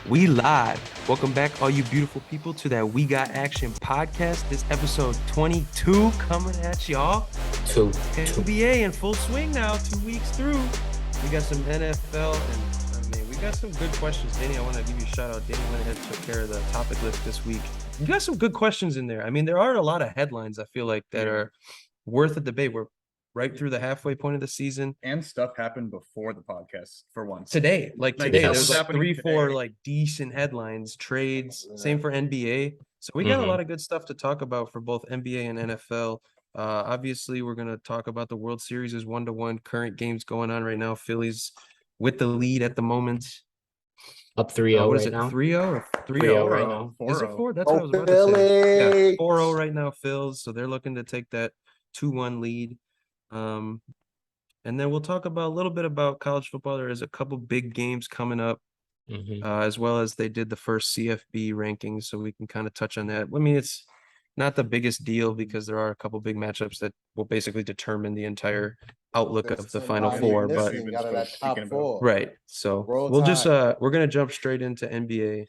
We live. Welcome back, all you beautiful people, to that We Got Action podcast. This episode 22 coming at y'all. NBA in full swing now, 2 weeks through. We got some NFL and we got some good questions. Danny, I want to give you a shout out. Danny went ahead and took care of the topic list this week. You got some good questions in there. I mean, there are a lot of headlines, I feel like, that are worth a debate. We're right through the halfway point of the season. And stuff happened before the podcast for once. Today, there's like happening 3-4 today. like decent headlines, trades, same for NBA. So we got a lot of good stuff to talk about for both NBA and NFL. Obviously, we're going to talk about the World Series is 1-1, current games going on right now. Phillies with the lead at the moment. Up 3-0 what right is it, now. 3-0 or 3-0? 3-0 right now. 4-0. Is it 4? That's what I was about to say. Yeah, 4-0 right now, Phils. So they're looking to take that 2-1 lead. And then we'll talk about a little bit about college football. There is a couple big games coming up, as well as they did the first CFB rankings, so we can kind of touch on that. I mean, it's not the biggest deal because there are a couple big matchups that will basically determine the entire outlook of the Final Four. But right, so we're gonna jump straight into NBA.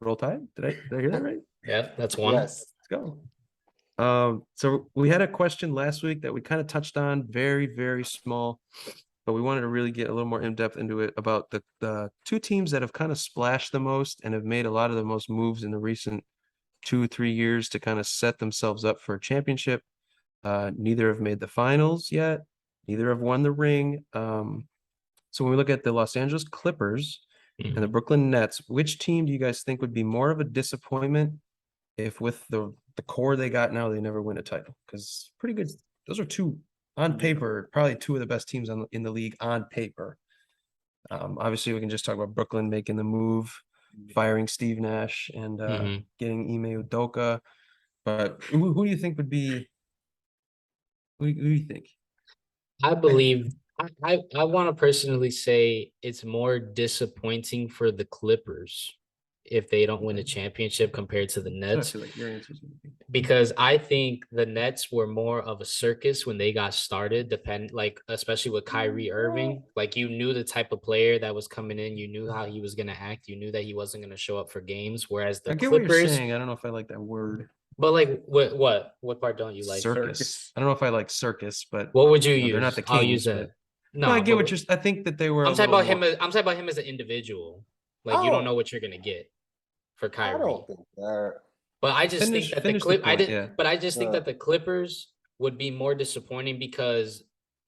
Roll Tide? Did I hear that right? Yeah, that's one. Yes. Let's go. So we had a question last week that we kind of touched on, very, very small, but we wanted to really get a little more in-depth into it about the two teams that have kind of splashed the most and have made a lot of the most moves in the recent 2-3 years to kind of set themselves up for a championship. Neither have made the finals yet. Neither have won the ring. So when we look at the Los Angeles Clippers and the Brooklyn Nets, which team do you guys think would be more of a disappointment if with the core they got now, they never win a title? Because pretty good. Those are two on paper, probably two of the best teams in the league on paper. Obviously, we can just talk about Brooklyn making the move, firing Steve Nash, and getting Ime Udoka. But who do you think would be? Who do you think? I believe I want to personally say it's more disappointing for the Clippers if they don't win a championship compared to the Nets. I feel like your answer's gonna be. Because I think the Nets were more of a circus when they got started, especially with Kyrie Irving. Like, you knew the type of player that was coming in, you knew how he was going to act, you knew that he wasn't going to show up for games. Whereas the I get Clippers, what you're saying. I don't know if I like that word. But like, what part don't you like? Circus. I don't know if I like circus, but what would you use? They're not the Kings. I'll use that. No, I get what you're. I think that they were. I'm talking about him. I'm talking about him as an individual. Like, you don't know what you're gonna get for Kyrie. I don't think they're. But I just think that the the Clippers would be more disappointing because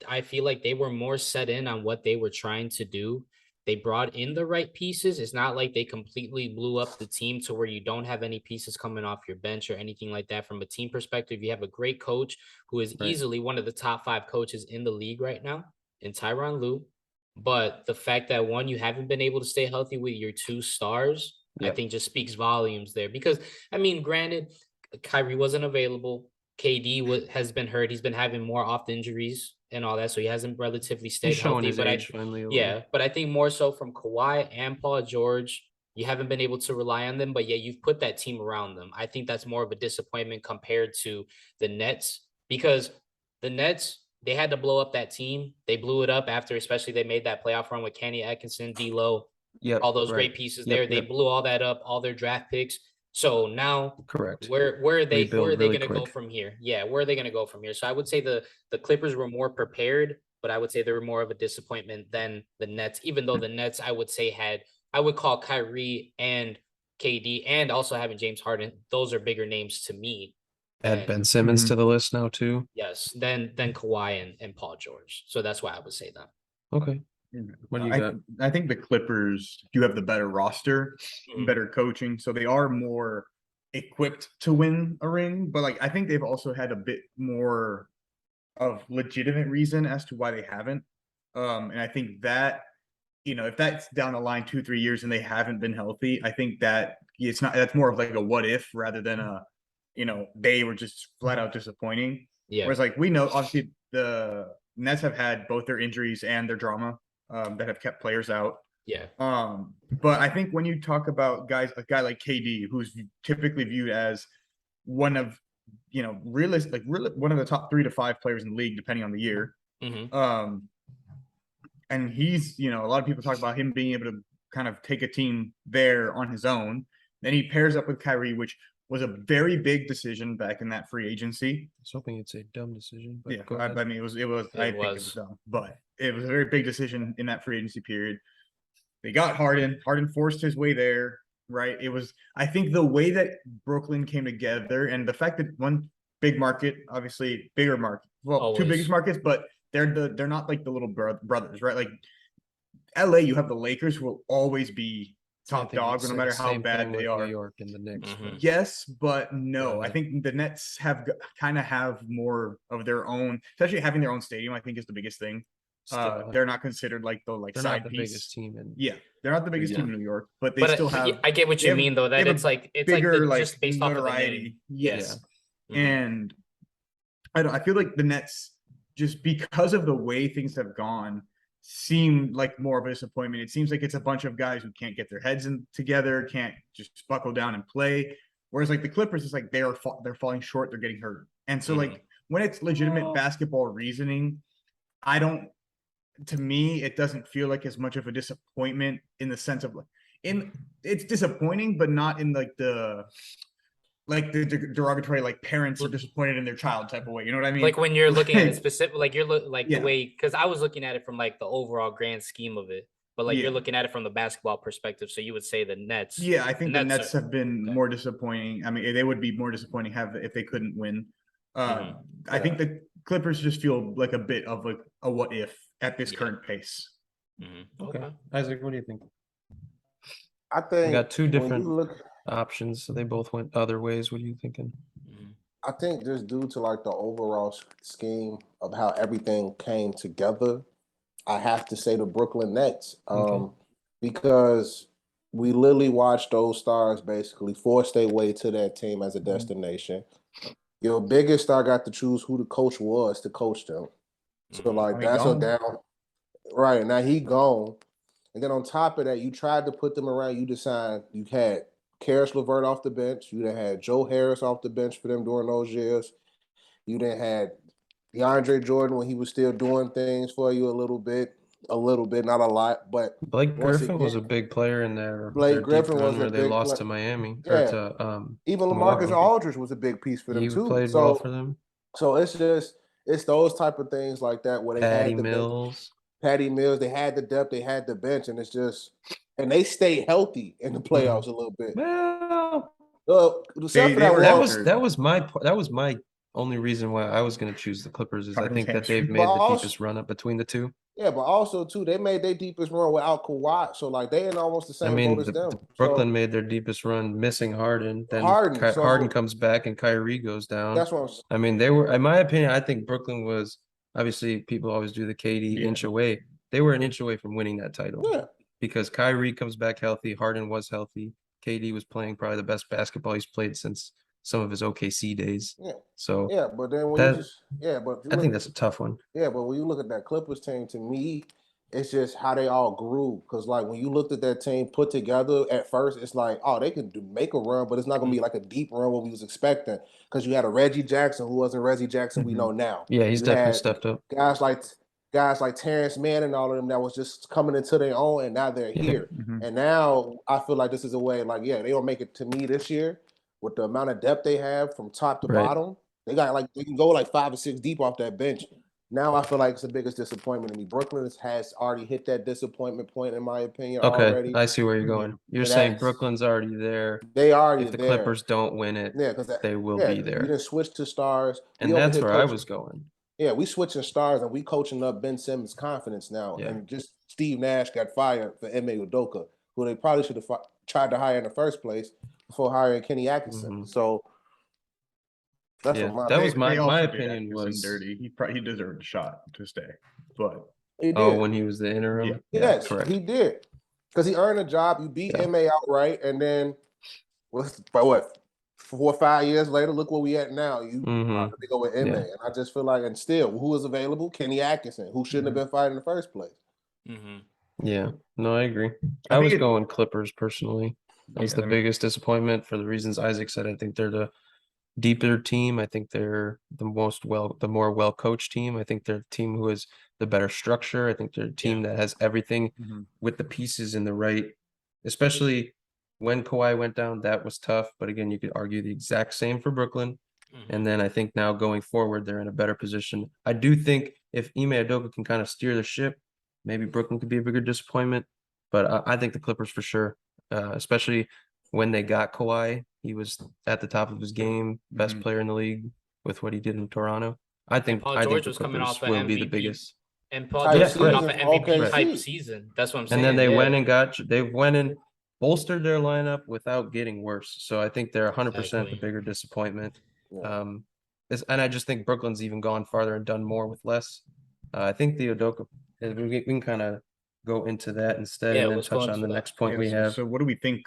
I feel like they were more set in on what they were trying to do. They brought in the right pieces. It's not like they completely blew up the team to where you don't have any pieces coming off your bench or anything like that. From a team perspective, you have a great coach who is easily one of the top 5 coaches in the league right now, in Tyronn Lue. But the fact that, one, you haven't been able to stay healthy with your 2 stars, I think just speaks volumes there. Because, I mean, granted, Kyrie wasn't available. KD has been hurt. He's been having more off injuries and all that, so he hasn't relatively stayed healthy. But I think more so from Kawhi and Paul George, you haven't been able to rely on them, but you've put that team around them. I think that's more of a disappointment compared to the Nets, because the Nets, they had to blow up that team. They blew it up after, especially they made that playoff run with Kenny Atkinson, D'Lo, all those great pieces there. They blew all that up, all their draft picks. So now, where are they going to go from here? Yeah, where are they going to go from here? So I would say the Clippers were more prepared, but I would say they were more of a disappointment than the Nets, even though the Nets, I would call Kyrie and KD and also having James Harden, those are bigger names to me. Add Ben Simmons to the list now too. Yes, then Kawhi and Paul George. So that's why I would say that. Okay. What do you got? I think the Clippers do have the better roster, better coaching, so they are more equipped to win a ring. But like, I think they've also had a bit more of legitimate reason as to why they haven't. And I think that, if that's down the line 2-3 years and they haven't been healthy, I think that that's more of like a what if rather than they were just flat out disappointing. Yeah. Whereas, like, we know obviously the Nets have had both their injuries and their drama that have kept players out. Yeah. But I think when you talk about a guy like KD, who's typically viewed as one of, one of the top 3 to 5 players in the league, depending on the year. And he's, a lot of people talk about him being able to kind of take a team there on his own. Then he pairs up with Kyrie, which was a very big decision back in that free agency. I was hoping it's a dumb decision, but Yeah, go I ahead. mean, I think it was dumb, but it was a very big decision in that free agency period. They got Harden. Harden forced his way there, right? I think the way that Brooklyn came together and the fact that one big market, obviously bigger market, well, two biggest markets, but they're not like the little brothers, right? Like LA, you have the Lakers who will always be top dog, no matter how bad they are. New York and the Knicks. Yes, but no. I think the Nets kind of have more of their own, especially having their own stadium. I think is the biggest thing. They're not considered like the they're side not the piece. biggest team in. Yeah, they're not the biggest team in New York, but they still have. I get what you mean though. That it's like bigger, just based off of the name. Yes, and I feel like the Nets, just because of the way things have gone, seem like more of a disappointment. It seems like it's a bunch of guys who can't get their heads together, can't just buckle down and play. Whereas like the Clippers, it's like they're falling short, they're getting hurt, and so like when it's legitimate basketball reasoning, to me, it doesn't feel like as much of a disappointment in the sense of it's disappointing, but not in like the derogatory, like parents are disappointed in their child type of way. You know what I mean? Like when you're looking at it specific, like you're the way, because I was looking at it from like the overall grand scheme of it, but like you're looking at it from the basketball perspective. So you would say the Nets. Yeah, I think the Nets have been more disappointing. I mean, they would be more disappointing if they couldn't win. I think the Clippers just feel like a bit of like a what if at this current pace. Okay, Isaac, what do you think? I think we got two different options, so they both went other ways. What are you thinking? I think just due to like the overall scheme of how everything came together, I have to say the Brooklyn Nets, because we literally watched those stars basically force their way to that team as a destination. Your biggest star got to choose who the coach was to coach them. So like that's a down. Right, now he gone. And then on top of that, you tried to put them around. You decided you had Karis LeVert off the bench. You then had Joe Harris off the bench for them during those years. You then had DeAndre Jordan when he was still doing things for you a little bit, not a lot. But Blake Griffin was a big player in there. Blake Griffin was where they lost to Miami. Yeah. Or to, even LaMarcus Aldridge was a big piece for them too. He played well for them. So it's those type of things like that where they had Patty Mills, they had the depth, they had the bench, and and they stayed healthy in the playoffs a little bit. Well, that was my only reason why I was going to choose the Clippers is I think that they've made the deepest run up between the two. Yeah, but also too, they made their deepest run without Kawhi, so like they in almost the same boat as them. Brooklyn made their deepest run missing Harden. Then Harden comes back and Kyrie goes down. That's what I mean, they were, in my opinion, I think Brooklyn was obviously people always do the KD inch away. They were an inch away from winning that title. Yeah, because Kyrie comes back healthy, Harden was healthy, KD was playing probably the best basketball he's played since some of his OKC days. Yeah. So but then I think that's a tough one. Yeah, but when you look at that Clippers team, to me, it's just how they all grew. Because like when you looked at that team put together at first, it's like, oh, they can make a run, but it's not gonna be like a deep run what we was expecting. Because you had a Reggie Jackson who wasn't Reggie Jackson we know now. Yeah, he's definitely stepped up. Guys like Terrence Mann and all of them that was just coming into their own, and now they're here. And now I feel like this is a way, like, they don't make it to me this year with the amount of depth they have from top to bottom. They can go like 5 or 6 deep off that bench. Now I feel like it's the biggest disappointment to me. Brooklyn has already hit that disappointment point, in my opinion. Already. I see where you're going. You're saying Brooklyn's already there. They already if the Clippers don't win it, they will be there. You just switch to stars, and that's where I was going. Yeah, we switching stars and we coaching up Ben Simmons' confidence now. Yeah. And just Steve Nash got fired for Ime Udoka, who they probably should have tried to hire in the first place before hiring Kenny Atkinson. So that's what my opinion was dirty. He deserved a shot to stay, but when he was the interim, yes, correct. He did because he earned a job. You beat Ime outright, and then by what? 4 or 5 years later, look where we at now. You to go with Ime, and I just feel like, and still, who was available? Kenny Atkinson, who shouldn't have been fired in the first place. Yeah, no, I agree. I was going Clippers personally. That's the biggest disappointment for the reasons Isaac said. I think they're the deeper team. I think they're the more well coached team. I think they're a team who has the better structure. I think they're a team that has everything with the pieces in the right especially when Kawhi went down, that was tough. But again, you could argue the exact same for Brooklyn. And then I think now going forward, they're in a better position. I do think if Ime Udoka can kind of steer the ship, maybe Brooklyn could be a bigger disappointment. But I think the Clippers for sure, especially when they got Kawhi, he was at the top of his game, best player in the league with what he did in Toronto. I think Paul I think George the was coming Clippers off an will be the MVP. biggest. And Paul Type George coming off season an from MVP type OKC. season. That's what I'm And saying. then they yeah. went and bolstered their lineup without getting worse. So I think they're 100% the Exactly. bigger disappointment. Yeah. And I just think Brooklyn's even gone farther and done more with less. I think the Udoka, we can kind of go into that instead Yeah, and then let's go touch on into the that. next point Yeah, we so, have. so what do we think?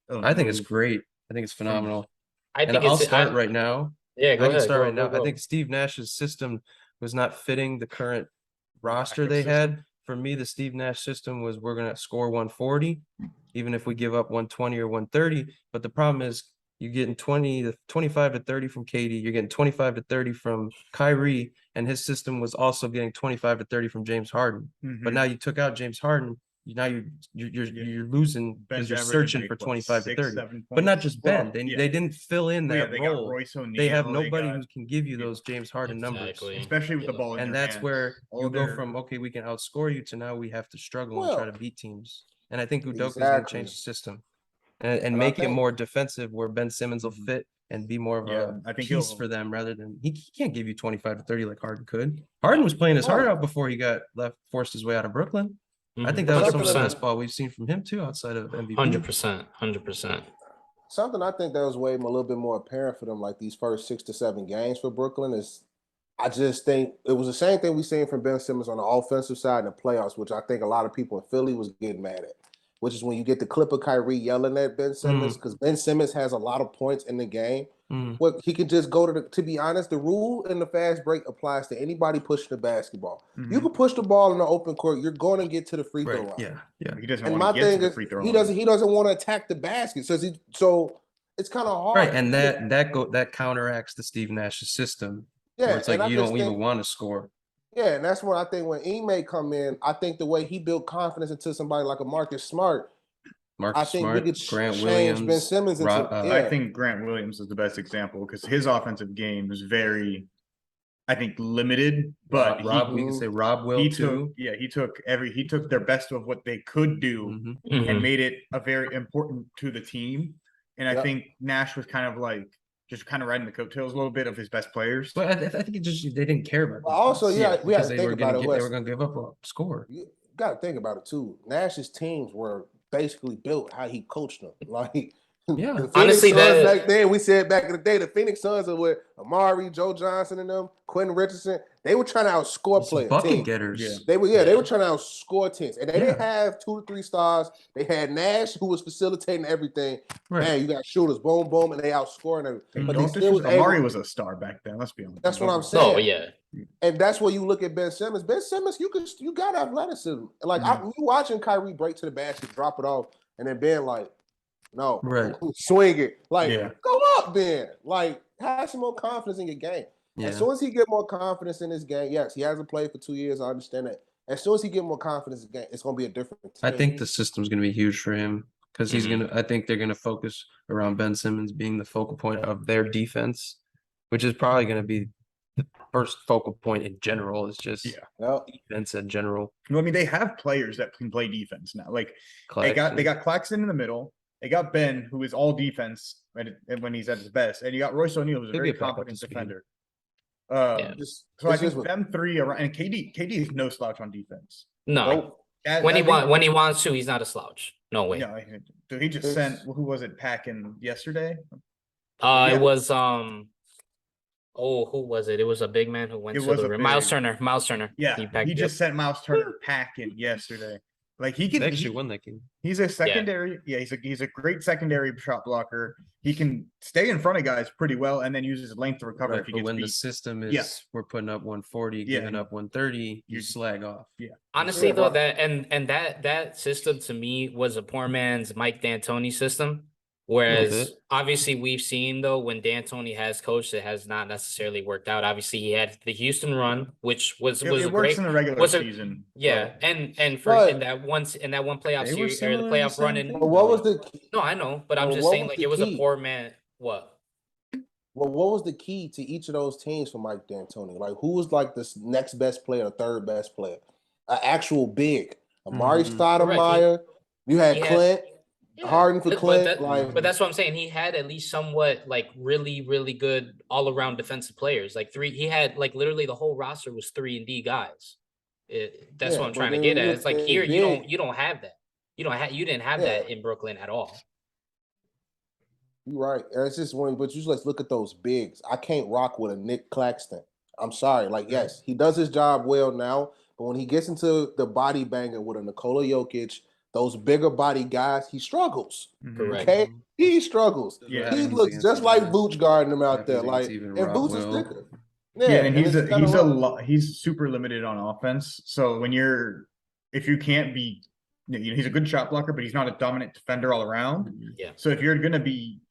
Of I think it's move great. I think it's phenomenal. I And think I'll it's start right now. Yeah, go I ahead. can start Go, right go, now. I go. think Steve Nash's system was not fitting the current roster active they system. had. For me, the Steve Nash system was we're gonna score 140, even if we give up 120 or 130. But the problem is you're getting 20 to 25 to 30 from KD, you're getting 25 to 30 from Kyrie, and his system was also getting 25 to 30 from James Harden. But now you took out James Harden, now you're losing because Ben's you're averaging, searching like, for what, 25 to 6, 30. 7 But not points? just Well, Ben. yeah. They didn't fill in Well, yeah, that they role. got Royce O'Neal. They have they nobody got- who can give you those James Harden numbers. Exactly. especially with the Yeah. ball in And their that's hands. where All you go their- from, okay, we can outscore you to now we have to struggle and try to Well, beat teams. And I think Udoka's going to exactly. change the system and And I make it think- more defensive where Ben Simmons will fit and be more of Yeah, a I think piece he'll- for them rather than he can't give you 25 to 30 like Harden could. Harden was playing his heart Oh. out before he got forced his way out of Brooklyn. I think Mhm. that was some of the 100%. best ball we've seen from him too, outside of MVP. 100%. 100%. Something I think that was way a little bit more apparent for them, like these first 6 to 7 games for Brooklyn, is I just think it was the same thing we seen from Ben Simmons on the offensive side in the playoffs, which I think a lot of people in Philly was getting mad at, which is when you get the clip of Kyrie yelling at Ben Simmons, because Ben Simmons has a lot of points in the game. Well, he could just go to be honest, the rule in the fast break applies to anybody pushing the basketball. You can push the ball in the open court, you're going to get to the free throw line. Yeah. He doesn't And want my to get thing to the is, free throw he line. doesn't want to attack the basket. So it's kind of hard. Right. And that counteracts the Steve Nash's system. Yeah, Where it's like and I you just don't even think- want to score. Yeah, and that's when I think when Ime come in, I think the way he built confidence into somebody like a Marcus Smart, Marcus I think Smart, we could Grant change Williams, Ben Simmons into. I think Grant Williams is the best example because his offensive game is very, I think, limited. But we can say Rob will he too. he took their best of what they could do Mhm. and made it a very important to the team. And I Yep. think Nash was kind of like just kind of riding the coattails a little bit of his best players. But I think they didn't care about. But also, defense. we had because to they think were about gonna it. they were going to give up a score. You got to think about it too. Nash's teams were basically built how he coached them. Like, Yeah. the Phoenix Honestly, Suns that- back then, we said back in the day, the Phoenix Suns are with Amari, Joe Johnson, and them, Quentin Richardson. They were trying to outscore players. Bucket teams. getters. Yeah. They were trying to outscore teams, and they didn't Yeah. have 2 to 3 stars. They had Nash, who was facilitating everything. Right. Man, you got shooters, boom, boom, and they outscoring everything. And But they don't still was disrespect- Amari able. was a star back then. Let's be honest. That's what I'm Don't- saying. Oh, yeah. And that's where you look at Ben Simmons. Ben Simmons, you got athleticism. Like you watching Kyrie break to the basket, drop it off, and then Ben like, no, Right. swing it. Like, Yeah. go up, Ben. Like, have some more confidence in your game. Yeah. As soon as he get more confidence in his game, yes, he hasn't played for 2 years. I understand that. As soon as he get more confidence in his game, it's gonna be a different team. I think the system's going to be huge for him because he's Mhm. going to. I think they're going to focus around Ben Simmons being the focal point of their defense, which is probably going to be the first focal point in general. It's just Yeah. Yep. defense in general. Well, I mean, they have players that can play defense now. Like they Claxton. got Claxton in the middle. They got Ben, who is all defense when he's at his best, and you got Royce O'Neal, who's a He'll very get back up competent to speed. defender. Yeah. Just, So I it's think just- them three around, and KD is no slouch on defense. No. nope. When he wants to, he's not a slouch. No way. No, dude, he just sent who was it packing yesterday? It was who was it? It was a big man who went It to was the a rim. Miles big- Turner. Miles Turner. Yeah, packed he it just up. sent Miles Turner packing yesterday. Like he can They actually he- won that game. He's a secondary. Yeah, he's a great secondary shot blocker. He can stay in front of guys pretty well, and then use his length to recover Right, if he but gets when the beat. system is Yeah. we're putting up 140, Yeah. giving up 130, you You- slag off. Honestly, Yeah, though, but- that system to me was a poor man's Mike D'Antoni system. Whereas bit. obviously we've seen though when D'Antoni has coached, it has not necessarily worked out. Obviously he had the Houston run, which was It a works great in the regular was a season. yeah, but and for But- in that one playoff They were series or the similar in the playoff run same in thing. But what was the key? no, I know, but I'm Well, just what saying was like the it was a key? poor man. What? Well, what was the key to each of those teams for Mike D'Antoni? Like, who was like the next best player, third best player, an actual big? Amari Mhm. Stoudemire. You had He had- Clint, Yeah, Harden for but Clint. that, like, but that's what I'm saying. He had at least somewhat like really, really good all around defensive players. Like three, he had like literally the whole roster was 3-and-D guys. That's Yeah, what I'm but trying to then get when at. you It's like say here big- you don't have that. You didn't have Yeah. that in Brooklyn at all. you're right. And it's just when, but you just look at those bigs. I can't rock with a Nick Claxton. I'm sorry. Like, yes, he does his job well now, but when he gets into the body banger with a Nikola Jokic, those bigger body guys, he struggles. Correct. Okay, he struggles. Yeah, He happens looks against just even- like Vooch guarding him out happens there. against Like, even and Rob Vooch is Will. thicker. Yeah, and it's kinda rough. he's super limited on offense. So if you can't be, he's a good shot blocker, but he's not a dominant defender all around. Yeah. So if you're gonna be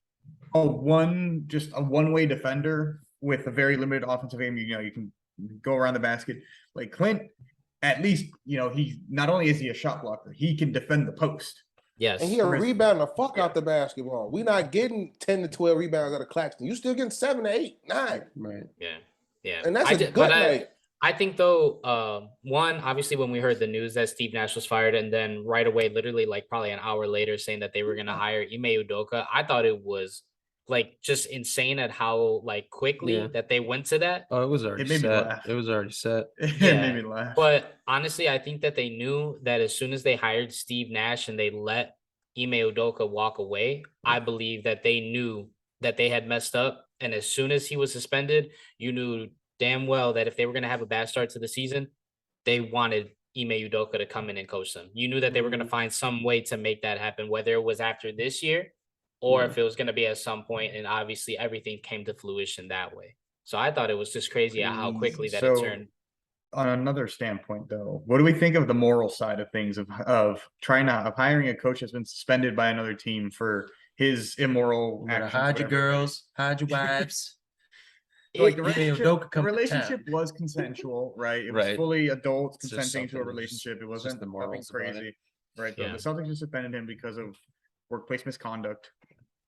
a one-way defender with a very limited offensive aim, you can go around the basket. Like Clint, at least he not only is he a shot blocker, he can defend the post. Yes. And he a rebound the fuck out the basketball. We not getting 10 to 12 rebounds out of Claxton. You still getting 7 to 8, 9. Right. Yeah. Yeah. And that's I a did- good but night. I think though, one, obviously when we heard the news that Steve Nash was fired and then right away, literally like probably an hour later saying that they were going to hire Ime Udoka, I thought it was like just insane at how like quickly Yeah. that they went to that. Oh, it was already It made me set. laugh. It was already set. It Yeah, made me laugh. But honestly, I think that they knew that as soon as they hired Steve Nash and they let Ime Udoka walk away, I believe that they knew that they had messed up. And as soon as he was suspended, you knew damn well that if they were going to have a bad start to the season, they wanted Ime Udoka to come in and coach them. You knew that they were going to find some way to make that happen, whether it was after this year or if it was going to be at some point. And obviously everything came to fruition that way. So I thought it was just crazy at how quickly that it turned. On another standpoint, though, what do we think of the moral side of things of hiring a coach that's been suspended by another team for his immoral You gotta actions? hide your whatever it girls, hide your wives. is? Like the Ime relationship, Udoka the come to relationship town. was consensual, right? It was Right. fully adults It's just consenting to a something, relationship. It it's just wasn't the nothing morals about it. crazy, right? Yeah. The Celtics just suspended him because of workplace misconduct.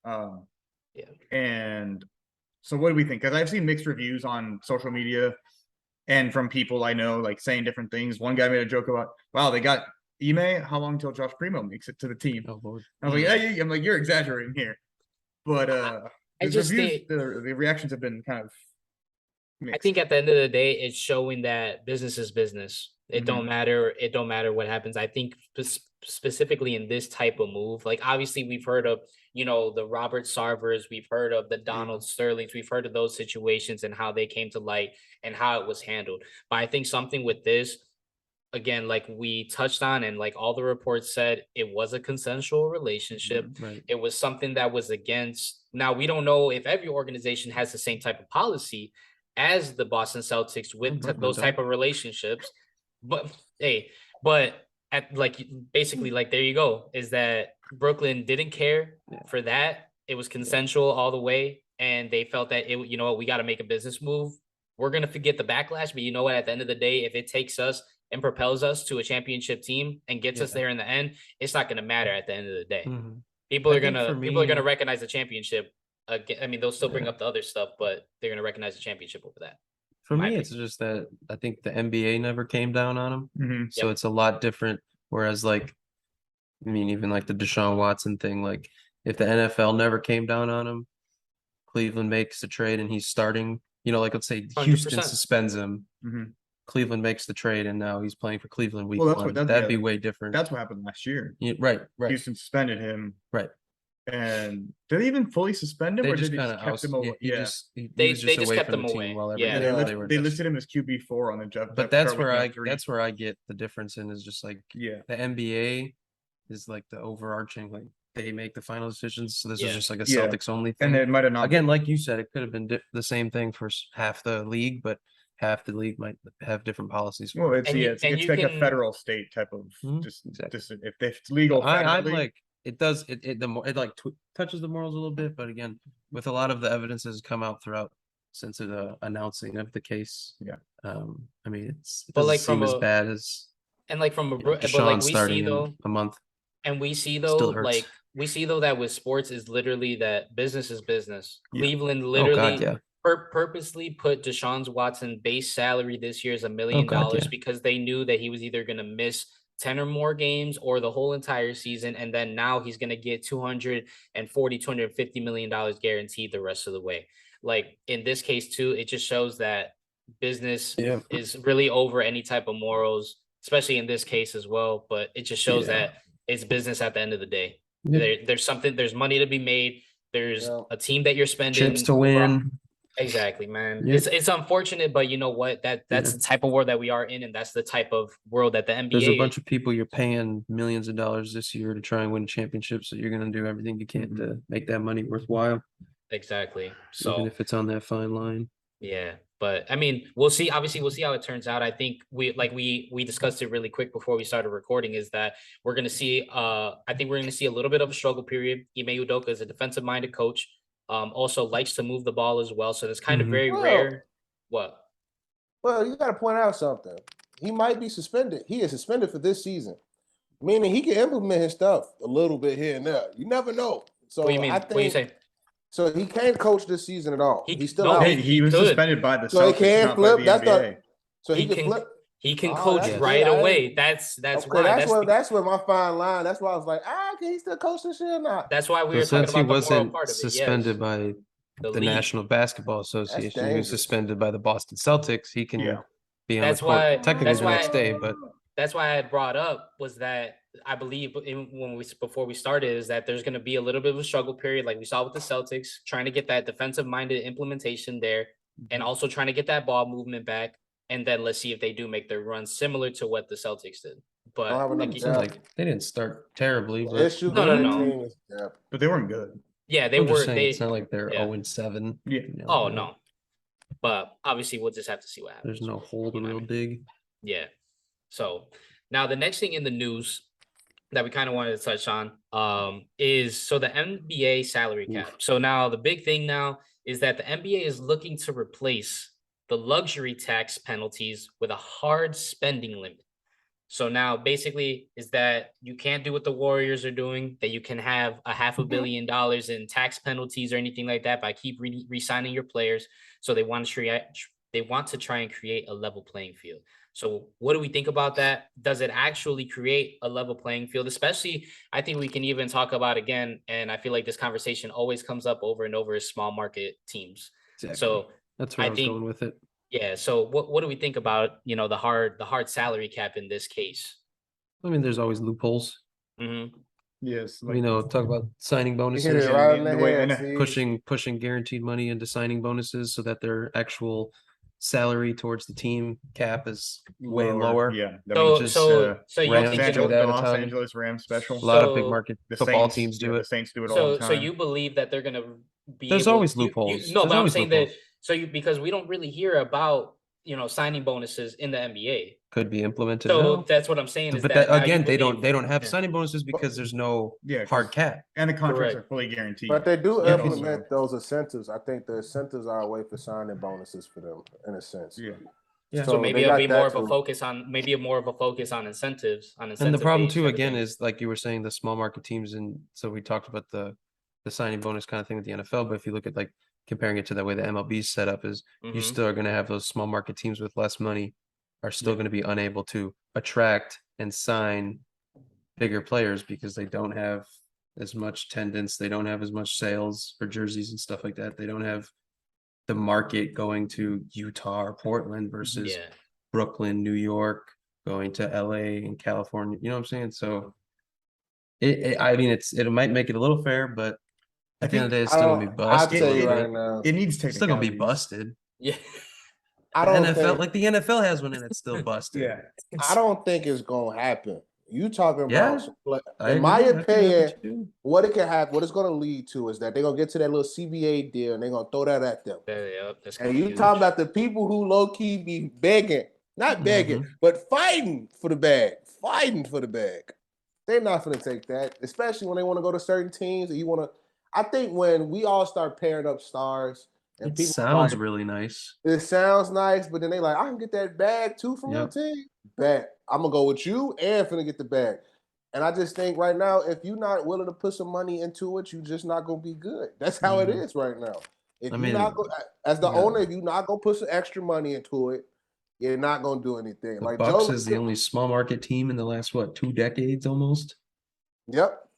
Yeah. And so what do we think? Because I've seen mixed reviews on social media and from people I know, like saying different things. One guy made a joke about, wow, they got Ime. How long till Josh Primo makes it to the team? Oh Lord. I was like, hey, I'm like, you're exaggerating here. But I the just reviews, think- the reactions have been kind of mixed. I think at the end of the day, it's showing that business is business. It Mhm. don't matter. It don't matter what happens. I think specifically in this type of move, like obviously we've heard of, the Robert Sarvers, we've heard of the Donald Sterlings, we've heard of those situations and how they came to light and how it was handled. But I think something with this, again, like we touched on and like all the reports said, it was a consensual relationship. Right. It was something that was against. Now, we don't know if every organization has the same type of policy as the Boston Celtics with Brooklyn those does. type of relationships. But at like basically like there you go, is that Brooklyn didn't care for that. It was consensual all the way. And they felt that we got to make a business move. We're going to forget the backlash. But you know what? At the end of the day, if it takes us and propels us to a championship team and gets us there in the end, it's not going to matter at the end of the day. Mhm. People I are think gonna for people are gonna me- recognize the championship. I mean, they'll still bring Yeah. up the other stuff, but they're gonna recognize the championship over that. For my me, it's just that I think the NBA never came down on him. Mhm. So it's a lot different. Whereas like, I mean, even like the Deshaun Watson thing, like if the NFL never came down on him, Cleveland makes the trade and he's starting, like let's say Houston 100%. suspends him, Mhm. Cleveland makes the trade and now he's playing for Cleveland week Well, that's one. what- that's- That'd yeah, be way different. That's what happened last year. Right. Houston suspended him. Right. And did they even fully suspend him, They or just did they kind just of kept him away? he Yeah. just he They was just just away kept from him the team away. while Yeah. everybody else, they were They invested. listed him as QB4 on the job. But that's where I get the difference in is just like Yeah. the NBA is like the overarching, like they make the final decisions. So this Yeah. is just like a Yeah. Celtics only And thing. it might have not Again, like you said, it could have been the same thing for half the league, but half the league might have different policies. Well, And you- it's and like you a can- federal state type of Mhm. just Exactly. if it's legal I'm federally. like, it does it like touches the morals a little bit, but again, with a lot of the evidence has come out throughout since the announcing of the case. Yeah. I mean, it But, doesn't like, seem from as a bad as and like from a but like Deshaun we starting see in though, a month. and we see though, Still hurts. like we see though that with sports is literally that business is business. Yeah. Cleveland Oh God, literally yeah. purposely put Deshaun Watson base salary this year is $1 million God, yeah. because they knew that he was either going to miss 10 or more games or the whole entire season. And then now he's going to get $250 million guaranteed the rest of the way. Like in this case too, it just shows that business Yeah. is really over any type of morals, especially in this case as well. But it just shows Yeah. that it's business at the end of the day. Yeah. There's money to be made. There's Yeah. a team that you're spending Chips to win. Exactly, man. Yeah. It's unfortunate, but you know what? That's Yeah. the type of world that we are in, and that's the type of world that the NBA There's a is. bunch of people you're paying millions of dollars this year to try and win championships, so you're going to do everything you can to make that money worthwhile, Exactly. even So if it's on that fine line. yeah, but I mean, we'll see. Obviously, we'll see how it turns out. I think we discussed it really quick before we started recording. Is that we're gonna see? I think we're gonna see a little bit of a struggle period. Ime Udoka is a defensive-minded coach. Also likes to move the ball as well. So that's kind of Mhm. very Well, rare. What? Well, you got to point out something. He might be suspended. He is suspended for this season, meaning he can implement his stuff a little bit here and there. You never know. So What do you mean? I What do you think say? so. He can't coach this season at all. He- He's still no, out. Hey, he was could. suspended by the So he Celtics, can't not flip. by the That's not. NBA. So he He can can- flip. He can Oh, coach that's right good. away. That's Okay, why. that's where my fine line. That's why I was like, can he still coach this year or not? That's why we So were talking since he about the moral wasn't part of it. Yes. suspended by The the league. National Basketball Association, he was dangerous. suspended by the Boston Celtics. He can Yeah. be on That's the court why- technically that's the why- next day, but That's why I had brought up was that I believe before we started is that there's going to be a little bit of a struggle period, like we saw with the Celtics, trying to get that defensive-minded implementation there, and also trying to get that ball movement back. And then let's see if they do make their run similar to what the Celtics did. I don't have But enough like, it sounds like they didn't start terribly. The But issue No, with no, the no. team is depth. But they weren't good. yeah, they I'm just were. saying They it's not like they're yeah. 0-7. Yeah. you know, Oh you know, no, but obviously we'll just have to see what happens. there's no hole to You know what I real mean? dig. Yeah. So now the next thing in the news that we kind of wanted to touch on is so the NBA salary cap. So now the big thing now is that the NBA is looking to replace the luxury tax penalties with a hard spending limit. So now basically is that you can't do what the Warriors are doing, that you can have $500 million in tax penalties or anything like that by keep re-signing your players. So they want to try and create a level playing field. So what do we think about that? Does it actually create a level playing field? Especially, I think we can even talk about again, and I feel like this conversation always comes up over and over is small market teams. Exactly. So That's where I was think- going with it. yeah. So what do we think about, the hard salary cap in this case? I mean, there's always loopholes. Mm-hmm. Yes. Talk about signing You bonuses. hit it Yeah, right and in the the way- head. and see? pushing guaranteed money into signing bonuses so that their actual salary towards the team cap is way lower. Yeah. That So means, so you're Rams Los thinking do that a Los ton. Angeles Rams special. A lot of big So market The football Saints, teams do The it. Saints do it all the so time. you believe that they're gonna be There's able, always you- loopholes. no, There's but I'm always saying loopholes. that because we don't really hear about signing bonuses in the NBA. Could be implemented. So now. that's what I'm saying. Is But that now you again, they believe- don't have Yeah. signing bonuses because there's no Yeah, 'cause- hard cap. and the contracts Correct. are fully guaranteed. But they do So- implement those incentives. I think the incentives are a way for signing bonuses for them, in a sense. Yeah. Yeah. So maybe they it'll got be that more of a too. focus on incentives. And the problem incentive-based too, again, everything. is like you were saying, the small market teams, and so we talked about the signing bonus kind of thing with the NFL. But if you look at like comparing it to the way the MLB is set up, is you Mhm. still are going to have those small market teams with less money are still Yeah. going to be unable to attract and sign bigger players because they don't have as much attendance, they don't have as much sales for jerseys and stuff like that. They don't have the market going to Utah or Portland versus Yeah. Brooklyn, New York, going to LA and California. You know what I'm saying? So I mean, it might make it a little fair, but at the end of the day, it's still gonna be I'd busted. say It- right now, It needs It's still gonna be technicalities. busted. Yeah. I The don't NFL, think like the NFL has one and it's still busted. Yeah. I don't think it's gonna happen. You talking Yeah, about like, I in my agree. I think that opinion, too. what it can happen, what it's gonna lead to is that they're gonna get to that little CBA deal and they're gonna throw that at them. That's And you huge. talking about the people who low key be begging, not begging, but fighting for the bag, fighting for the bag. They're not going to take that, especially when they want to go to certain teams. And you want to. I think when we all start pairing up stars, and It people sounds like, really nice. it sounds nice, but then they like, I can get that bag too from your Yep. team. Bet I'm gonna go with you and finna get the bag. And I just think right now, if you're not willing to put some money into it, you're just not gonna be good. That's how it Mhm. is right now. If I you're mean, not as the yeah. owner, if you're not gonna put some extra money into it, you're not gonna do anything. The Like Bucks Joe, is the only small market team in the last 2 decades almost. yep.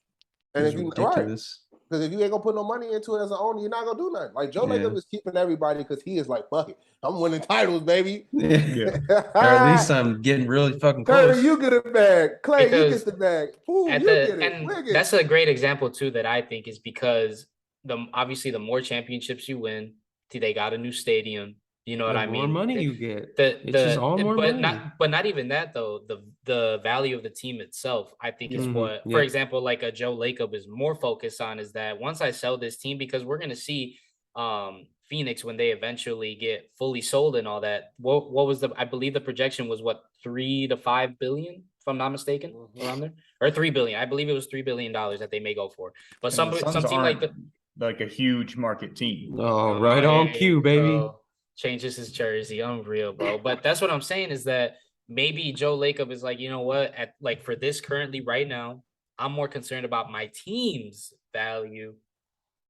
And It's if you right, ridiculous. because if you ain't gonna put no money into it as an owner, you're not gonna do nothing. Like Joe Yeah. Lacob is keeping everybody because he is like, fuck it, I'm winning titles, baby. Yeah. Or at least I'm getting really fucking close. Curry, you get a bag. Clay, you Because get the bag. Ooh, at you the get it. and Wiggins. that's a great example too that I think is because obviously the more championships you win, they got a new stadium. You know what The I more mean? money you get. The It's just all more but money. not even that though. The value of the team itself, I think, is Mhm. what, for Yep. example, like a Joe Lacob is more focused on is that once I sell this team, because we're gonna see Phoenix when they eventually get fully sold and all that. What was I believe the projection was what, 3 to 5 billion, if I'm not mistaken, around there, or 3 billion. I believe it was $3 billion that they may go for. But And the some Suns team like aren't like a huge market team. Oh, right on hey, cue, baby. bro, changes his jersey, unreal, bro. But that's what I'm saying is that maybe Joe Lacob is like, you know what, at like for this currently right now, I'm more concerned about my team's value,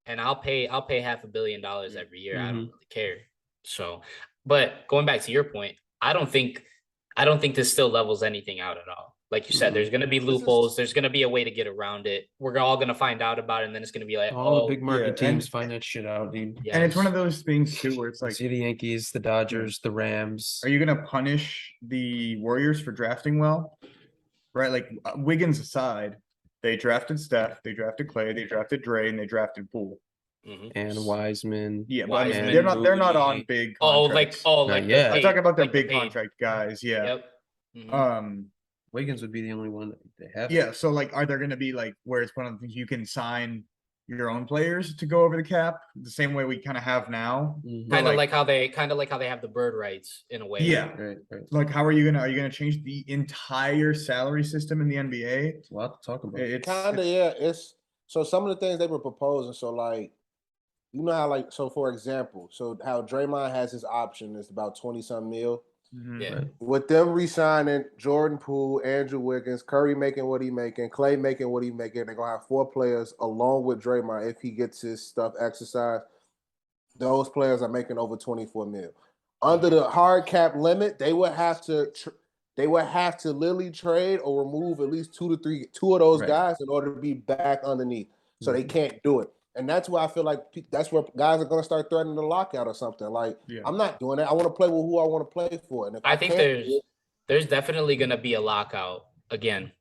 and I'll pay $500 million every year. I don't really care. So, but going back to your point, I don't think this still levels anything out at all. Like you said, there's going to be loopholes. There's going to be a way to get around it. We're all going to find out about it, and then it's going to be like, All the oh, big market yeah, teams and- find that shit out, dude. yes. And it's one of those things too where it's like, See the Yankees, the Dodgers, the Rams. are you gonna punish the Warriors for drafting well? Right, like Wiggins aside, they drafted Steph, they drafted Clay, they drafted Dre, and they drafted Poole. Mhm. and Wiseman. Yeah, but I mean, Wiseman, they're not on Rudy. big Oh, contracts. like yet. the I'm paid, talking about their like the big paid. contract guys. Yeah. Yep. Mhm. Wiggins would be the only one that they have. Yeah. So like, are there going to be like where it's one of the things you can sign your own players to go over the cap the same way we kind of have now? Mhm. Kind of like how they have the bird rights in a way. Yeah. Right. Like, how are you gonna change the entire salary system in the NBA? It's a lot to talk about. It's Kind of, yeah. It's so some of the things they were proposing. So like, you know how like, so for example, so how Draymond has his option is about 20-some mil. Mhm. Yeah. Right. With them re-signing Jordan Poole, Andrew Wiggins, Curry making what he making, Clay making what he making, they're gonna have 4 players along with Draymond if he gets his stuff exercised. Those players are making over 24 mil. Under the hard cap limit, they would have to literally trade or remove at least 2 of those Right. guys in order to be back underneath. So they can't do it. And that's why I feel like that's where guys are going to start threatening the lockout or something. Like, Yeah. I'm not doing that. I want to play with who I want to play for. And if I think can't do it, there's definitely going to be a lockout again,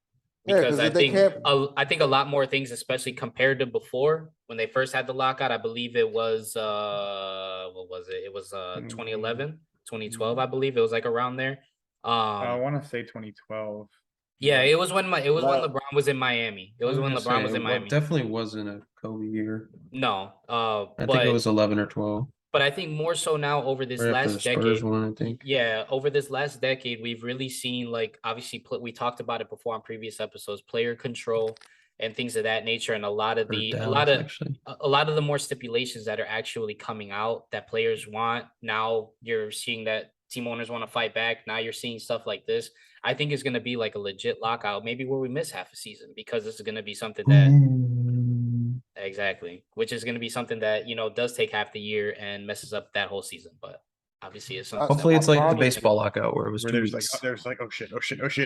Yeah, because 'cause I if they think can't- I think a lot more things, especially compared to before when they first had the lockout. I believe it was what was it? It was 2011, 2012, I believe it was like around there. I want to say 2012. Yeah, it was when when Well, LeBron was in Miami. It was when LeBron was in Miami. Definitely wasn't a Kobe year. No, I but think it was 11 or 12. But I think more so now over this Right after the last Spurs decade. one, I think. Yeah, over this last decade, we've really seen, like, obviously we talked about it before on previous episodes, player control and things of that nature, and a lot of the more stipulations that are actually coming out that players want. Now you're seeing that team owners want to fight back. Now you're seeing stuff like this. I think it's going to be like a legit lockout, maybe where we miss half a season, because this is going to be something that exactly, which is going to be something that, does take half the year and messes up that whole season. But obviously it's something. Hopefully it's like the Probably- baseball lockout where it was Where 2 there's weeks. like, oh shit,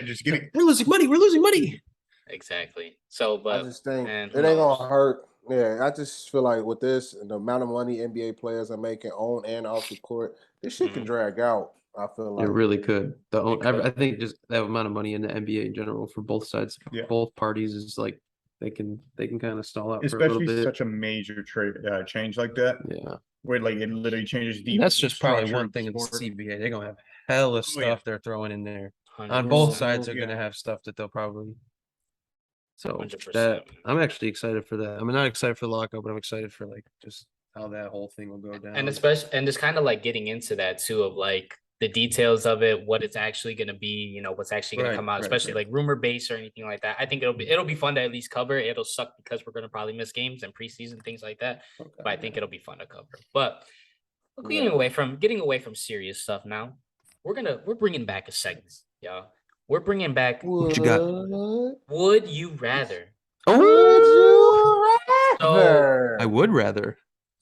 just kidding. We're losing money. Exactly. So, but I just think man, it who ain't knows? gonna hurt. Yeah, I just feel like with this and the amount of money NBA players are making on and off the court, this shit can drag out. I feel like It really could. could. I think just that amount of money in the NBA in general for both sides, Yeah. both parties is like they can kind of stall out for a little Especially bit. such a major trade change like that, Yeah. where like it literally changes the. And that's just probably structure one of the thing in the sport. CBA. They're gonna have hella yeah. stuff they're throwing in there. On 100%. both sides, they're Yeah. gonna have stuff that they'll probably. So 100%. that I'm actually excited for that. I'm not excited for the lockout, but I'm excited for like just how that whole thing will go down. And especially, and just kind of like getting into that too, of like the details of it, what it's actually going to be, what's actually going to Right, come out, right, especially right. like rumor base or anything like that. I think it'll be fun to at least cover. It'll suck because we're going to probably miss games and preseason things like that. But I think it'll be fun to cover. But getting away from serious stuff now, we're bringing back a segment, y'all. We're bringing back What you got? Would You Rather. Oh, So I would rather.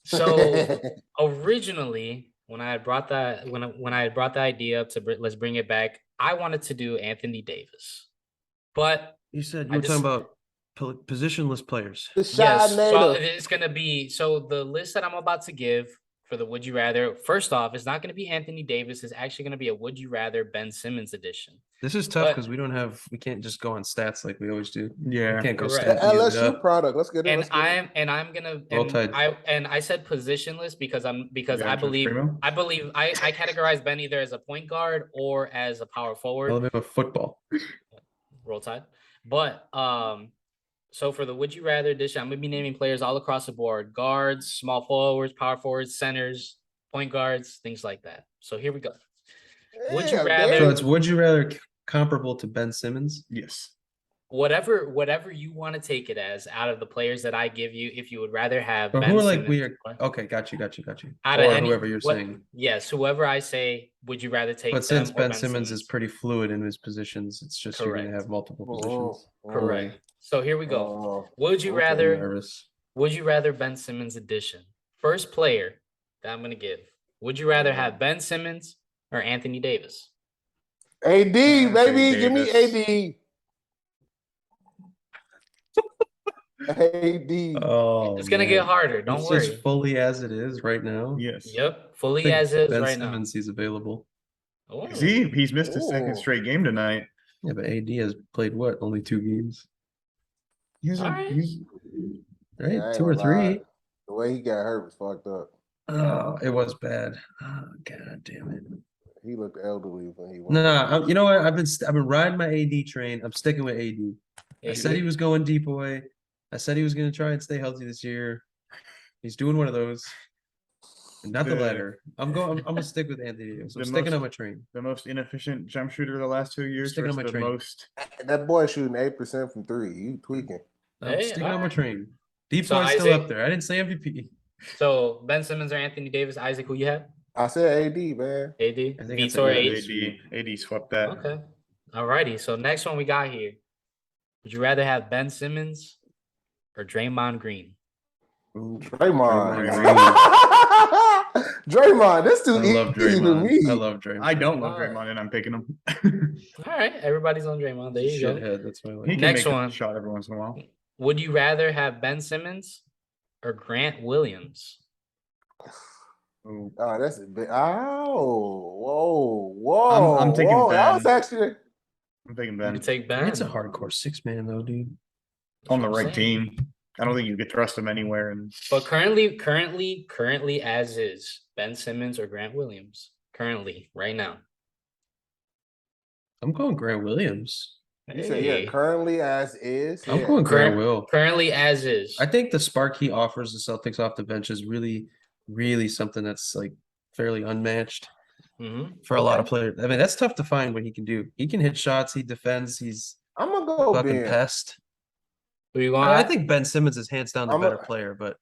So originally, when I had brought that when I had brought the idea up to let's bring it back, I wanted to do Anthony Davis, but You said I you were just- talking about positionless players. The yes, shy so native. it's gonna be the list that I'm about to give for the Would You Rather. First off, it's not gonna be Anthony Davis. It's actually gonna be a Would You Rather Ben Simmons edition. This is tough But- because we can't just go on stats like we always do. Yeah. We can't go Correct. stats. and use it LSU up. product. Let's get it. And Let's get it. I'm gonna Roll and Tide. I said positionless because I Josh Primo? believe I categorize Ben either as a point guard or as a power forward. Alabama football. Roll Tide. But so for the Would You Rather edition, I'm gonna be naming players all across the board: guards, small forwards, power forwards, centers, point guards, things like that. So here we go. Would you Damn, rather- So it's would you rather comparable to Ben Simmons? Yes. Whatever you want to take it as out of the players that I give you, if you would rather have But Ben who are like Simmons, we are? Okay, got you. out Or of any- whoever you're what- saying. Yes, whoever I say, would you rather take? But since them or Ben Simmons is pretty fluid in his positions, it's just you're Correct. gonna have multiple Oh, positions. correct. So here we go. oh. Would you Okay. rather? Nervous. Would you rather Ben Simmons edition? First player that I'm gonna give. Would you rather have Ben Simmons or Anthony Davis? AD, baby, give me Davis. AD. AD. Oh, It's gonna man. get harder. Don't It's worry. just fully as it is right now. Yes. Yep, I fully think as is Ben right Simmons, he's available. now. Oh, See, he's missed his Ooh. second straight game tonight. Yeah, but AD has played what? Only 2 games, He's All right. right? Yeah, I ain't 2 or gonna lie. 3. The way he got hurt was fucked up. Oh, it was bad. Oh, God damn it. He looked elderly when he went. Nah, you know what? I've been riding my AD train. I'm sticking with AD. I said he AD. was going deep boy. I said he was going to try and stay healthy this year. He's doing one of those. Not the The- latter. I'm gonna stick with Anthony Davis. I'm the sticking most- on my train. The most inefficient jump shooter the last 2 years Sticking on versus my the train. most. That boy shooting 8% from 3. You tweaking. I'm Hey, sticking on my alright. train. Deep So boy's still Isaac- up there. I didn't say MVP. So Ben Simmons or Anthony Davis? Isaac, who you have? I said AD, man. AD. I think it's Vitor a good H. AD swept that. Okay. Alrighty. So next one we got here. Would you rather have Ben Simmons or Draymond Green? Draymond. Draymond Draymond, this too I love easy for me. Draymond. I love Draymond. I don't love Alright. Draymond, and I'm picking him. All right. Everybody's on Draymond. There you go. Shithead. That's why I like He him. can Next make one. a shot every once in a while. Would you rather have Ben Simmons or Grant Williams? Ooh. Oh, that's a bit. Whoa. I'm taking whoa. That Ben. was actually. I'm taking You Ben take Ben. It's a hardcore 6-man though, dude. on the what I'm right saying. team. I don't think you could trust him anywhere. And But currently as is Ben Simmons or Grant Williams. Currently, right now. I'm going Grant Williams. You say, Hey. yeah, currently as is. I'm yeah. going Grant Current- Will. Currently as is. I think the spark he offers the Celtics off the bench is really, really something that's like fairly unmatched Mhm. for a lot of players. I mean, that's tough to find what he can do. He can hit shots. He defends. He's I'm going to go fucking Ben. pest. Who you going? I with? think Ben Simmons is hands down the I'm better a- player, but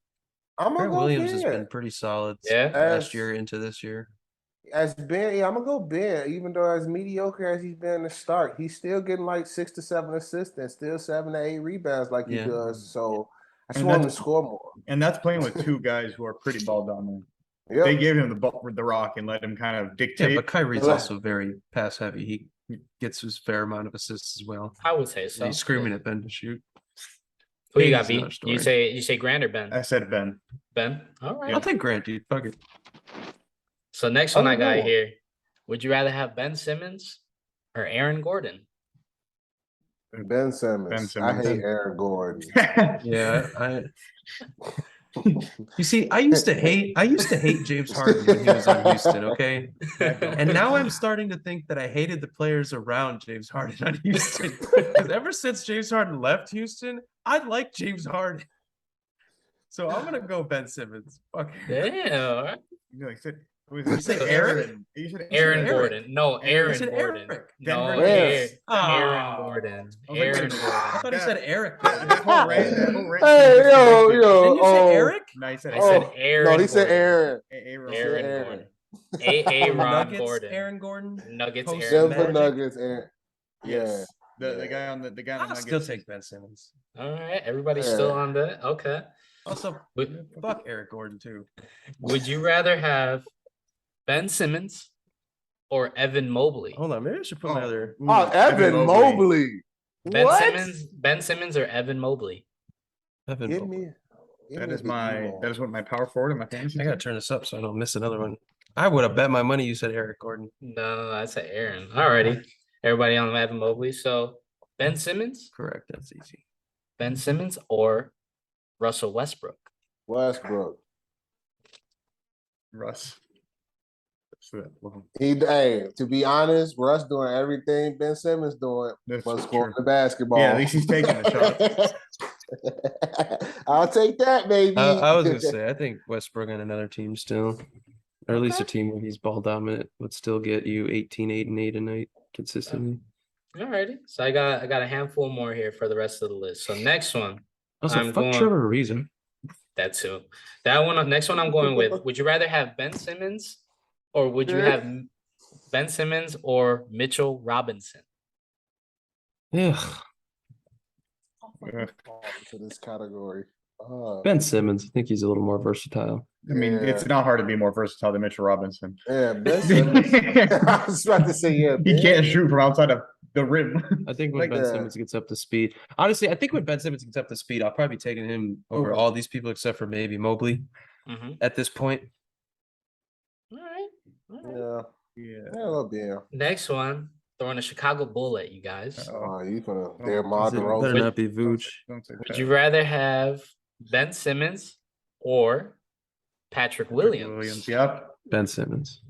I'm going Grant to go Williams has Ben. been pretty solid Yeah. last year into this year. As Ben, yeah, I'm going to go Ben. Even though as mediocre as he's been to start, he's still getting like 6 to 7 assists and still 7 to 8 rebounds like Yeah. he does. So I just And want him to that's- score more. and that's playing with two guys who are pretty ball dominant. Yep. They gave him the rock and let him kind of Yeah, dictate. but Kyrie's Yeah. also very pass heavy. He gets his fair amount of assists as well. I would say And so. he's screaming at Ben to shoot. Who you Big got, is B? another story. You say Grant or Ben? I said Ben. Ben. All right. I'll take Grant, dude. Fuck it. So next one I got Oh. here. Would you rather have Ben Simmons or Aaron Gordon? Ben Simmons. Ben I Simmons. hate Aaron Gordon. Yeah, you see, I used to hate James Harden when he was on Houston, okay? And now I'm starting to think that I hated the players around James Harden on Houston. Because ever since James Harden left Houston, I like James Harden. So I'm gonna go Ben Simmons. Fuck. Damn. All right. You know, like I said, You said Aaron. You said Aaron Eric. Gordon. No, Aaron. Aaron You said Gordon. Eric. No, Denver Nuggets. Aaron Ah. Gordon. I was like, Aaron wait, I Gordon. thought he said Eric. That whole rant Hey, seemed yo, disconnected. yo. Didn't you say Eric? No, he said I said Oh, Aaron. no, he said Gordon. Aaron. Aaron. Aaron Aaron. Gordon. Aaron Nuggets, Gordon. Aaron Gordon. Nuggets. Post Aaron Denver Magic. Gordon. Nuggets. Aaron. Yes. Yeah. The guy on the guy on I'll the still Nuggets. take Ben Simmons. All right, everybody's Yeah. still on that. Okay. Also, Would, fuck Eric Gordon too. would you rather have Ben Simmons or Evan Mobley? Hold on, maybe I should put my other. Ooh, Oh, Evan Mobley. Ben What? Simmons or Evan Mobley? Evan Give Mobley. me. give That me is the my emo. that is what my power forward and my fantasy. I gotta team. turn this up so I don't miss another one. I would have bet my money you said Eric Gordon. No, I said Aaron. Alrighty. Everybody on Evan Mobley. So Ben Simmons, Correct, that's easy. Ben Simmons or Russell Westbrook? Westbrook. Russ. Hey, to be honest, Russ doing everything Ben Simmons doing, That's but true. scoring the basketball. Yeah, at least he's taking the shot. I'll take that, baby. I was gonna say I think Westbrook on another team still, or at least a Okay. team where he's ball dominant would still get you 18, 8, and 8 a night consistently. Alrighty. So I got a handful more here for the rest of the list. So next one, Also, I'm fuck going- Trevor Ariza. that too. That one, next one I'm going with. Would you rather have Ben Simmons or would you have Ben Simmons or Mitchell Robinson? Yeah, To this category. Ben Simmons. I think he's a little more versatile. I mean, it's not hard to be more versatile than Mitchell Robinson. Yeah, Ben Simmons. I was about to say, yeah. He Ben. can't shoot from outside of the rim. I think when Like Ben that. Simmons gets up to speed, honestly, I think when Ben Simmons gets up to speed, I'll probably be taking him over Over. all these people except for maybe Mobley Mm-hmm. at this point. All right. Yeah, Yeah. yeah, a little bit. Next one, throwing a Chicago Bull at you guys. Oh, you gonna They're It Mar better DeRozan. not be Vooch. Would you rather have Ben Simmons or Patrick Williams? Yep. Ben Simmons.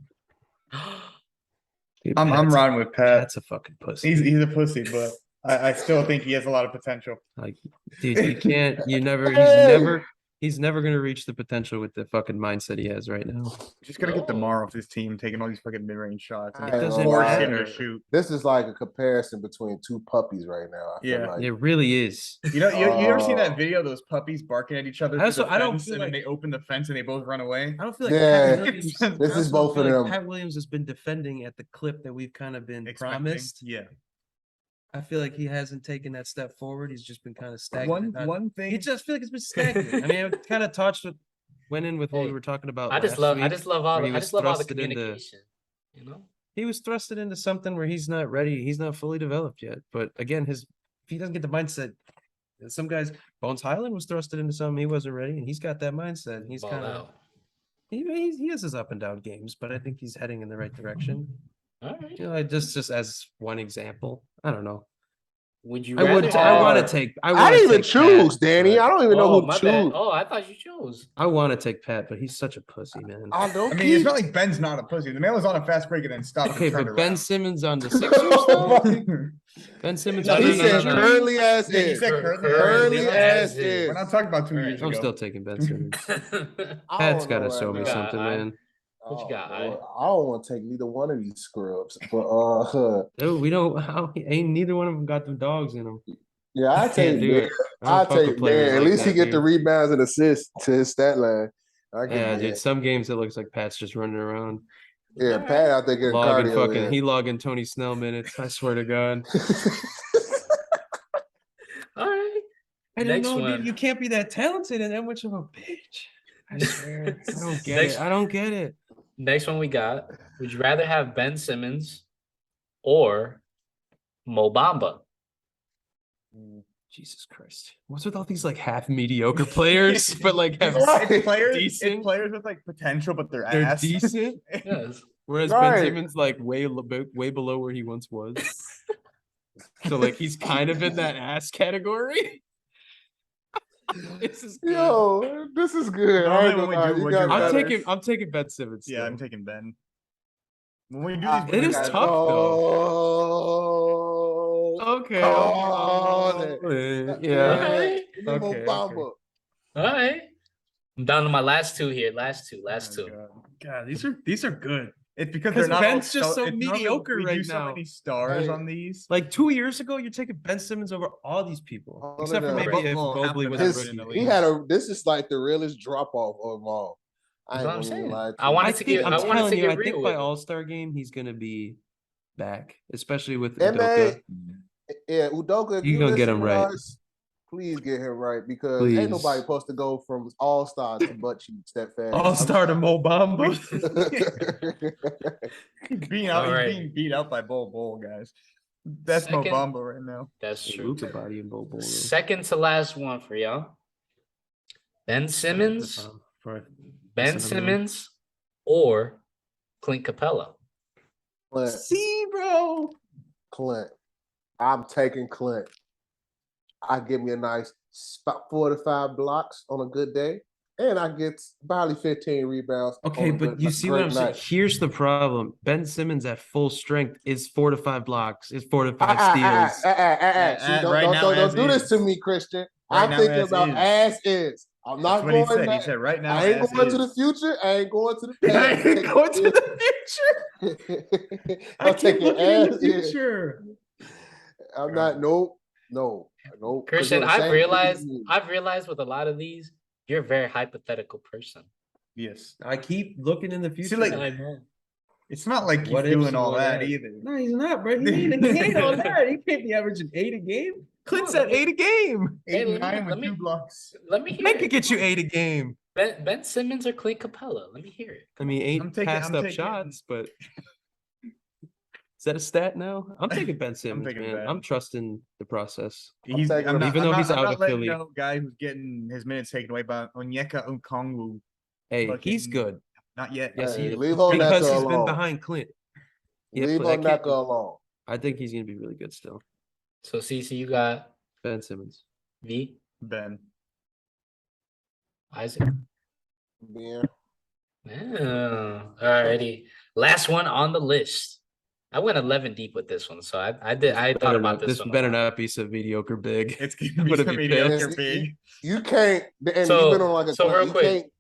Dude, I'm Pat's- riding with Pat. That's a fucking pussy. He's a pussy, but I still think he has a lot of potential. Like, dude, you can't. You never. Hey! He's never gonna reach the potential with the fucking mindset he has right now. Just gotta get No. DeMar off his team, taking all these fucking mid-range shots. I And ain't doesn't gonna force lie. him matter. to shoot. This is like a comparison between two puppies right now. I feel Yeah. like. It really is. You know, you ever seen Oh. that video of those puppies barking at each other? I through also- the I don't fence, feel and then like- they open the fence and they both run away. I don't feel like Yeah. Pat Williams, This I is also both feel of like them. Pat Williams has been defending at the clip that we've kind of been Expecting. promised. Yeah. I feel like he hasn't taken that step forward. He's just been kind of stagnant. One thing. He just feel like it's been stagnant. I mean, it kind of went in with what we Hey, were talking about. I just last love I week, just love all where he I was just love all the thrusted into- communication. You know? He was thrusted into something where he's not ready. He's not fully developed yet. But again, if he doesn't get the mindset, some guys, Bones Highland was thrusted into something he wasn't ready, and he's got that mindset. He's Ball kind of out. he has his up and down games, but I think he's heading in the right direction. All right. You know, just as one example, I don't know. Would you I rather would. I want have- to take. I wanna didn't even take choose, Pat, Danny. but I don't even know Oh, who my to bad. choose. Oh, I thought you chose. I want to take Pat, but he's such a pussy, man. I I don't. mean, it's not like Ben's not a pussy. The man was on a fast break and then stopped. Okay, and turned but Ben around. Simmons on the Sixers. Oh though? my- Ben Simmons. No, on no, he the no, said no, Sixers? no. curly ass Yeah, he is. said Curly Curly ass ass is. is. We're not talking about 2 years I'm ago. still taking Ben Simmons. I Pat's don't got know to show me right now. something, I- man. What you Oh, got, Lord. I don't want to take neither one of these scrubs, but No, we don't. Ain't neither one of them got them dogs in them. yeah, I Can't take do Ben. it. I don't fuck with take players Ben. At like least he that, get the man. rebounds and assists to his stat line. I get Yeah, Ben. dude. Some games it looks like Pat's just running around, Yeah, Pat out there getting logging cardio. fucking. in. He logging Tony Snell minutes. I swear to God. All right. I don't Next know, one. dude. You can't be that talented and that much of a bitch. I swear. I don't get Next- it. I don't get it. Next one we got. Would you rather have Ben Simmons or Mo Bamba? Jesus Christ. What's with all these like half mediocre players, but like have It's players, decent. it's players with like potential, but they're they're ass. decent. Yes. Whereas Right. Ben Simmons like way below where he once was. So like he's kind of in that ass category. This is good. Yo, this is good. I ain't Normally gonna lie, when we you do got would you I'm better. taking Ben Simmons. Yeah, I'm still. taking Ben. When we do Ah, these, It is guys- tough, Oh, Okay. Oh, yeah. Alright. Give me Mo Okay, Bamba. okay. All right. I'm down to my last two here. Last two. God, these are good. It's because 'Cause they're not Ben's all just so it's normally mediocre we right do so now. many stars Hey. on these. Like 2 years ago, you're taking Ben Simmons over all these people, All of except for them. maybe if Well, half Mobley of was them a have His, been in rookie. the he league. had a. This is like the realest drop off of them all. I That's ain't what I'm gonna even saying. lie to I you. wanted I to think get- I'm I wanted telling to you, get I think real by with it. All-Star game he's gonna be back, especially with And Udoka. Yeah, Udoka, if You you gonna get listen him to right. us, please get him right because ain't nobody Please. supposed to go from all star to butt cheeks that fast. All-Star to Mo Bamba. He's being Alright. beat out by Bol, guys. That's Mo Second- Bamba right now. That's true. Luka body and Bo Bolo. Second to last one for y'all. Ben Simmons, For Ben listen, Simmons, or Clint Capella. Clint, see, bro. Clint. I'm taking Clint. I give me a nice spot 4 to 5 blocks on a good day, and I get probably 15 rebounds. Okay, on a but good- you see what great I'm saying? night. Here's the problem. Ben Simmons at full strength is 4 to 5 blocks, is 4 to 5 steals. See, Right now, don't as do this is. to me, Christian. Right I'm now, thinking as about is. as is. I'm That's not what he going said. He back. said right now. I ain't as going to the is. future. I ain't going to the I past. ain't going to the future. I I'm keep taking looking in the as is. future. I'm not. No. 'cause Christian, you're the same I've realized with a lot of these, you're a very hypothetical person. Yes. I keep looking in the future. like, I know. It's not like he's What ifs doing and all what that ifs. either. No, he's not, bro. He ain't on that. He can't be averaging 8 a game. Clint's at 8 a game. Hey, 8 and let me- 9 let with me- 2 blocks. Let me hear Clint could it. get you 8 a game. Ben Simmons or Clint Capella. Let me hear it. I mean, 8 passed up shots, but is that a stat now? I'm taking Ben Simmons, taking man. Ben. I'm trusting the process. He's taking him. Even though he's out of letting Philly. no guy who's getting his minutes taken away by Onyeka Okongwu. Hey, he's Fucking- good Not yet. Yes, he Hey, is. leave Oneka because he's been alone. behind Clint. Yeah, Leave but that can't Oneka be- alone. I think he's gonna be really good still. So CC, you got Ben Simmons. V, Ben. Isaac. Yeah. Oh, alrighty. Last one on the list. I went 11 deep with this one, so I thought about this one. a better lot. not be some mediocre big. It's gonna I'm be gonna some be mediocre pissed. big. You can't. And So- you've been on like a. so real you quick, can't-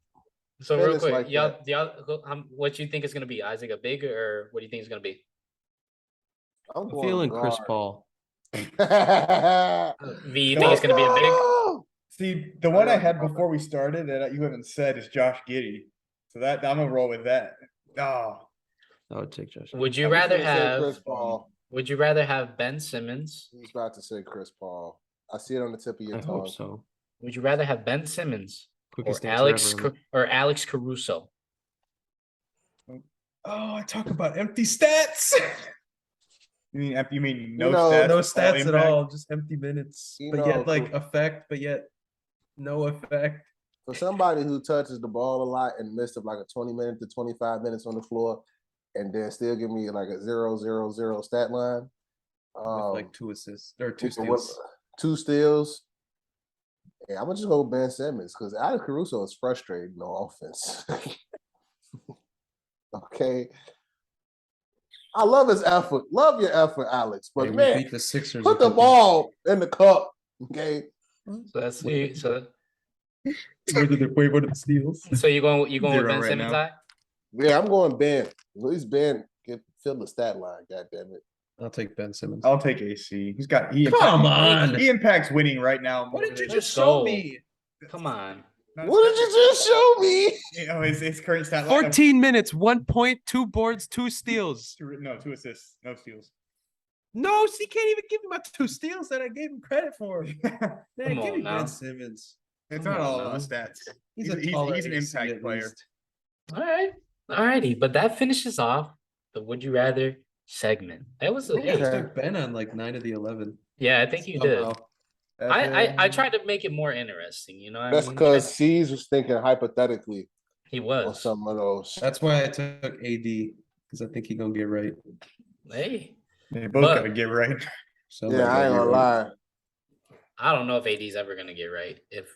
So real Finish quick, like y'all, what you think is gonna be Isaac a big or what do you think is gonna be? I'm I'm going feeling Chris guard. Paul. V, you think it's gonna be a big? See, the one I like had Robert. before we started that you haven't said is Josh Giddey. So that I'm gonna roll with that. Oh, I would take Josh. Would you I was rather gonna say have? Chris Paul? Would you rather have Ben Simmons? He's about to say Chris Paul. I see it on the tip of your I tongue. hope so. Would you rather have Ben Simmons or Quickest Alex answer ever. or Alex Caruso? Oh, I talk about empty stats. you mean no know, stats? No all stats at impact? all, just empty minutes. You But know, yet like Car- effect, but yet no effect. For somebody who touches the ball a lot and missed up like a 20 minutes to 25 minutes on the floor, and then still give me like a 0-0-0 stat line. With like 2 assists or 2 with- steals. 2 steals. Yeah, I'm gonna just go with Ben Simmons because Alex Caruso is frustrating on offense. Okay. I love his effort. Love your effort, Alex. But Hey, we man, beat the Sixers. put the ball in the cup. Okay. So that's so. What are the steals? So you going with Zero Ben right Simmons? now. High? Yeah, I'm going Ben. At least Ben can fill the stat line. God damn it. I'll take Ben Simmons. I'll take AC. Come on. He impacts winning right now. What did you Let's just show go. me? Come on. What did you just show me? You know, his current stat line. 14 minutes, 1 point, 2 boards, 2 steals. 2 assists, no steals. No, he can't even give me my 2 steals that I gave him credit for. Man, Come give on me now. Ben Simmons. It's Come not on all now. about stats. He's He's an AC impact at player. least. All right. Alrighty. But that finishes off the Would You Rather segment. That was I think I hey, took Ben on like 9 of the 11. yeah, I think you did. Somehow. I tried to make it more interesting, you know what That's I mean? because C's was thinking hypothetically He on was. some of those. That's why I took AD because I think he's gonna get right. Hey, They both But- gotta get right. Somebody Yeah, I ain't gotta gonna get right. lie. I don't know if AD's ever gonna get right if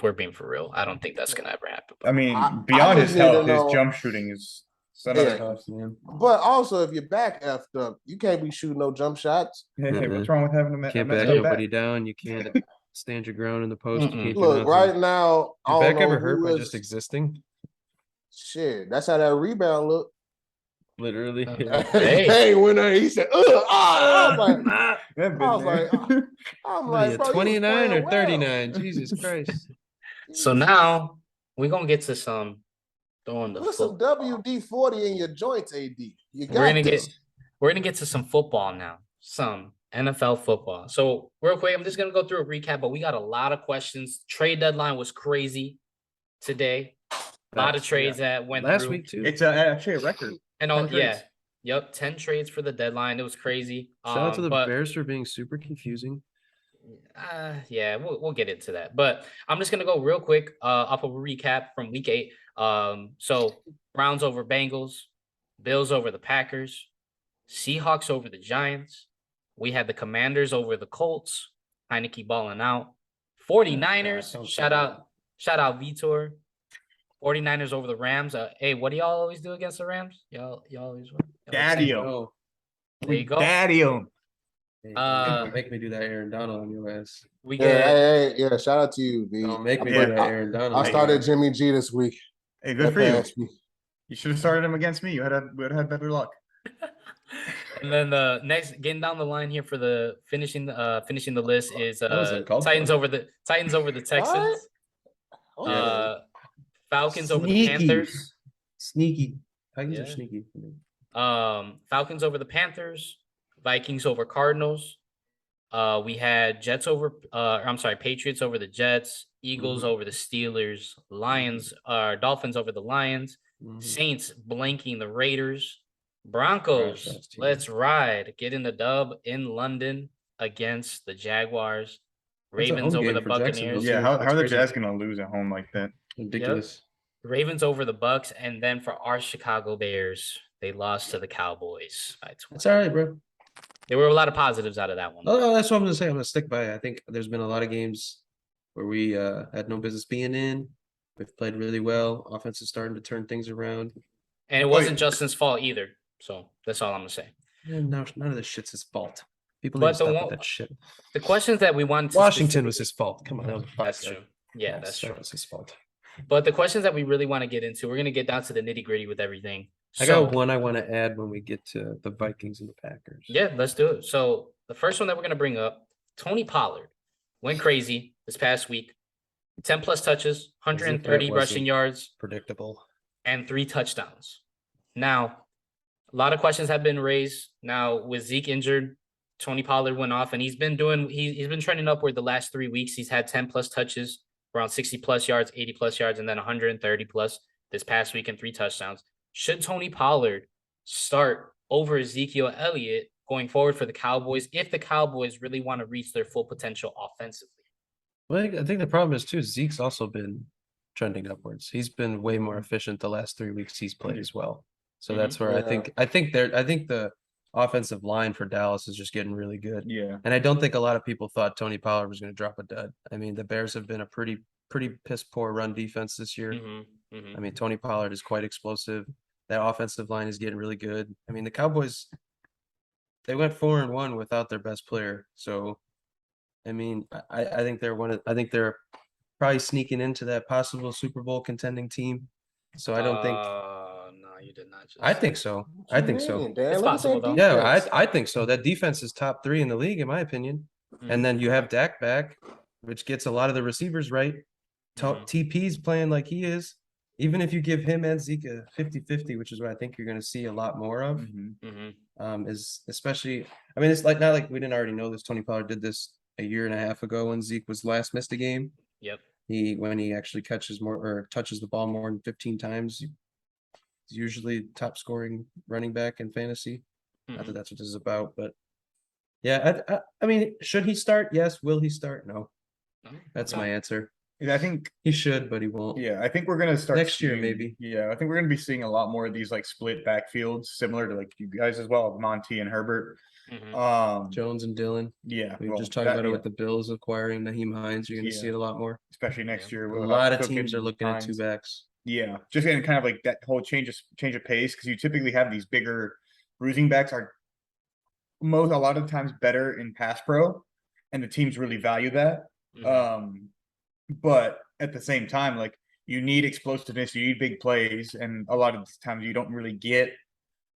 we're being for real. I don't think that's gonna ever happen. I mean, I beyond his just need to health, his know- jump shooting is another Yeah. tough. Man. But also, if your back effed up, you can't be shooting no jump shots. Hey, Mhm. what's wrong with having a Can't messed back up nobody back? down. You can't stand your ground in the post. You Mm-mm. can't do Look, nothing. right now, I Did don't Beck know ever hurt who by is just existing? shit. That's how that rebound looked. Literally. Hey. Hey, when he said, I was like, That I was like, been I'm What are like, you, bro, you was 29 or playing well. 39? Jesus Christ. So now we're gonna get to some throwing the Put some foot. WD-40 in your joints, AD. You We're got gonna this. we're gonna get to some football now. Some NFL football. So real quick, I'm just gonna go through a recap, but we got a lot of questions. Trade deadline was crazy today. A lot of Facts. trades that went Last through. week too. It's actually a record. And 10 all, yeah. trades. Yep, 10 trades for the deadline. It was crazy. Shout out to the But Bears for being super confusing. yeah, we'll get into that. But I'm just gonna go real quick off of a recap from week 8. So Browns over Bengals, Bills over the Packers, Seahawks over the Giants. We had the Commanders over the Colts, Heineke balling out. 49ers, don't shout say out Vitor. 49ers over the Rams. Hey, what do y'all always do against the Rams? Y'all always win. Daddy-o. Oh, There you go. Daddy-o. don't make me do that Aaron Donald on your ass. We Yeah, get yeah. Shout out to you, B. Don't make me Yeah. do that Aaron Donald. I started Jimmy G this week. Hey, good That for you. passed me. You should have started him against me. You would have had better luck. and then the next getting down the line here for the finishing the list is was uncalled Titans for. over the Texans. What? Falcons over the Sneaky. Panthers. Sneaky. Titans are Yeah. sneaky. Falcons over the Panthers, Vikings over Cardinals. We had Patriots over the Jets, Eagles over the Steelers, Dolphins over the Lions, Mhm. Saints blanking the Raiders, Broncos. Trash-ass team. Let's ride, getting the dub in London against the Jaguars. That's a Ravens home over game the for Buccaneers. Jacksonville. Yeah, too. how That's are the crazy. Jazz gonna lose at home like that? Ridiculous. Ravens over the Bucks, and then for our Chicago Bears, they lost to the Cowboys by 20. That's all right, bro. There were a lot of positives out of that one. Oh, that's what I'm gonna say. I'm gonna stick by it. I think there's been a lot of games where we had no business being in. We've played really well. Offense is starting to turn things around. And it wasn't Justin's fault either. So that's all I'm gonna say. And none of this shit's his fault. People But need to the stop one- with that shit. The questions that we wanted to Washington was his fault. Come on, that was a That's five-star. true. Yeah, Yes, that's that true. was his fault. But the questions that we really want to get into, we're gonna get down to the nitty gritty with everything. I got one I want to add when we get to the Vikings and the Packers. Yeah, let's do it. So the first one that we're gonna bring up, Tony Pollard went crazy this past week. 10 plus touches, 130 That rushing wasn't yards, predictable. and 3 touchdowns. Now, a lot of questions have been raised. Now, with Zeke injured, Tony Pollard went off, and he's been trending upward the last 3 weeks. He's had 10 plus touches, around 60 plus yards, 80 plus yards, and then 130 plus this past week and 3 touchdowns. Should Tony Pollard start over Ezekiel Elliott going forward for the Cowboys if the Cowboys really want to reach their full potential offensively? Well, I think the problem is too, Zeke's also been trending upwards. He's been way more efficient the last 3 weeks he's played as well. So that's where Yeah. I think the offensive line for Dallas is just getting really good. Yeah. And I don't think a lot of people thought Tony Pollard was going to drop a dud. I mean, the Bears have been a pretty piss poor run defense this year. I mean, Tony Pollard is quite explosive. That offensive line is getting really good. I mean, the Cowboys, they went 4-1 without their best player. So, I mean, I think they're probably sneaking into that possible Super Bowl contending team. So I don't think. No, you did not. I think so. I think so. Man, Dan, It's look at possible, that though. Yeah, defense. I think so. That defense is top 3 in the league, in my opinion. And then you have Dak back, which gets a lot of the receivers right. TP's playing like he is. Even if you give him and Zeke a 50-50, which is what I think you're going to see a lot more of, is especially, I mean, it's like not like we didn't already know this. Tony Pollard did this a year and a half ago when Zeke was last missed a game. Yep. When he actually catches more or touches the ball more than 15 times, he's usually top scoring running back in fantasy. Not that that's what this is about, but yeah, I mean, should he start? Yes. Will he start? No. That's my answer. I think He should, but he won't. Yeah, I think we're gonna start Next year, seeing- maybe. Yeah, I think we're gonna be seeing a lot more of these like split backfields, similar to like you guys as well, Monty and Herbert. Jones and Dylan. Yeah, We were well, just talking that- about it yeah, with the Bills acquiring Naheem Hines. You're going to see Yeah. it a lot more. especially next year. A we'll lot have of Cook teams are and looking at Hines. 2-backs. Yeah, just getting kind of like that whole change of pace because you typically have these bigger bruising backs are a lot of times better in pass pro, and the teams really value that. But at the same time, like you need explosiveness, you need big plays, and a lot of times you don't really get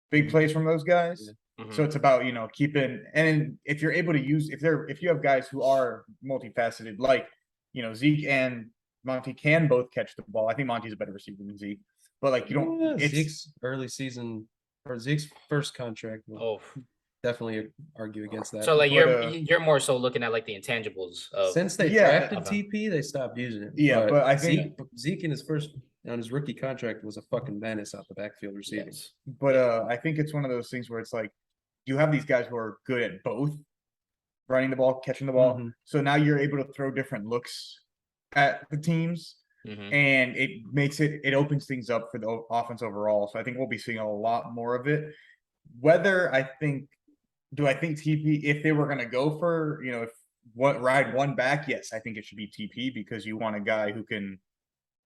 big plays from those guys. So it's about, you know, keeping, and if you're able to use, if you have guys who are multifaceted, like, you know, Zeke and Monty can both catch the ball. I think Monty's a better receiver than Zeke, but like you don't. It's Zeke's early season or Zeke's first contract will Oh, definitely argue against that. so like But, you're more so looking at like the intangibles of Since they Yeah. drafted Okay. TP, they stopped using it. Yeah, but I think- Zeke in his rookie contract was a fucking menace out the backfield receiving. yes. But I think it's one of those things where it's like you have these guys who are good at both running the ball, catching the ball. Mhm. So now you're able to throw different looks at the teams, and it opens things up for the offense overall. So I think we'll be seeing a lot more of it. Whether I think TP, if they were going to go for, you know, ride one back, yes, I think it should be TP because you want a guy who can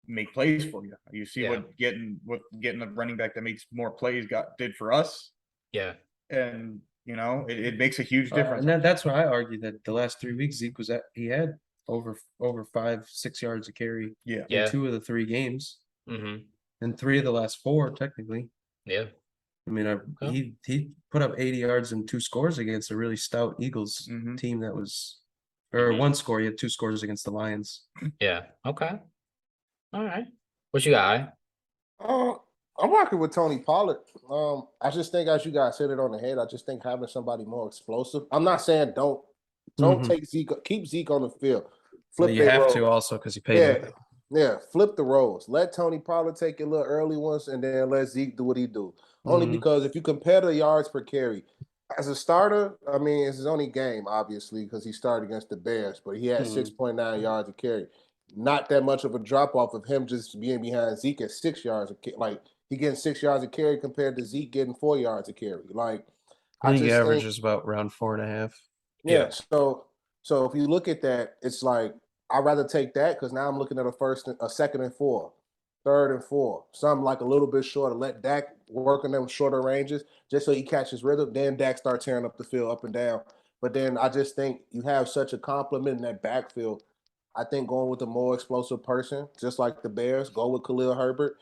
make plays for you. You see what getting a running back that makes more plays did for us. Yeah. And you know, it makes a huge difference. And that's why I argue that the last 3 weeks Zeke he had over 5-6 yards a carry Yeah. in 2 of the 3 games, Mm-hmm. and 3 of the last 4 technically. Yeah. I mean, he put up 80 yards and 2 scores against a really stout Eagles team that was, or 1 score. He had 2 scores against the Lions. Yeah. Okay. All right. What you got? I'm rocking with Tony Pollard. I just think, as you guys hit it on the head, I just think having somebody more explosive. I'm not saying don't take Zeke, keep Zeke on the field. But you have to also because you paid him. Yeah, flip the roles. Let Tony Pollard take your little early ones, and then let Zeke do what he do. Only because if you compare the yards per carry, as a starter, I mean, it's his only game, obviously, because he started against the Bears, but he had 6.9 yards a carry. Not that much of a drop off of him just being behind Zeke at 6 yards a carry. Like, he getting 6 yards a carry compared to Zeke getting 4 yards a carry. Like, I think average is about around 4.5. Yeah. So if you look at that, it's like I'd rather take that because now I'm looking at a second and 4, third and 4, something like a little bit shorter. Let Dak work on them shorter ranges just so he catches rhythm. Then Dak start tearing up the field up and down. But then I just think you have such a compliment in that backfield. I think going with a more explosive person, just like the Bears, go with Khalil Herbert.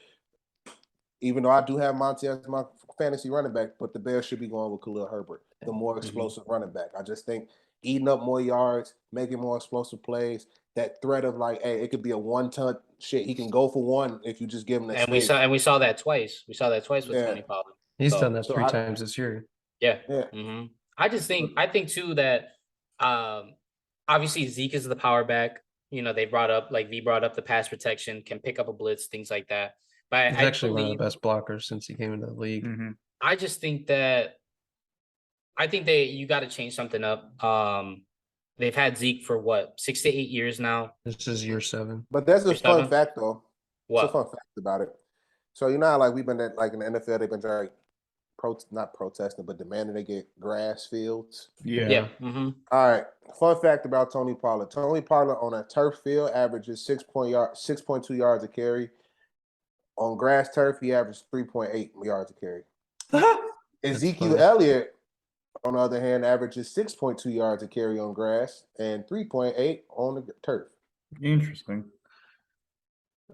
Even though I do have Monty as my fantasy running back, but the Bears should be going with Khalil Herbert, the more explosive running back. I just think eating up more yards, making more explosive plays, that threat of like, hey, it could be a one-ton shit. He can go for one if you just give him that space. And we saw that twice. We saw that twice with Tony Pollard. He's done that 3 times this year. Yeah. I think too that obviously Zeke is the power back. You know, they brought up, like V brought up, the pass protection, can pick up a blitz, things like that. But He's actually one of the best blockers since he came into the league. I just think that you got to change something up. They've had Zeke for what, 6 to 8 years now. This is year 7. But there's a fun fact though. What? It's a fun fact about it. So you know how like we've been at, like in the NFL, they've been like not protesting, but demanding they get grass fields. Yeah. All right. Fun fact about Tony Pollard. Tony Pollard on a turf field averages 6.2 yards a carry. On grass turf, he averaged 3.8 yards a carry. Ezekiel Elliott, on the other hand, averages 6.2 yards a carry on grass and 3.8 on the turf. Interesting.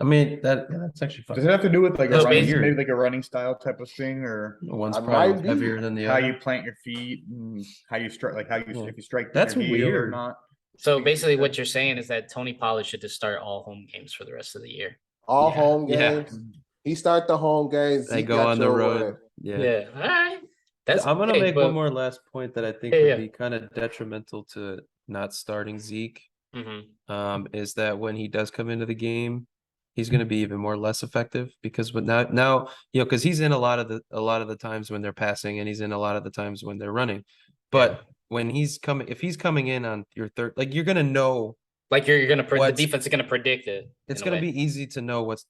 I mean, that's actually fun. Does it have to do with like No, maybe like a running style type of thing, or One's probably heavier than the how other. you plant your feet, and how you strike, like if you strike That's your heel or weird. not. So basically what you're saying is that Tony Pollard should just start all home games for the rest of the year. All home games. He start the home games. They go on the road. Yeah. All right. I'm going to make one more last point that I think would be kind of detrimental to not starting Zeke. Is that when he does come into the game, he's going to be even more less effective because now you know, because he's in a lot of the times when they're passing and he's in a lot of the times when they're running. But when if he's coming in on your third, like you're going to know, like you're going to the defense is going to predict it. It's going to be easy to know what's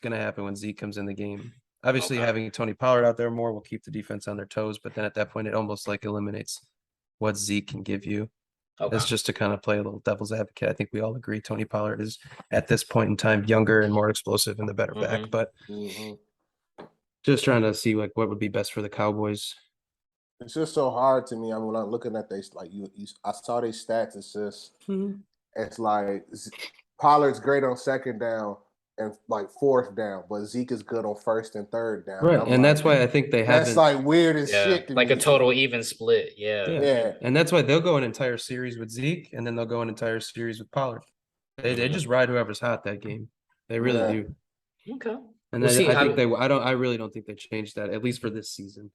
going to happen when Zeke comes in the game. Obviously, having Tony Pollard out there more will keep the defense on their toes, but then at that point, it almost like eliminates what Zeke can give you. It's just to kind of play a little devil's advocate. I think we all agree Tony Pollard is at this point in time younger and more explosive and the better back, but just trying to see like what would be best for the Cowboys. It's just so hard to me. I mean, when I'm looking at this, like I saw these stats. It's just it's like Pollard's great on second down and like fourth down, but Zeke is good on first and third down. Right, I'm and that's like, why I think they that's haven't. like weird as Yeah, shit to like a me. total even split. Yeah. Yeah. And that's why they'll go an entire series with Zeke, and then they'll go an entire series with Pollard. They just ride whoever's hot that game. They really Yeah. do. Okay. And We'll see. I think I really don't think they changed that, at least for this season.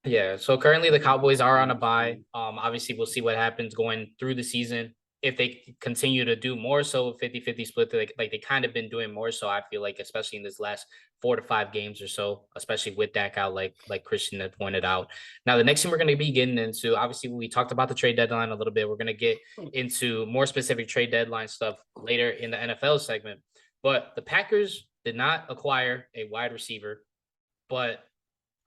Yeah, so currently the Cowboys are on a bye. Obviously we'll see what happens going through the season. If they continue to do more so 50-50 split, like they kind of been doing more so, I feel like, especially in this last 4 to 5 games or so, especially with Dak out, like Christian had pointed out. Now, the next thing we're going to be getting into, obviously, we talked about the trade deadline a little bit. We're going to get into more specific trade deadline stuff later in the NFL segment. But the Packers did not acquire a wide receiver, but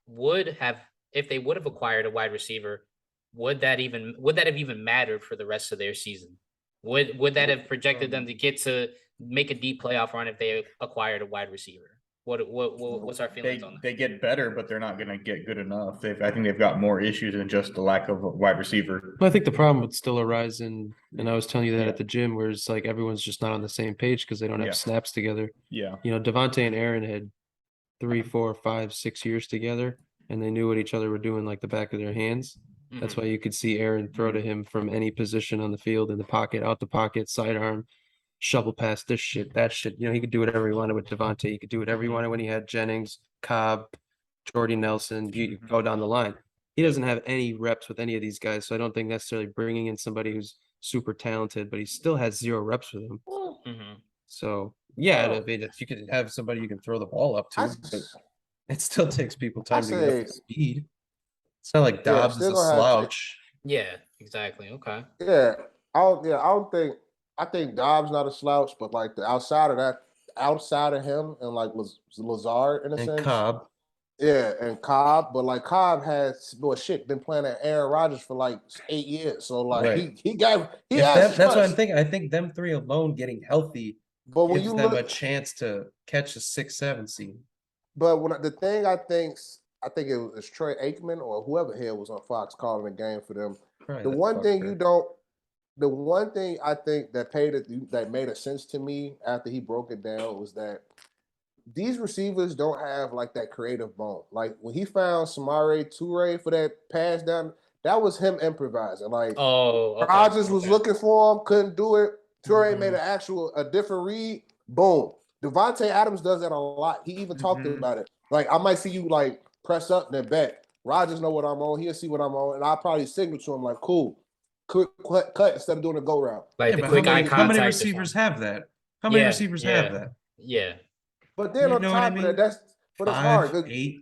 would have, if they would have acquired a wide receiver, would that have even mattered for the rest of their season? Would that have projected them to get to make a deep playoff run if they acquired a wide receiver? What's our feelings on that? They get better, but they're not going to get good enough. I think they've got more issues than just the lack of a wide receiver. I think the problem would still arise and I was telling you that at the gym, where it's like everyone's just not on the same page because they don't have snaps together. Yeah. You know, Devontae and Aaron had 3, 4, 5, 6 years together, and they knew what each other were doing like the back of their hands. That's why you could see Aaron throw to him from any position on the field, in the pocket, out the pocket, sidearm, shovel pass, this shit, that shit. You know, he could do whatever he wanted with Devontae. He could do whatever he wanted when he had Jennings, Cobb, Jordy Nelson. You go down the line. He doesn't have any reps with any of these guys, so I don't think necessarily bringing in somebody who's super talented, but he still has 0 reps with him. So yeah, I mean, if you could have somebody you can throw the ball up to, but it still takes people time to get up to speed. It's not like Dobbs is a slouch. Yeah, exactly. Okay. Yeah, I think Dobbs not a slouch, but like the outside of him and like Lazard in a sense. Cobb. Yeah, and Cobb, but like Cobb has been playing at Aaron Rodgers for like 8 years. So like that's what I'm thinking. I think them 3 alone getting healthy gives them a chance to catch a 6-7 seed. But the thing I think it was Troy Aikman or whoever here was on Fox calling the game for them. The one thing I think that made a sense to me after he broke it down was that these receivers don't have like that creative bone. Like when he found Samari Toure for that pass down, that was him improvising. Like Rodgers was looking for him, couldn't do it. Toure made a different read. Boom. Devontae Adams does that a lot. He even talked about it. Like I might see you like press up then back. Rodgers know what I'm on. He'll see what I'm on, and I'll probably signal to him like, "Cool, quick cut instead of doing a go route." Like the quick eye contact. How many receivers have that? How many receivers have that? Yeah. But then on top of that, it's hard. 8.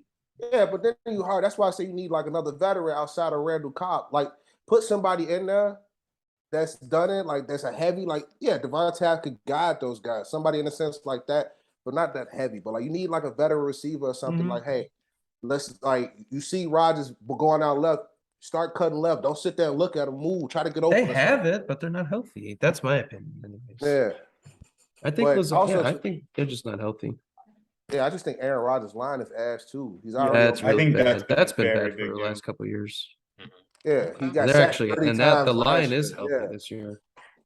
Yeah, but then you hard. That's why I say you need like another veteran outside of Randall Cobb. Like put somebody in there that's done it. Like that's a heavy. Like Devontae could guide those guys. Somebody in a sense like that, but not that heavy. But like you need like a veteran receiver or something. Like hey. Let's you see Rodgers going out left, start cutting left. Don't sit there and look at him move. Try to get open. They have it, but they're not healthy. That's my opinion. Anyways. Yeah, I think I think they're just not healthy. Yeah, I just think Aaron Rodgers' line is ass too. He's already. That's really bad. That's been bad for the last couple of years. Yeah, he got. They're actually, and that the line is healthy this year.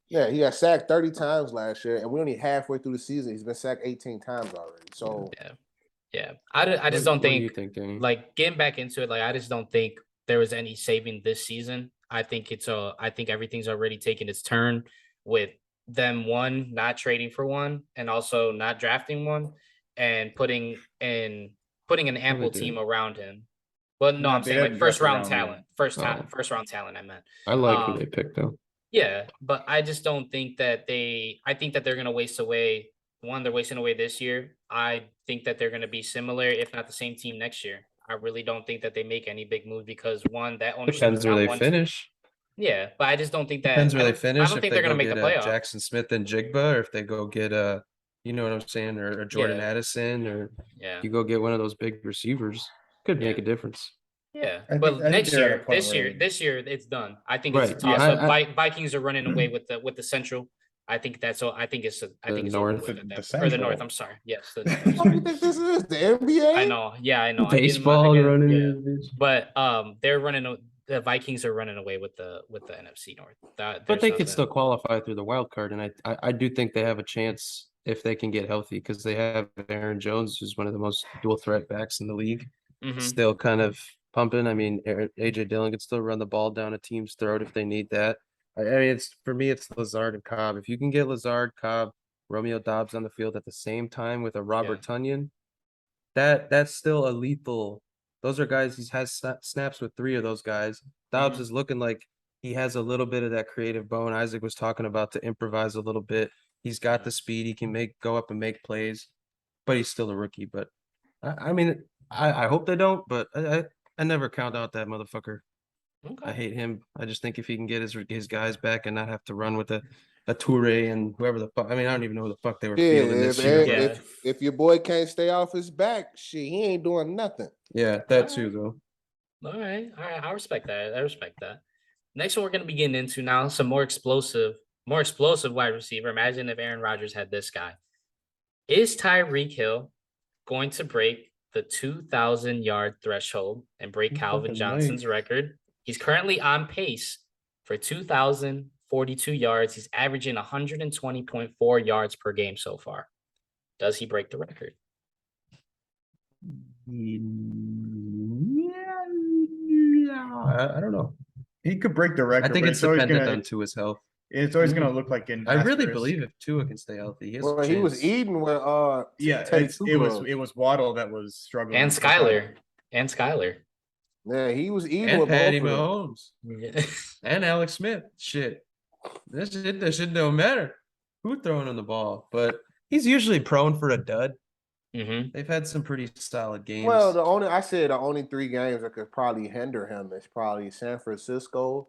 Yeah, he got sacked 30 times last year, and we're only halfway through the season. He's been sacked 18 times already. So yeah, I just don't think, Danny? Like getting back into it, like I just don't think there was any saving this season. I think I think everything's already taken its turn with them not trading for one and also not drafting one and putting an ample team around him. Well, no, I'm saying like first round talent. First round talent, I meant. I like who they picked though. Yeah, but I just don't think that I think that they're gonna waste away. They're wasting away this year. I think that they're going to be similar, if not the same team next year. I really don't think that they make any big moves because that ownership depends where they finish. Yeah, but I just don't think that depends where they finish. I don't think they're going to make the playoffs. Jackson Smith and Jigba, or if they go get you know what I'm saying, or Jordan Addison, or you go get one of those big receivers, could make a difference. Yeah, but next year, this year, it's done. I think it's a toss up. Vikings are running away with the Central. I think that's all. I think it's North or the North. I'm sorry. Yes. What do you think this is? The NBA? I know. Yeah, I know. Baseball running. But they're running. the Vikings are running away with the NFC North. But There's they could nothing- still qualify through the wild card, and I do think they have a chance if they can get healthy because they have Aaron Jones, who's one of the most dual threat backs in the league, Mhm. still kind of pumping. I mean, AJ Dillon could still run the ball down a team's throat if they need that. I mean, it's for me, it's Lazard and Cobb. If you can get Lazard, Cobb, Romeo Dobbs on the field at the same time with a Robert Tonyan, that's still a lethal. Those are guys he has snaps with 3 of those guys. Dobbs is looking like he has a little bit of that creative bone Isaac was talking about to improvise a little bit. He's got the speed. He can go up and make plays, but he's still a rookie. But I mean, I hope they don't, but I never count out that motherfucker. I Okay. hate him. I just think if he can get his guys back and not have to run with a Toure and whoever the fuck. I mean, I don't even know who the fuck they were Yeah, fielding this year. Yeah. if your boy can't stay off his back, shit, he ain't doing nothing. Yeah, that too, though. All right. I respect that. I respect that. Next one we're gonna be getting into now, some more explosive wide receiver. Imagine if Aaron Rodgers had this guy. Is Tyreek Hill going to break the 2,000-yard threshold and break He Calvin fucking Johnson's record? He's currently on pace for 2,042 yards. He's averaging 120.4 yards per game so far. Does he break the record? I don't know. He could break the record. I think but it's always dependent gonna, on Tua's health. It's always gonna look like an. I really asterisk. believe if Tua can stay healthy, he has a Well, he was chance. eating with Yeah, Teddy it was Waddle that was struggling. And Skyler. Yeah, he was eating And with Patty both of them. Mahomes Yeah. and Alex Smith. Shit, that shit don't matter. Who throwing him the ball? But he's usually prone for a dud. Mm-hmm. They've had some pretty solid games. Well, the only 3 games that could probably hinder him is probably San Francisco,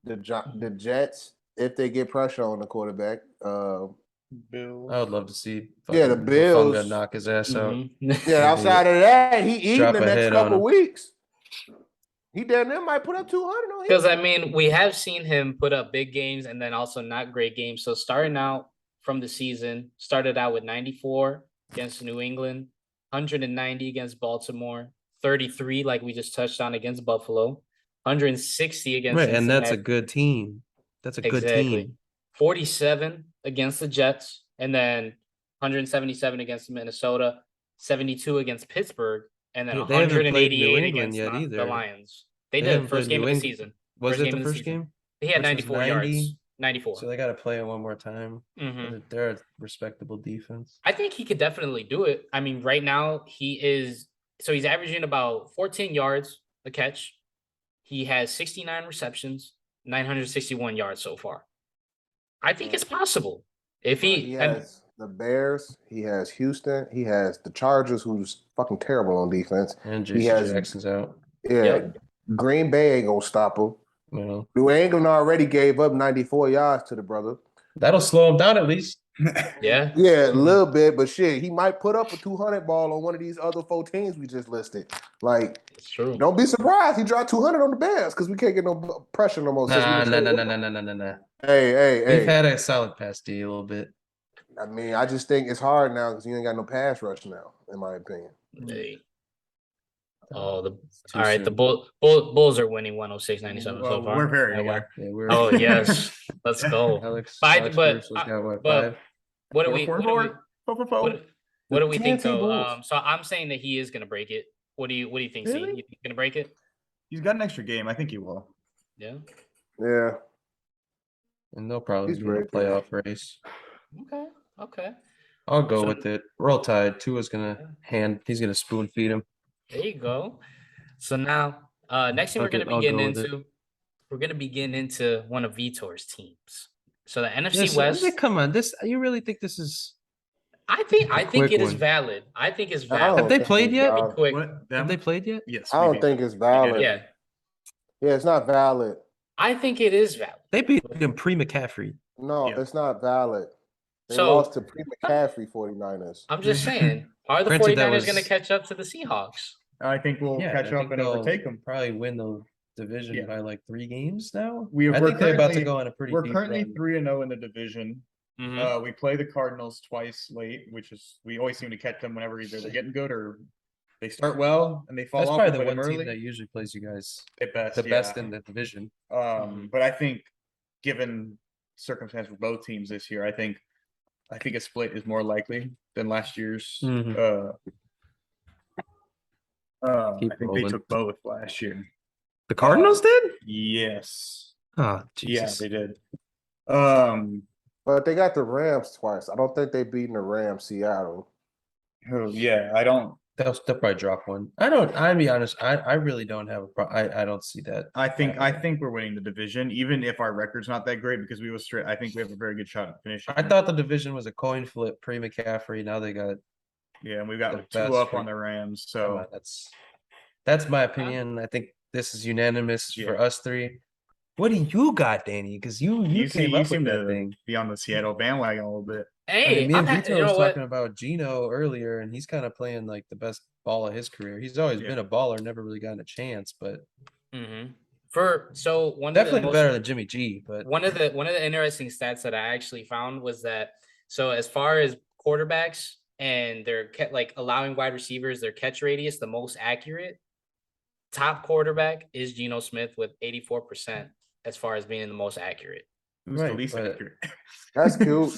the Jets if they get pressure on the quarterback. Bill. I would love to see. Yeah, the fucking Bills. Hufanga knock his ass out. Mm-hmm. Yeah, outside of that, he eating Drop the a next head on couple him. weeks. He damn near might put up 200 on him. Because I mean, we have seen him put up big games and then also not great games. So starting out from the season, started out with 94 against New England, 190 against Baltimore, 33 like we just touched on against Buffalo, 160 against Right, and that's a Cincinnati. good team. That's a good Exactly. team. 47 against the Jets, and then 177 against Minnesota, 72 against Pittsburgh, and then They haven't played New 188 England against yet the either. Lions. They They haven't did first played game New of the England. season. Was First it game the of the first season. game? He had Which was 94 yards. 94. So they got to play it one more time. Mhm. They're a respectable defense. I think he could definitely do it. I mean, right now he's averaging about 14 yards a catch. He has 69 receptions, 961 yards so far. I think it's possible. If He has the Bears, he has Houston, he has the Chargers, who's fucking terrible on defense. And He JC has- Jackson's out. Yeah, Yep. Green Bay ain't gonna stop him. Well, New England already gave up 94 yards to the brother. that'll slow him down at least. yeah, Yeah, a little bit, but shit, he might put up a 200 ball on one of these other 4 teams we just listed. Like, it's true. don't be surprised he dropped 200 on the Bears because we can't get no pressure no more. since we Nah. done traded him. Hey. We've had a solid pass D a little bit. I mean, I just think it's hard now because you ain't got no pass rush now, in my opinion. Hey. Oh, It's too all right. The soon. Bulls are winning 106-97 so Well, far. we're very Yeah. aware. Yeah, we're Oh yes, let's go. Alex But Caruso's got what, but 5? what do we? What do we? What do we think TNT though? Bulls. So I'm saying that he is gonna break it. What do you think? Really? Z? You think he's gonna break it? He's got an extra game. I think he will. Yeah. Yeah. And they'll probably He's be in a very good. playoff race. Okay. I'll go So- with it. We're all tied. Tua's he's gonna spoon feed him. There you go. So now, next thing I'll go with it. we're gonna be getting into one of Vitor's teams. So the NFC Yes, West. come on, you really think this is? I think quick it is one. valid. I think it's I valid. don't Have they think played it's yet? valid. Quick. What? Have Them? they played yet? Yes. I we don't beat think them. it's valid. Yeah, Yeah, it's not valid. I think it is valid. They beat him pre-McCaffrey. No, Yeah. it's not valid. They So- lost to pre-McCaffrey 49ers. I'm just saying, are the Granted, that 49ers going to was- catch up to the Seahawks? I think we'll Yeah, catch I up think and they'll overtake them. Probably win the division Yeah. by like 3 games now. I I we're think they're about to currently- go on a pretty. We're deep currently run. 3-0 in the division. Mhm. We play the Cardinals twice late, which is we always seem to catch them whenever either they're getting good or they start well and they fall That's off. probably We the play them one team early. that usually plays you guys The best, the best yeah. in the division. But I think, given circumstance for both teams this year, I think a split is more likely than last year's. Mhm. I Keep think they rolling. took both last year. The Cardinals did? Yes. Oh, Yeah, Jesus. they did. But they got the Rams twice. I don't think they beaten the Rams, Seattle. Yeah, I don't. They'll probably drop one. I'll be honest. I really don't have a problem. I don't see that. I happening. think we're winning the division, even if our record's not that great, because we will straight. I think we have a very good shot at finishing. I thought the division was a coin flip pre McCaffrey. Now they got Yeah, and we've the got two best up for- on the Rams. come So on, that's my opinion. I think this is unanimous for Yeah. us three. What do you got, Danny? Because you came up with seem that to thing. be on the Seattle bandwagon a little bit. Hey, Me and you Vito know was what? talking about Gino earlier, and he's kind of playing like the best ball of his career. He's always Yeah. been a baller, never really gotten a chance, but So one of definitely the most, better than Jimmy G. But one of the interesting stats that I actually found was that so as far as quarterbacks and their like allowing wide receivers their catch radius, the most accurate top quarterback is Geno Smith with 84% as far as being the most accurate. Who's the Right, least but- accurate? That's cute.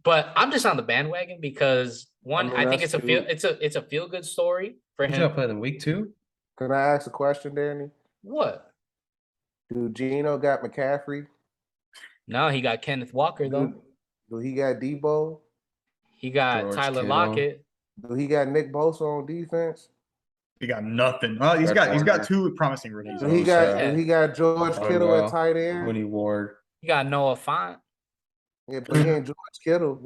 But I'm just on the bandwagon because one, I think that's it's a feel good story for he's gonna him. play them week 2. Can I ask a question, Danny? What? Do Gino got McCaffrey? No, he got Kenneth Walker though. Do he got Debo? He got George Tyler Kittle. Lockett. Do he got Nick Bosa on defense? He got nothing. Well, he's Brett got Warner. two promising rookies. Do he got George Oh, Kittle no. at tight end? Winnie Ward. You got Noah Font, Yeah, but he ain't George Kittle.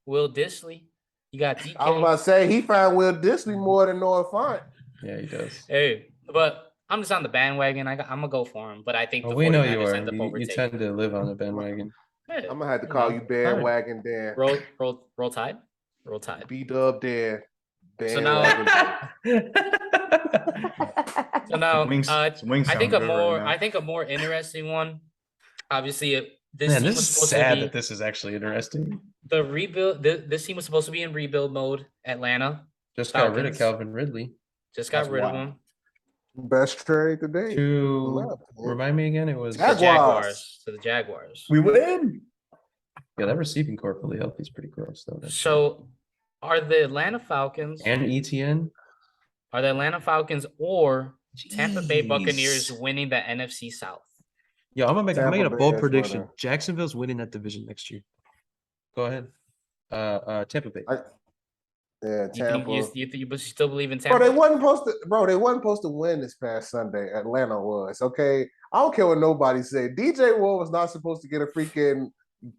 Will Disley. You got DK. I was about to say he found Will Disley more than Noah Font. Yeah, he does. Hey, but I'm just on the bandwagon. I'm gonna go for him. But I think Oh, the we know you 49ers are. end up You overtaking. tend to live on the bandwagon. Yeah, I'm gonna have to call you bandwagon Dan. roll tide. Roll tide. B-Dub Dan. So now- Bandwagon Dan. So now, Wings- I wings think sound a good more, right now. I think a more interesting one. Obviously, this Man, team this was is supposed sad to be that this is actually interesting. the rebuild. This team was supposed to be in rebuild mode. Atlanta Just got rid of Falcons. Calvin Ridley. just got That's rid of wild. him. Best trade today. To Left. remind me again, it was The Jaguars. Jaguars to the Jaguars. We win. yeah, that receiving corps fully healthy is pretty gross though. So, are the Atlanta Falcons? and ETN. Are the Atlanta Falcons or Tampa Bay Buccaneers Jeez. winning the NFC South? Yo, I'm making a Tampa Bay bold is prediction. winning. Jacksonville's winning that division next year. Go ahead. Tampa Bay. Yeah, You Tampa. think you still believe in Bro, Tampa? they wasn't supposed to win this past Sunday. Atlanta was. Okay. I don't care what nobody said. DJ Moore was not supposed to get a freaking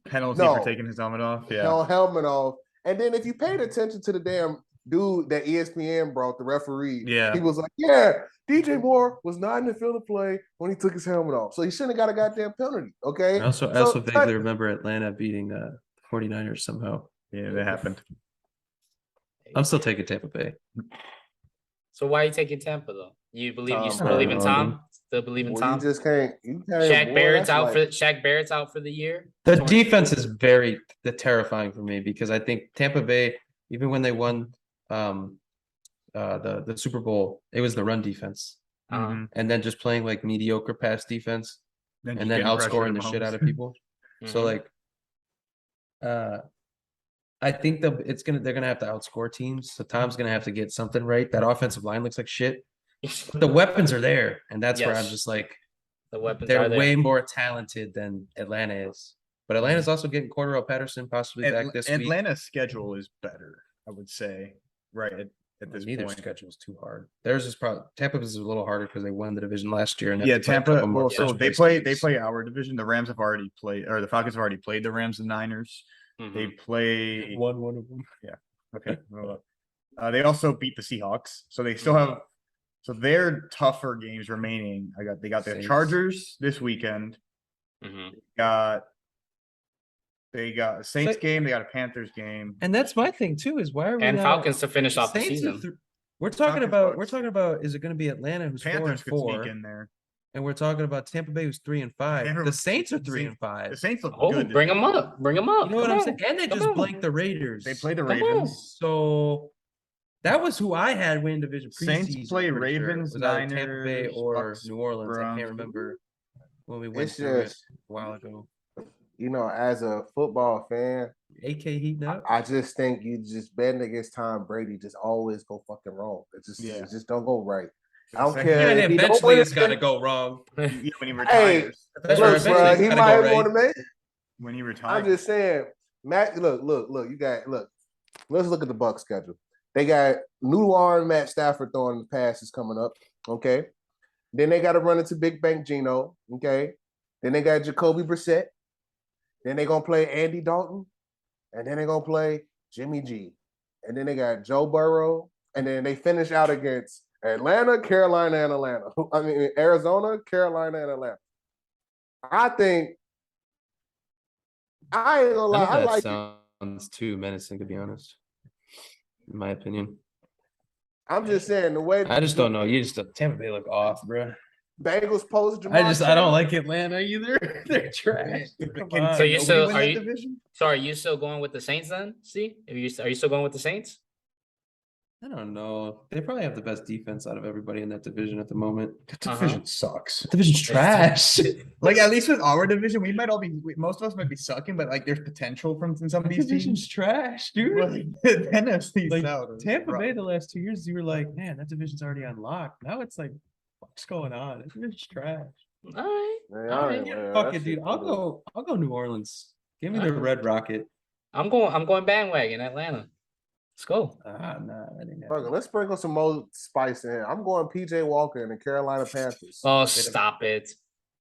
Penalty No. for taking his helmet off. Yeah. helmet off. And then if you paid attention to the damn dude that ESPN brought, the referee, Yeah. he was like, yeah, DJ Moore was not in the field of play when he took his helmet off. So he shouldn't have got a goddamn penalty. Okay. I also vaguely remember Atlanta beating 49ers somehow. Yeah, that happened. I'm still taking Tampa Bay. So why are you taking Tampa though? You Tom still believe in Brady. Tom? Still believe in Well, Tom? you just can't. Shaq Barrett's out for the year. The 22. defense is very terrifying for me because I think Tampa Bay, even when they won the Super Bowl, it was the run defense. Mhm. And then just playing like mediocre pass defense and then getting pressure outscoring to the shit Mahomes. out of people. So Mhm. like I think they're gonna have to outscore teams. So Tom's gonna have to get something right. That offensive line looks like shit. But the weapons are there, and that's where I'm Yes. just like The weapons they're are there. way more talented than Atlanta is. But Atlanta's also getting Cordero Patterson possibly back this week. Atlanta's schedule is better, I would say, right at this Neither point. schedule is too hard. Theirs is probably Tampa's is a little harder because they won the division last year. And Yeah, have to play a Tampa. couple more Well, so first they place play teams. our division. The Rams have already played, or the Falcons have already played the Rams and Niners. Mhm. They play. Won one of them. Okay. They also beat the Seahawks, so they still have. So their tougher games remaining. They got the Saints. Chargers this weekend. Mhm. They got a Saints So- game. They got a Panthers game. And that's my thing too. Is why are we And not- Falcons to finish off the Saints are season. we're talking Falcons, about. Bucks. Is it going to be Atlanta who's Panthers could 4-4, sneak in there. and we're talking about Tampa Bay who's 3-5. Panthers- The Saints are the 3-5. The Saints look Oh, good. bring them up. Bring them up. You know what Come I'm on. saying? And they Come just on. blanked the Raiders. They play the Come on. Ravens. So That was who I had win division. Saints preseason, play I'm pretty sure. Ravens, Was either Tampa Bay Niners, or Bucks, New Orleans. I Browns. can't remember when we went It's through it just, a while ago. as a football fan, AK heating up. I just think you just betting against Tom Brady just always go fucking wrong. It just don't go right. I don't care. Yeah, and if he don't eventually win it's got to it. go wrong. When he Hey, retires. That's look, right, eventually bro, it's he gotta might go want to right. make. When he I'm retires. just saying, Matt. Look. You got look. Let's look at the Bucs schedule. They got new arm Matt Stafford throwing the passes coming up. Okay, then they got to run into Big Bang Geno. Okay, then they got Jacoby Brissett. Then they gonna play Andy Dalton, and then they gonna play Jimmy G, and then they got Joe Burrow, and then they finish out against Atlanta, Carolina, and Atlanta. I mean Arizona, Carolina, and Atlanta. I think I ain't gonna None lie. of I that like sounds too menacing, to be honest. In my opinion, I'm just saying the way I just don't know. You just Tampa Bay look off, bro. Bengals post Jamar I don't Chase. like Atlanta either. They're trash. Come Can on. So you nobody still win are that you? division? So are you still going with the Saints then? See, are you still going with the Saints? I don't know. They probably have the best defense out of everybody in that division at the moment. That Uh-huh. division sucks. Division's trash. Like at least with our division, most of us might be sucking, but like there's potential from some of these Division's teams. trash, dude. Like, the NFC Like South is Tampa rough. Bay the last 2 years, you were like, man, that division's already unlocked. Now it's like, what's going on? That division's trash. All right. Man, All I right. ain't- man, Fuck that it, dude. shit I'll brutal. go New Orleans. Give me the Alright. Red Rocket. I'm going bandwagon Atlanta. Let's go. Nah, that ain't Fuck it, let's sprinkle some more spice in. I'm going PJ Walker and the Carolina Panthers. Oh, stop it.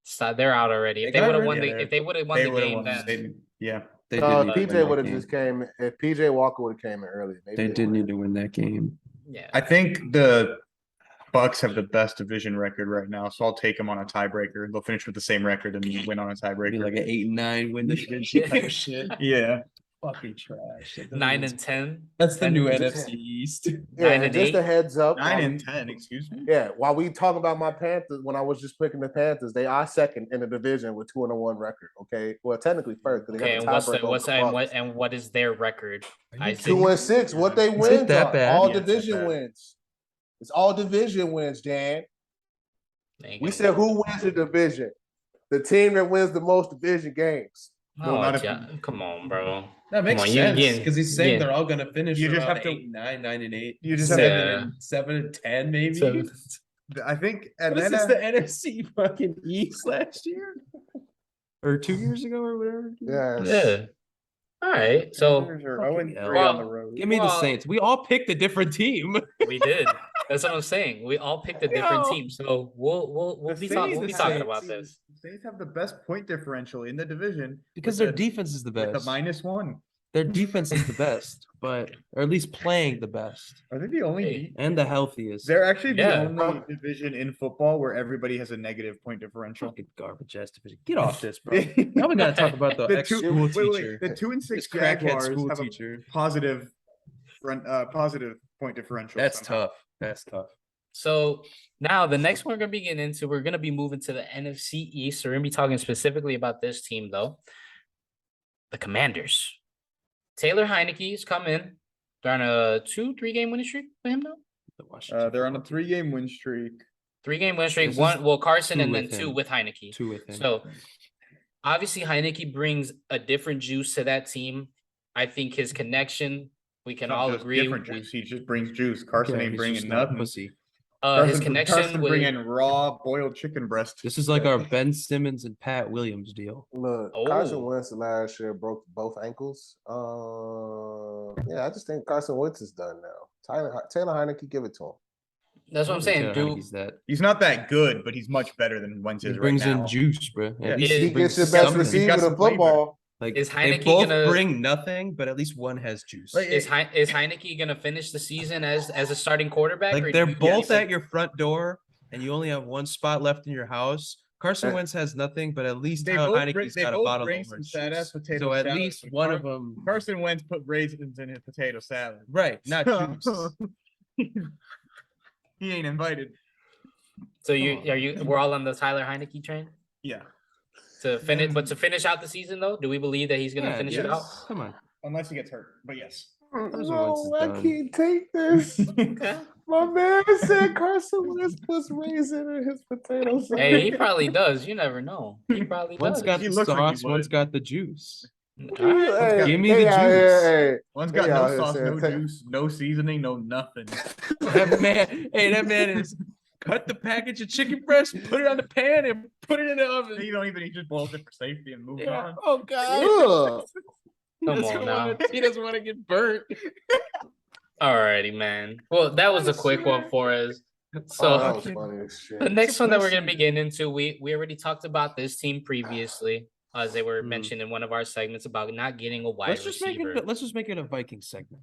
Stop. They're out already. If They they got would have rid- won yeah, if they would have won They the would've game, won. then Yeah. They No, did if need to PJ win would that have just game. came. If PJ Walker would have came in earlier, maybe They did need to win that game. yeah. I think the Bucks have the best division record right now, so I'll take them on a tiebreaker. They'll finish with the same record and win on a Be tiebreaker. like an 8-9 win the division type shit. Yeah. Fucking trash. That 9 division's- and 10. That's the new And- NFC East. Yeah, 9 and and just 8. a heads up. 9 while and we- 10, excuse me. Yeah, while we talk about my Panthers, when I was just picking the Panthers, they are second in the division with 2-1 record. Okay, well technically first because they Okay, and got the what's tiebreaker. what is their record? I kidding me? 2-6. What they Is it wins that are bad? all Yeah, it's that division bad. wins. It's all division wins, Dan. They ain't We gonna said win. who wins the division? The team that wins the most division games. Well, Oh, not if yeah. Come on, bro. That makes Come on, you sense getting- because he's saying getting- they're all gonna finish. You just around have to- 8-9, 9-8. You just have to- 7-10, maybe. So- I think What is Atlanta. this, the NFC fucking East last year? Or 2 years ago or whatever? Yes. Yeah. All right. So Panthers are Fucking 0-3 hell. on the road. Give me the Well- Saints. We all picked a different team. we did. That's what I'm saying. We all picked a different Yo. team. So we'll The be Saints talking have- about this. The Saints have the best point differential in the division Because with their a- defense is the with a best. -1. Their defense is the best, but or at least playing the best Are they the only? Hey. and the healthiest. They're actually the Yeah. only division in football where everybody has a negative point differential. fucking garbage ass division. Get off this, bro. Now we gotta talk about the, The ex two- school wait, wait, teacher. the 2 and This 6 crackhead Jaguars school have teacher. a positive point differential. That's somehow. tough. That's tough. So now the next one we're gonna be getting into, we're gonna be moving to the NFC East. So we're gonna be talking specifically about this team though. The Commanders. Taylor Heineke's come in. They're on a 2-3 game winning streak for him now. The Washington They're on a football team. 3-game win streak. 3-game winning streak. This is One, well, Carson, 2 and then with 2 him. with Heineke. 2 with him. So obviously Heineke brings a different juice to that team. I think his connection, we can Not all just agree. different juice. He just brings juice. Carson Yeah, ain't he's bringing just not a nothing. pussy. His connection Carson with bringing raw boiled chicken breast. This is like our Ben Simmons and Pat Williams deal. Look, Oh. Carson Wentz last year broke both ankles. Yeah, I just think Carson Wentz is done now. Taylor Heineke, give it to him. that's what I'm saying. Taylor Do Heineke's that. He's not that good, but he's much better than Wentz He is brings right now. in juice, bro. Yeah. At least He He brings gets your best something. receiver got in some flavor. football. Like Is they Heineke both gonna- bring nothing, but at least one has juice. Like, is Heineke gonna finish the season as a starting quarterback? or Like do they're you both think- at your front door, and you only have one spot left in your house. Carson Uh, Wentz has nothing, but at least They Taylor both bring- Heineke's they got a both bottle bring of some orange sad-ass juice. potato So at salad, least but one of them, Carson Wentz put raisins in his potato salad. right? Not juice. He ain't invited. So Come on. we're all on the Tyler Heineke train Yeah. to finish, but to finish out the season though, do we believe that he's gonna Yeah, finish it yes. out? Come on. Unless he gets hurt. But yes. Carson Wentz No, is I done. can't take this. My man said Carson Wentz puts raisin in his potato salad. Hey, he probably does. You never know. He probably One's does. got He the looks like he sauce, one's would. got the juice. All right. Hey, Give me they the out juice. here, One's They got no out here sauce, saying no ta- juice, no seasoning, no nothing. That man is cut the package of chicken breast, put it on the pan, and put it in the oven. You don't even, he just boils it for safety and moves Yeah. on. Oh God. Ugh. Come on now. He doesn't want to get burnt. Alrighty, man. Well, that was a quick one for us. So Oh, that was funny as shit. the next one that we're gonna be getting into, we already talked about this team previously, as they were mentioned in one of our segments about not getting a wide Let's just receiver. let's just make it a Viking segment.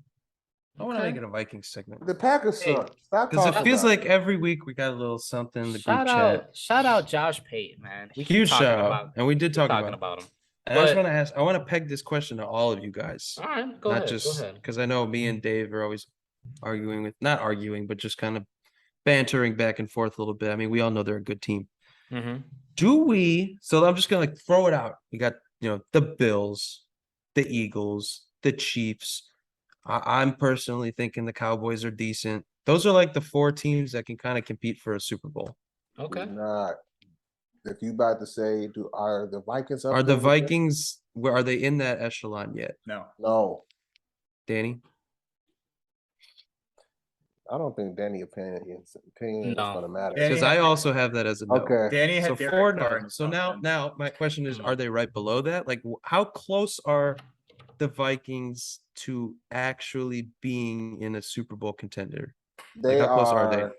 I want to Okay. make it a Viking segment. The Packers Hey, suck. Stop Because talking it feels about like every week we got a little something in the group chat. Shout out Josh Payton, man. We keep Huge talking shout out. about And we did talk talking about him. And I just But- want to ask, I want to peg this question to all of you guys. All right, go Not ahead. just Go ahead. because I know me and Dave are always arguing with, not arguing, but just kind of bantering back and forth a little bit. I mean, we all know they're a good team. Mm-hmm. So I'm just gonna like throw it out. We got, the Bills, the Eagles, the Chiefs. I'm personally thinking the Cowboys are decent. Those are like the 4 teams that can kind of compete for a Super Bowl. Okay. not. If you about to say, are the Vikings up Are the there with them? Vikings, where are they in that echelon yet? No. No, Danny? I don't think Danny opinion is No. going to matter. Danny Because had- I also have that as a no. Okay. Danny had So Derek 4 Carr in no. his So top now 10. now my question is, Mm. are they right below that? Like how close are the Vikings to actually being in a Super Bowl contender? They how close are are.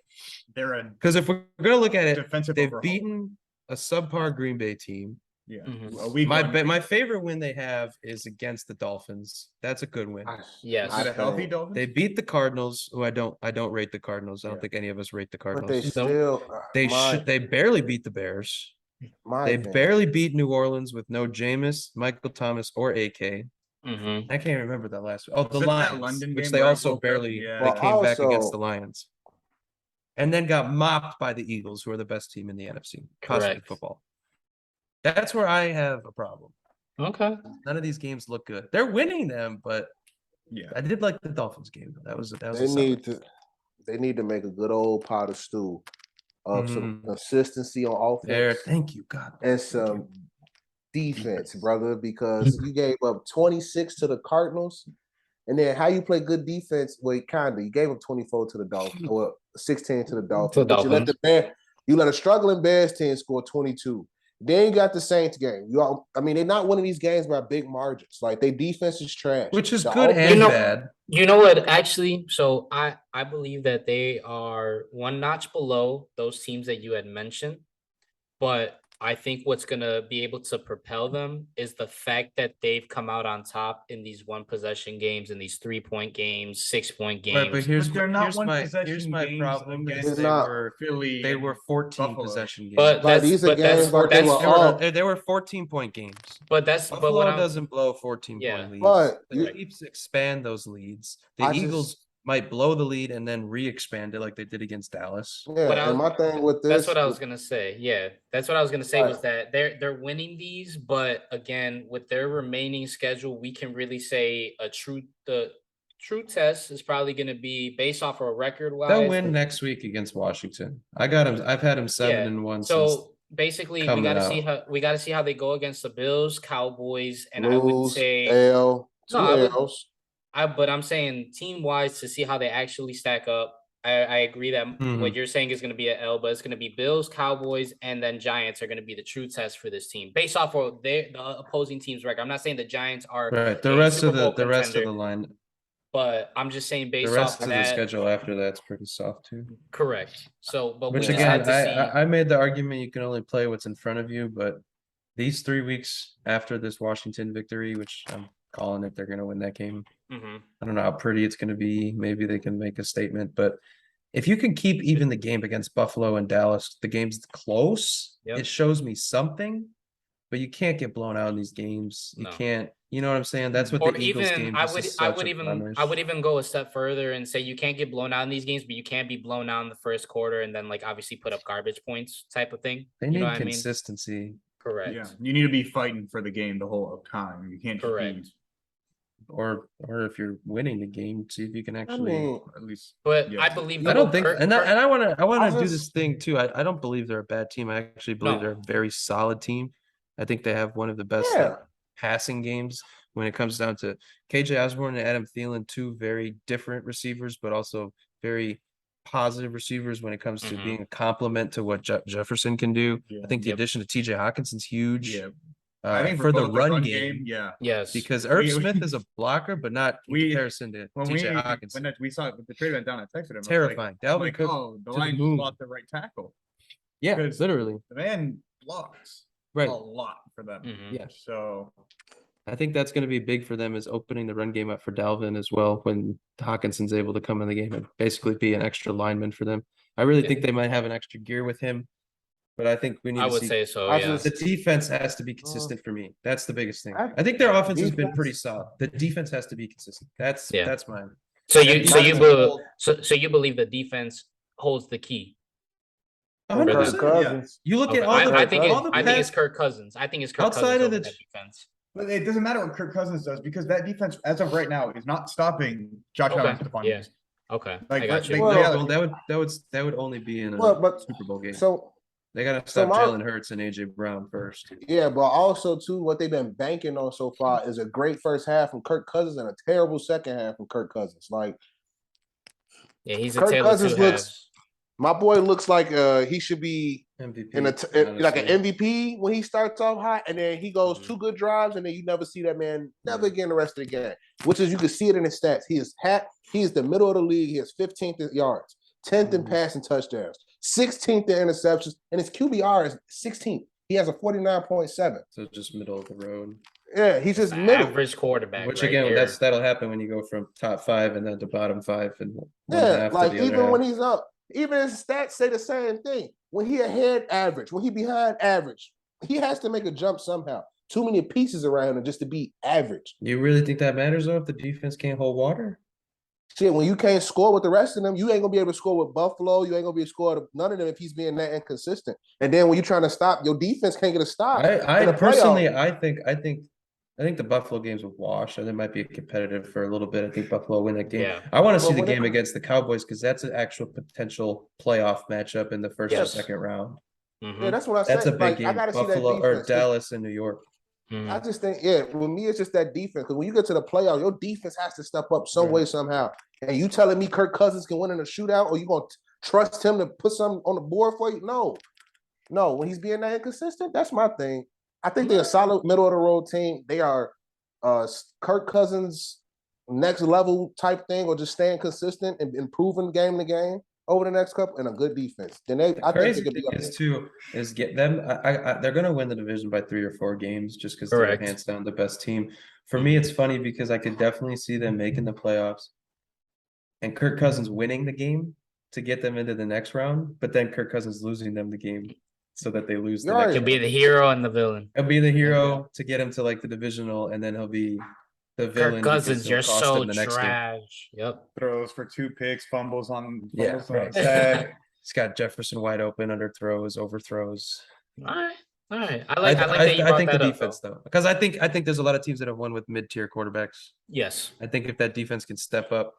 They're a Because if we're gonna look at it, defensive they've overhaul. beaten a subpar Green Bay team. Yeah. Mhm. A week one. My favorite win they have is against the Dolphins. That's a good win. Yes. Is it a healthy think- Dolphins? They beat the Cardinals, who I don't rate the Cardinals. I don't Yeah. think any of us rate the But they Cardinals. still. They barely beat the Bears. My They opinion. barely beat New Orleans with no Jameis, Michael Thomas, or AK. Mm-hmm. I can't remember that last one. Oh, the Since that Lions, London which game they where I also woke up, barely yeah. they Well, came back against also- the Lions. And then got mopped by the Eagles, who are the best team in the NFC. Possibly Correct. football. That's where I have a problem. Okay. None of these games look good. They're winning them, but Yeah. I did like the Dolphins game. That was They a solid. need to make a good old pot of stew of some Mhm. consistency on There, offense thank you, God. and Thank some you. defense, brother, because you gave up 26 to the Cardinals. And then how you play good defense? Well, you gave up 24 to the Dolphins, or 16 to the Dolphins. But you let a struggling Bears team score 22. Then you got the Saints game. They're not winning these games by big margins. Like their defense is trash. Which is The good offense- and know- bad. You know what? Actually, so I believe that they are one notch below those teams that you had mentioned, but I think what's gonna be able to propel them is the fact that they've come out on top in these 1-possession games, in these 3-point games, 6-point games. Right, but here's they're not here's my one-possession games problem. against Is They're not. Philly. they and were 14 Buffalo. possession games. But Like, these are games like they were all- They were 14-point games. but Buffalo what I'm doesn't blow 14 Yeah. point leads. But The you- Chiefs expand those leads. The I just- Eagles might blow the lead and then re-expand it like they did against Dallas. Yeah, What I and was- my thing with this, That's what I was gonna say. Yeah, that's what I was gonna say was Right. that they're winning these, but again, with their remaining schedule, we can really say the true test is probably gonna be based off of a record wise. They'll win next week against Washington. I got him. I've had him 7-1 since. So basically, we coming gotta see how they go against the Bills, Cowboys, and I would lose, say L, two No, I would- L's. but I'm saying team wise to see how they actually stack up. I agree that Mhm. what you're saying is going to be an L, but it's going to be Bills, Cowboys, and then Giants are going to be the true test for this team based off of the opposing team's record. I'm not saying the Giants are Right. The a rest Super of the Bowl rest of contender, the line, but I'm just saying the based rest off of of the that. schedule after that's pretty soft too. Correct. So, but Which we just had again, to see. I made the argument you can only play what's in front of you, but these 3 weeks after this Washington victory, which I'm calling it, they're going to win that game. Mhm. I don't know how pretty it's going to be. Maybe they can make a statement, but if you can keep even the game against Buffalo and Dallas, the game's close. Yep. It shows me something, but you can't get blown out in these games. You No. can't. You know what I'm saying? That's what Or the Eagles even game. I just would is I such would a even blemish. I would even go a step further and say you can't get blown out in these games, but you can't be blown out in the first quarter and then like obviously put up garbage points type of thing. They You need know what I mean? consistency. Correct. Yeah. You need to be fighting for the game the whole time. You can't just Correct. be or if you're winning the game, see if you can I actually. mean, At least, But yeah. I believe I don't think, Kirk, and I want to I do just- this thing too. I don't believe they're a bad team. I actually believe they're a very solid team. I think they have one of the best like, yeah, passing games when it comes down to KJ Osborne and Adam Thielen, two very different receivers, but also very positive receivers when it comes to Mhm. being a complement to what Jefferson can do. Yeah. I think the Yep. addition of TJ Hawkinson's huge. Yeah. I think for the both run game, yeah. yes, because Irv We- Smith is a blocker, but not in We- comparison to When TJ we Hawkinson. we saw it, the trade went down, I texted him. I was Terrifying. Like, I'm Dalvin like, Cook oh, the to the line moon. just lost the right tackle. Yeah, 'Cause- literally. The man blocks Right. a lot for them. Mhm. Yeah. So I think that's going to be big for them is opening the run game up for Dalvin as well when Hawkinson's able to come in the game and basically be an extra lineman for them. I really Yeah. think they might have an extra gear with him, but I think we need I to would see. say so. I Yeah, just- The defense has to be consistent for me. That's the biggest thing. I- I think their offense has been defense- pretty solid. The defense has to be consistent. That's Yeah. mine. so Yeah, you so you defense- so you believe the defense holds the key. Kirk 100%. Cousins. You look Okay. at all the I think all the I think it's pass- Kirk Cousins. I think it's Kirk Outside Cousins of over the- that defense. but it doesn't matter what Kirk Cousins does because that defense, as of right now, is not stopping Josh Okay, Allen and Stephon yeah. Diggs. Okay, Like, I got they- you. Well, they- No, that would only be in a Well, but- Super Bowl game. So They got to so stop my- Jalen Hurts and AJ Brown first. yeah, but also too, what they've been banking on so far is a great first half from Kirk Cousins and a terrible second half from Kirk Cousins. Like Yeah, he's a Kirk tale of Cousins two looks- halves. my boy looks like he should be MVP in like an honestly. MVP when he starts off hot, and then he goes Mhm. 2 good drives, and then you never see that man never Right. again the rest of the game. Which is you can see it in his stats. He is the middle of the league. He has 15th in yards, 10th in Mhm. passing touchdowns, 16th in interceptions, and his QBR is 16th. He has a 49.7. So just middle of the road. Yeah, he's just middle. Average quarterback. Which right again, there. that'll happen when you go from top 5 and then to bottom 5 and one Yeah, half like to the other even half. when he's up, even his stats say the same thing. When he ahead average, when he behind average, he has to make a jump somehow. Too many pieces around him just to be average. You really think that matters though if the defense can't hold water? Shit, when you can't score with the rest of them, you ain't gonna be able to score with Buffalo. You ain't gonna be able to score with none of them if he's being that inconsistent. And then when you're trying to stop, your defense can't get a stop. I in the personally playoff. I think the Buffalo games will wash and it might be competitive for a little bit. I think Buffalo will win that game. Yeah. I want to see Well, the when it- game against the Cowboys because that's an actual potential playoff matchup in the first or Yes. second round. Mhm. Yeah, that's what I That's said. a big Like, game. I gotta see that Buffalo or defense. Dallas and New York. Mhm. I just think, yeah, with me, it's just that defense. Because when you get to the playoffs, your defense has to step up some Right. way, somehow. And you telling me Kirk Cousins can win in a shootout, or you gonna trust him to put something on the board for you? No. When he's being that inconsistent, that's my thing. I think they're a solid middle of the road team. They are Kirk Cousins next level type thing, or just staying consistent and improving game to game over the next couple, and a good defense. Then I think they Crazy could thing be up is there. too is get them. They're going to win the division by 3 or 4 games just because they're Correct. hands down the best team. For me, it's funny because I could definitely see them making the playoffs, and Kirk Cousins winning the game to get them into the next round, but then Kirk Cousins losing them the game so that they lose the You're next. right. He'll be the hero and the villain. He'll be the hero to get him to like the divisional, and then he'll be the villain. Kirk because Cousins, he'll you're cost so them the next game. trash. Yep. throws for 2 picks, fumbles on Yeah, fumbles on right. the sack. He's got Jefferson wide open, underthrows, overthrows. All right. All right. I like that you I brought think the that up, defense though, because I think there's a lot of teams that have won with mid-tier quarterbacks. Yes. I think if that defense can step up,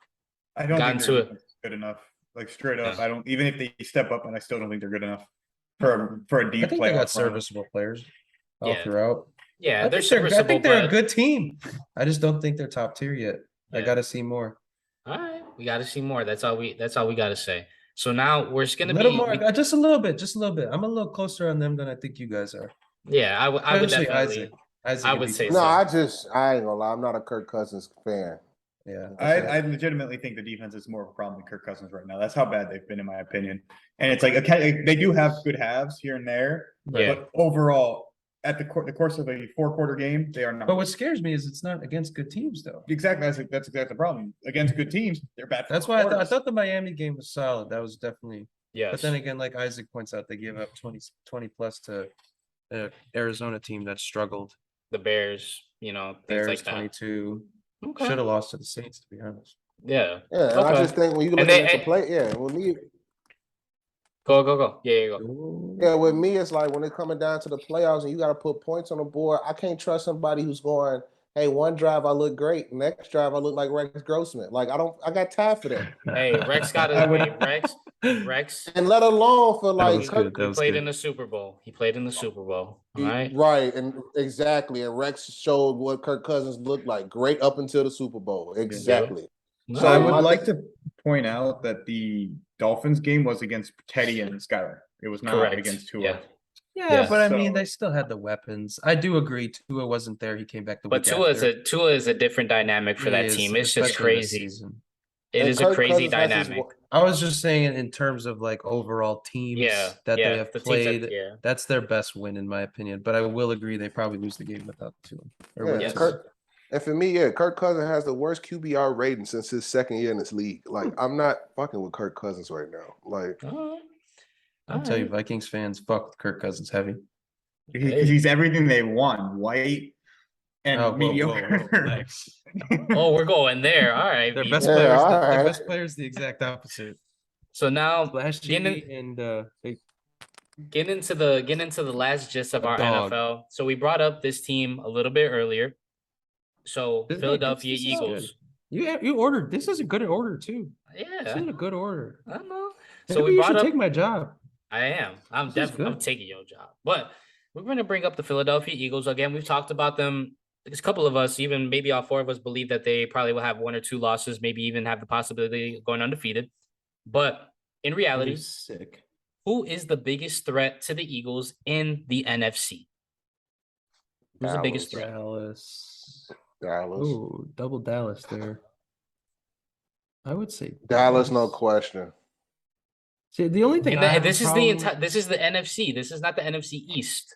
I don't Gotten think to they're it. good enough. Like straight up, Yeah. I don't. Even if they step up, and I still don't think they're good enough for a deep I think they playoff got run. serviceable players all Yeah. throughout. Yeah, they're I serviceable. think they're a but- good team. I just don't think they're top tier yet. I Yeah. got to see more. All right, we got to see more. That's all we got to say. So now we're just A gonna little be. more, just a little bit, just a little bit. I'm a little closer on them than I think you guys are. Yeah, I would Especially definitely. Isaac I and would say defense. No, so. I ain't gonna lie. I'm not a Kirk Cousins fan. Yeah. I legitimately think the defense is more of a problem than Kirk Cousins right now. That's how bad they've been, in my opinion. And it's like, okay, they do have good halves here and there, Yeah. but overall, at the course of a 4-quarter game, they are not. But what scares me is it's not against good teams though. Exactly, that's exactly the problem. Against good teams, they're bad. For That's why I quarters. thought the Miami game was solid. That was definitely. Yes. But then again, like Isaac points out, they gave up 20 plus to an Arizona team that struggled. the Bears, things Bears like that. 22. Okay. Should have lost to the Saints, to be honest. Yeah. Yeah, and I Okay. just think when you look And at they- the play, with me, Go. Yeah, you go. yeah, with me, it's like when it's coming down to the playoffs and you got to put points on the board. I can't trust somebody who's going hey, one drive I look great, next drive I look like Rex Grossman. Like I got time for that. Hey, Rex got his way. Rex. And let alone for That like was Kirk, good. That He was played good. in the Super Bowl. He played in the Super Bowl. All right. right, and exactly. And Rex showed what Kirk Cousins looked like great up until the Super Bowl. Exactly. So I would my like thing- to point out that the Dolphins game was against Teddy and Skyler. It was not Correct. against Tua. Yeah. Yeah, Yeah. but I mean, So- they still had the weapons. I do agree. Tua wasn't there. He came back the But week Tua after. is a different dynamic for He that is, team. It's just especially this crazy. season. It and is a Kirk crazy Cousins has his dynamic. I was just saying in terms of like overall teams Yeah, that yeah, they have the teams that- played. yeah. That's their best win in my opinion. But I will agree they probably lose the game without Tua. Or Yeah, with Yes. Tua. And for me, Kirk Cousins has the worst QBR rating since his second year in this league. Like, I'm not fucking with Kirk Cousins right now. Like, I'll tell you, Vikings fans fuck with Kirk Cousins heavy. Because he's everything they want, white and Oh, whoa, whoa, mediocre. whoa, nice. Oh, we're going there. All right. Their B. best Yeah, players. all Their right. best players the exact opposite. So now Flash getting, TV and they getting into the last gist of A our dog. NFL. So we brought up this team a little bit earlier. So This- Philadelphia this is Eagles. you ordered. This is a good order too. This Yeah, is a good order. I don't know. So So we you brought should up. take my job. I am. I'm This is definitely. I'm good. taking your job. But we're going to bring up the Philadelphia Eagles again. We've talked about them. There's a couple of us, even maybe all four of us, believe that they probably will have one or two losses, maybe even have the possibility of going undefeated. But in That reality, is sick. who is the biggest threat to the Eagles in the NFC? Who's the biggest threat? Dallas. Dallas. Ooh, double Dallas there. I would say Dallas, no question. See, the only thing And I have a this is the problem entire. This is the NFC. This is not the NFC East.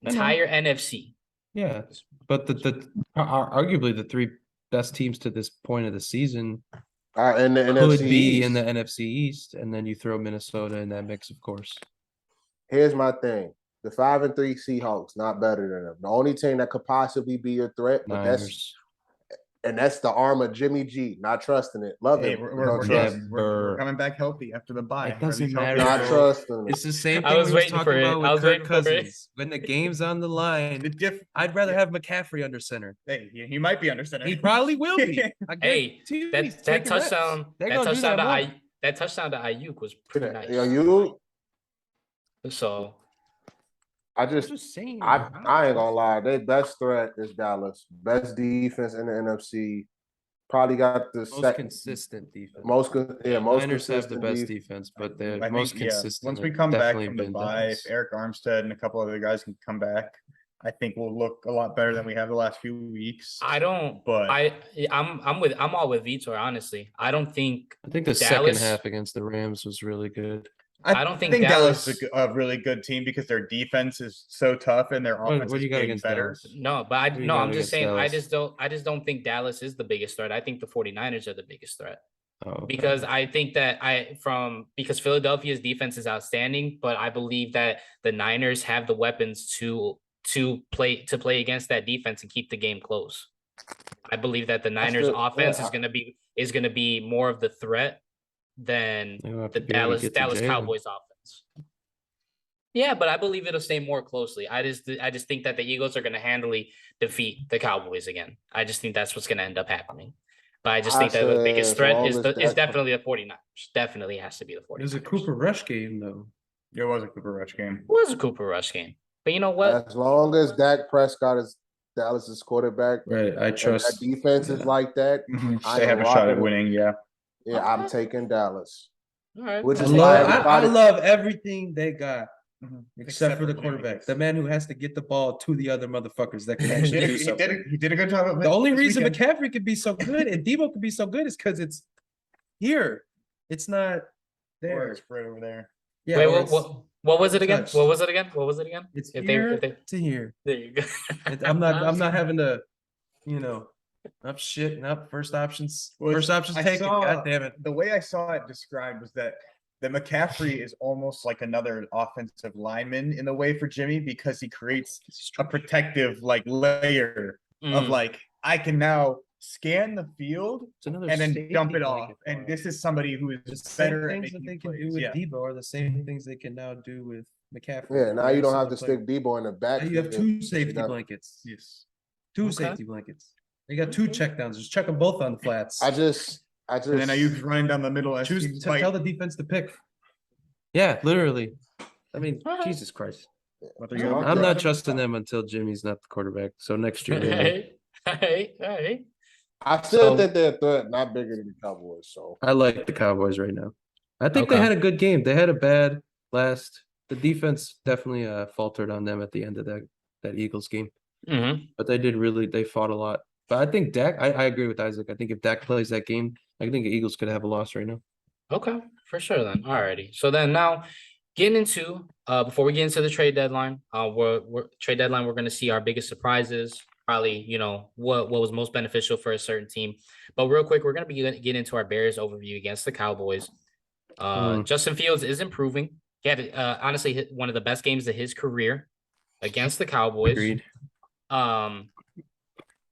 I know. Entire NFC. yeah, but arguably the three best teams to this point of the season In the could NFC be East, in the NFC East, and then you throw Minnesota in that mix, of course. here's my thing. The 5-3 Seahawks, not better than them. The only team that could possibly be a threat, but Niners. that's the arm of Jimmy G. Not trusting it. Love Hey, it. we're Never. coming back healthy after the bye. It doesn't He's healthy. matter. Not bro. trusting It's it. the same I thing was we was waiting for talking it. about I with was Kirk waiting for it. Cousins. When the game's on the line, The diff- I'd rather have McCaffrey under center. Hey, he might be under center. He probably will be. I Hey, guarantee you that he's that taking reps. touchdown. They're That gonna do touchdown that to more. that touchdown to Ayuk was pretty nice. You, So I I'm just just saying. I bro. I ain't gonna lie. Their best threat is Dallas. Best defense in the NFC. Probably got the Most second consistent defense. most Niners have the consistent best defense. defense, but the I most think, yeah, consistent. once we have come back definitely from the been bye, if Dallas. Eric Armstead and a couple other guys can come back, I think we'll look a lot better than we have the last few weeks. I don't. But- I'm all with Vitor. Honestly, I don't think. I think the Dallas- second half against the Rams was really good. I don't think Dallas is Dallas- a really good team because their defense is so tough and their What offense do is you got getting against better. Dallas? No, but Who you no. got I'm just against saying. Dallas? I just don't think Dallas is the biggest threat. I think the 49ers are the biggest threat. Oh, okay. Because I think that because Philadelphia's defense is outstanding, but I believe that the Niners have the weapons to play against that defense and keep the game close. I believe that the Niners offense is gonna be more of the threat than They'll have the to be able to Dallas get to Jalen. Cowboys offense. Yeah, but I believe it'll stay more closely. I just think that the Eagles are gonna handily defeat the Cowboys again. I just think that's what's gonna end up happening. But I just think that the biggest as threat long is as is Dak- definitely the 49ers. Definitely has to be the 49ers. It was a Cooper Rush game though. It was a Cooper Rush game. It was a Cooper Rush game. But you know what? As long as Dak Prescott is Dallas's quarterback, Right. I and that trust. defense is yeah. like that, I They have am a shot at rocking- winning, yeah. yeah, I'm taking Dallas. All right. Which I is well, why love, I everybody- love everything they got, except for the Jimmy. quarterback, the man who has to get the ball to the other motherfuckers that can actually do something. He did a good job of it. The only this reason weekend. McCaffrey could be so good and Debo could be so good is because it's here. It's not Or there. it's right over there. Yeah, wait, or it's, what was it again? touched. What was it again? What was it again? it's if here they, to here. there you go. I'm not having to, up shit, up first options. Well, First options I taken. saw- God damn it. The way I saw it described was that McCaffrey is almost like another offensive lineman in a way for Jimmy because he creates a protective layer of Mm. I can now scan the field It's another and then safety dump it blanket off. for And him. this is somebody who The is same better at things that making they can plays. do with Yeah. Debo are the same things they can now do with McCaffrey. Yeah, now you don't have to Similar stick Debo in the back. play. Now you have two safety got- blankets. Yes. Two Okay. safety blankets. You got 2 checkdowns. Just check them both on the flats. I just And then Ayuk's running down the middle as Choose he tell the defense to pick. Yeah, literally. I mean, Jesus Christ. I'm not trusting them until Jimmy's not the quarterback. So next year, maybe. Hey. I still So- think they're a threat, not bigger than the Cowboys. So I like the Cowboys right now. I think they Okay. had a good game. They had a bad last. The defense definitely faltered on them at the end of that Eagles game. But they fought a lot. But I think Dak, I agree with Isaac. I think if Dak plays that game, I think the Eagles could have a loss right now. Okay, for sure then. Alrighty. So then now getting into before we get into the trade deadline, we're gonna see our biggest surprises, probably, what was most beneficial for a certain team. But real quick, we're gonna get into our Bears overview against the Cowboys. Justin Fields is improving. He had honestly one of the best games of his career against the Cowboys. Agreed.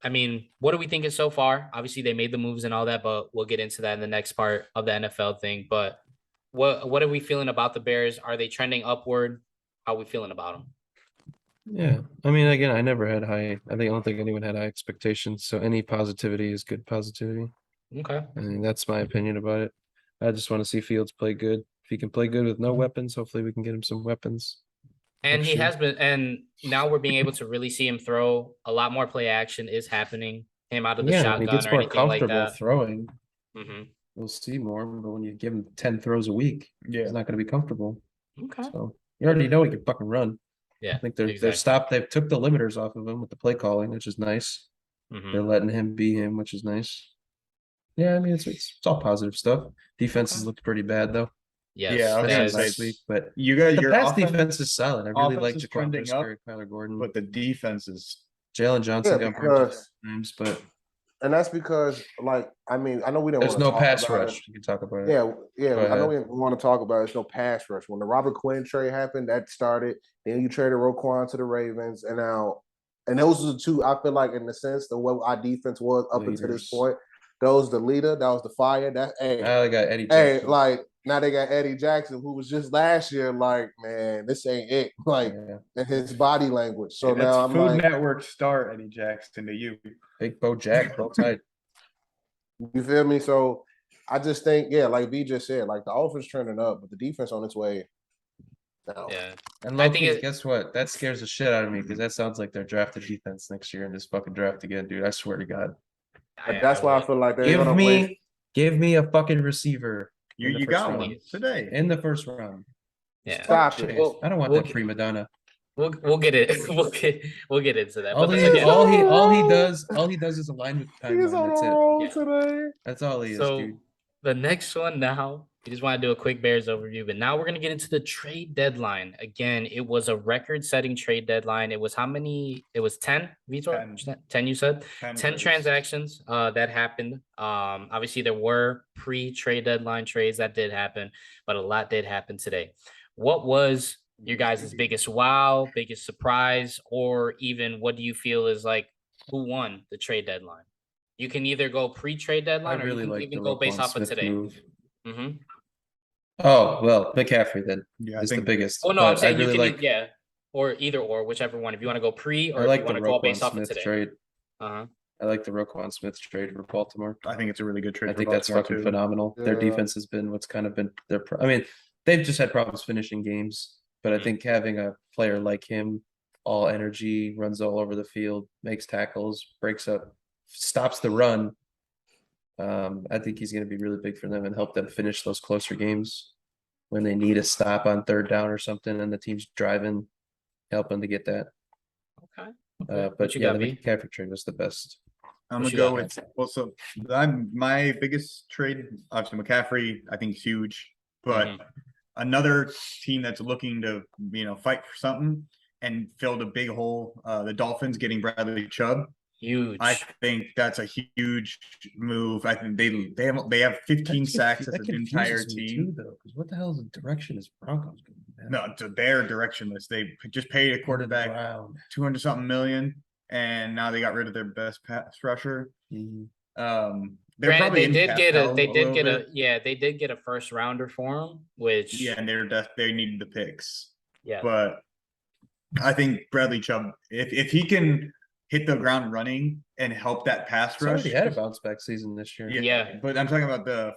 I mean, what are we thinking so far? Obviously, they made the moves and all that, but we'll get into that in the next part of the NFL thing. But what are we feeling about the Bears? Are they trending upward? How are we feeling about them? Yeah. I mean, again, I never had I don't think anyone had high expectations. So any positivity is good positivity. Okay. I mean, that's my opinion about it. I just want to see Fields play good. If he can play good with no weapons, hopefully we can get him some weapons. And next he year. has been, and now we're being able to really see him throw. A lot more play action is happening. Him out of the Yeah, when shotgun he gets or more anything like comfortable that. throwing, hmm we'll see more. But when you give him 10 throws a week, Yeah. he's not going to be comfortable. Okay. So you already know he can fucking run. Yeah. I think they're exactly. stopped. They took the limiters off of him with the play calling, which is nice. Mhm. They're letting him be him, which is nice. Yeah, I mean it's all positive stuff. Defenses Okay. looked pretty bad though. Yes. Yeah, I was that gonna is- say last week, but You got the your pass offense, defense is solid. I really offense like is Jaquan trending up, Brisker, Kyler Gordon, but the defense is Jalen Johnson yeah, got burnt a because few times, but and that's because I know we didn't there's want to no talk pass about rush. it. You can talk about it. Yeah, Go I know ahead. we want to talk about it. There's no pass rush. When the Robert Quinn trade happened, that started. Then you traded Roquan to the Ravens, and those are the two. I feel like, in the sense, the way our defense was up until Leaders. this point, that was the leader. That was the fire. Now they got Eddie Hey, Jackson. like now they got Eddie Jackson, who was just last year. Like, man, this ain't it. Like, Yeah. and his body language. So Hey, that's now I'm Food like, Network star Eddie Jackson to you. Big Bo Jack, both tight. you feel me? So I just think, yeah, like V just said, like the offense trending up, but the defense on its way down. Yeah. And I low think key, it- guess what? That scares the shit out of me because that sounds like they're drafted defense next year in this fucking draft again, dude. I swear to God. But that's why I feel like they're Give gonna waste. give me a fucking receiver in the You first got round. one today. In the first round. Yeah. Stop it. Well, I don't want we'll that prima donna. We'll get it. We'll get into that. All But he, then again, all he does is align with the He's on timeline. That's a it. roll Yeah. today. That's all he is, so dude. the next one now, we just want to do a quick Bears overview, but now we're gonna get into the trade deadline. Again, it was a record-setting trade deadline. It was how many? It was 10, Vitor? 10, you said? 10 trades. transactions that happened. Obviously there were pre-trade deadline trades that did happen, but a lot did happen today. What was your guys' biggest wow, biggest surprise, or even what do you feel is like who won the trade deadline? You can either go pre-trade I deadline or you really can like even the go based Roquan off of Smith today. move. Mm-hmm. Oh, well, McCaffrey then Yeah, I is the think biggest. Well, no, I'm but saying I really you can, like yeah, or either or, whichever one. If you want to go pre or I if like you the want to go Roquan based off of Smith today. trade. Uh-huh. I like the Roquan Smith trade for Baltimore. I think it's a really good trade. I for think that's Baltimore, fucking too. phenomenal. Their Yeah. defense has been what's kind of been I mean, they've just had problems finishing games, but I Mhm. think having a player like him, all energy, runs all over the field, makes tackles, breaks up, stops the run. I think he's going to be really big for them and help them finish those closer games when they need a stop on third down or something and the team's driving, help them to get that. Okay. But What you yeah, got, the V? McCaffrey trade was the best. I'm What gonna you go got? with I'm my biggest trade. Obviously, McCaffrey I think is huge, but Mhm. another team that's looking to fight for something and filled a big hole. The Dolphins getting Bradley Chubb. Huge. I think that's a huge move. I think they have 15 sacks as That an entire confuses me team. too, though, because what the hell is the direction is Broncos going? No, to their directionless. They just paid a quarterback Brown. 200 something million, and now they got rid of their best pass rusher. Mhm. They're Granted, probably they in did cap get a hell they did little get bit. they did get a first rounder for him, which Yeah, and they needed the picks. yeah. But I think Bradley Chubb, if he can hit the ground running and help that pass It's rush. already had a bounce back season this year. Yeah. But I'm talking about the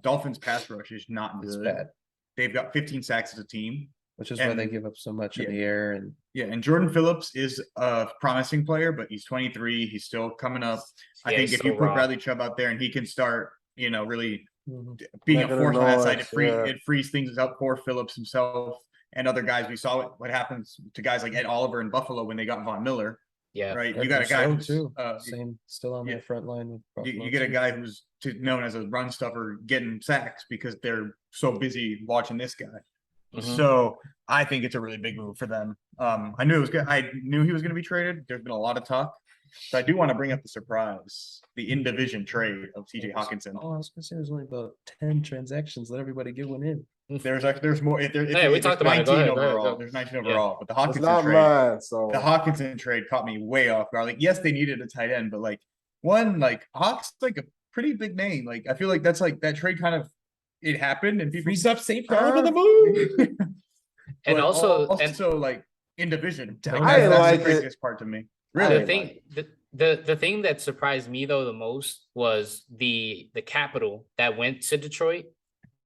Dolphins pass rush is not It's good. bad, They've got 15 sacks as a team. which is why they And- give up so much in yeah. the air. And Yeah, and Jordan Phillips is a promising player, but he's 23. He's still coming up. I Yeah, think he's if you still put raw. Bradley Chubb out there and he can start, really Mhm. being Making a a force on that side, noise, yeah. it frees things up for Phillips himself and other guys. We saw what happens to guys like Ed Oliver in Buffalo when they got Von Miller, Yeah. right? Ed You got a guy Rousseau, who's too. uh, Same, still on yeah. that front line with Buffalo, you get a too. guy who's known as a run stuffer getting sacks because they're so busy watching this guy. Mhm. So I think it's a really big move for them. I knew it was good. I knew he was going to be traded. There's been a lot of talk. So I do want to bring up the surprise, the in division trade of TJ Hawkinson. Oh, I was gonna say there's only about 10 transactions. Let everybody get one in. There's more. Hey, we talked about it. Go 19 ahead, go ahead, overall. go. There's 19 Yeah. overall, but the It's Hawkinson not trade. mine, so The Hawkinson trade caught me way off guard. Like, yes, they needed a tight end, but like Hawk's like a pretty big name. Like, I feel like that's like that trade kind of it happened and people Frees up St. Brown to the moon. And But also like in division. Like, I that's like the it. craziest part to me. The Really? thing, the thing that surprised me though the most was the capital that went to Detroit.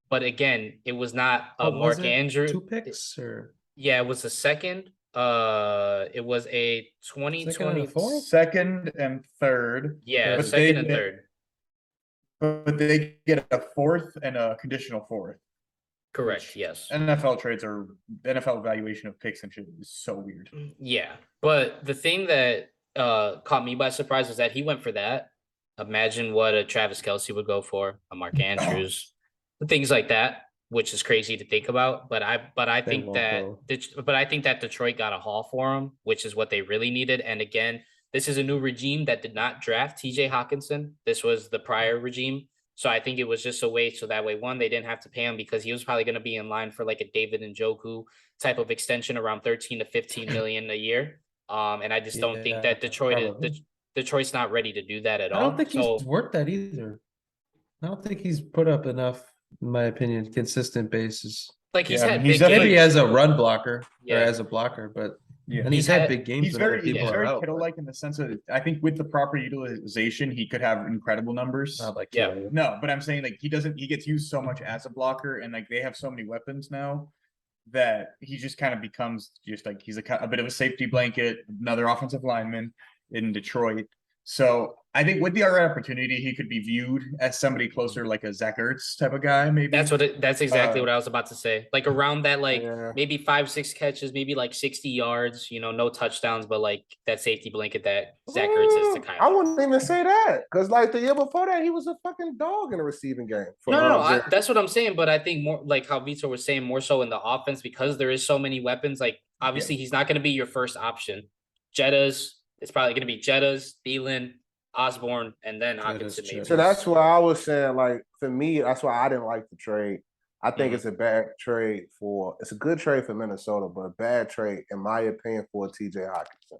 But again, it was not a Oh, was Mark it Andrew. 2 picks or Yeah, it was a second. It was a Second and 2020. a fourth? Second and third. Yeah, But second they and get- third. But they get a fourth and a conditional fourth. Correct. Yes. NFL trades are NFL valuation of picks and shit is so weird. Yeah, but the thing that caught me by surprise was that he went for that. Imagine what a Travis Kelce would go for, a Mark Andrews, things like that, which is crazy to think about. But I They think won't that go. but I think that Detroit got a haul for him, which is what they really needed. And again, this is a new regime that did not draft TJ Hawkinson. This was the prior regime. So I think it was just a way so that way, one, they didn't have to pay him because he was probably going to be in line for like a David Njoku type of extension around 13 to 15 million a year. And I just don't think that probably. Detroit's not ready to do that at all. I don't think So he's worth that either. I don't think he's put up enough, in my opinion, consistent basis. like he's Yeah, had he's big definitely- Maybe games. as a run blocker Yeah. or as a blocker, but Yeah. and he's had big games He's when other very people he's are very out. Kittle-like in the sense of I think with the proper utilization he could have incredible numbers. Not like Yeah. Kittle. No, but I'm saying like he gets used so much as a blocker and like they have so many weapons now that he just kind of becomes just like he's a bit of a safety blanket, another offensive lineman in Detroit. So I think with the right opportunity, he could be viewed as somebody closer like a Zach Ertz type of guy, maybe. That's exactly Uh, what I was about to say. Like around that, like Yeah. maybe 5-6 catches, maybe like 60 yards, no touchdowns, but like that safety blanket that Zach Ertz is to I Kyle. wouldn't even say that because like the year before that, he was a fucking dog in the receiving game. for, No, Zach. that's what I'm saying. But I think more like how Vitor was saying, more so in the offense because there is so many weapons. Like obviously, he's not going to be your first option. It's probably going to be Jettas, Thielen, Osborne, and then Hawkinson. Maybe. So that's why I was saying, like, for me, that's why I didn't like the trade. I think it's a bad trade it's a good trade for Minnesota, but a bad trade, in my opinion, for TJ Hawkinson.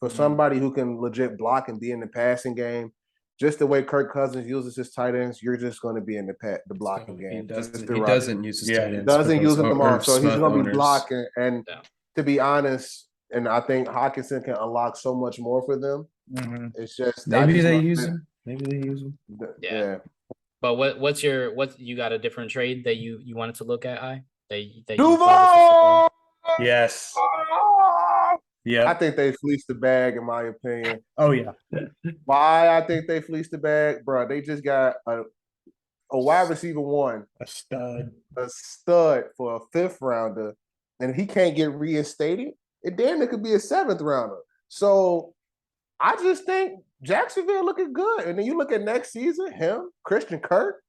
For somebody who can legit block and be in the passing game, just the way Kirk Cousins uses his tight ends, you're just going to be in the blocking game. He Just doesn't, the he route. doesn't use his Yeah, tight he ends. Doesn't for use those them Irv all, so he's Smith going to be owners. blocking. And Yeah. to be honest, and I think Hawkinson can unlock so much more for them. Mhm. It's just Maybe they want use to- him. Maybe they use him. Yeah. But what you got a different trade that you wanted to look at? That you thought Duval! Yes. I Yeah. think they fleeced the bag, in my opinion. Oh yeah. Why I think they fleeced the bag, bro? They just got a wide receiver one, A stud. a stud for a fifth rounder, and if he can't get reinstated, it damn it could be a seventh rounder. So I just think Jacksonville looking good. And then you look at next season, him, Christian Kirk.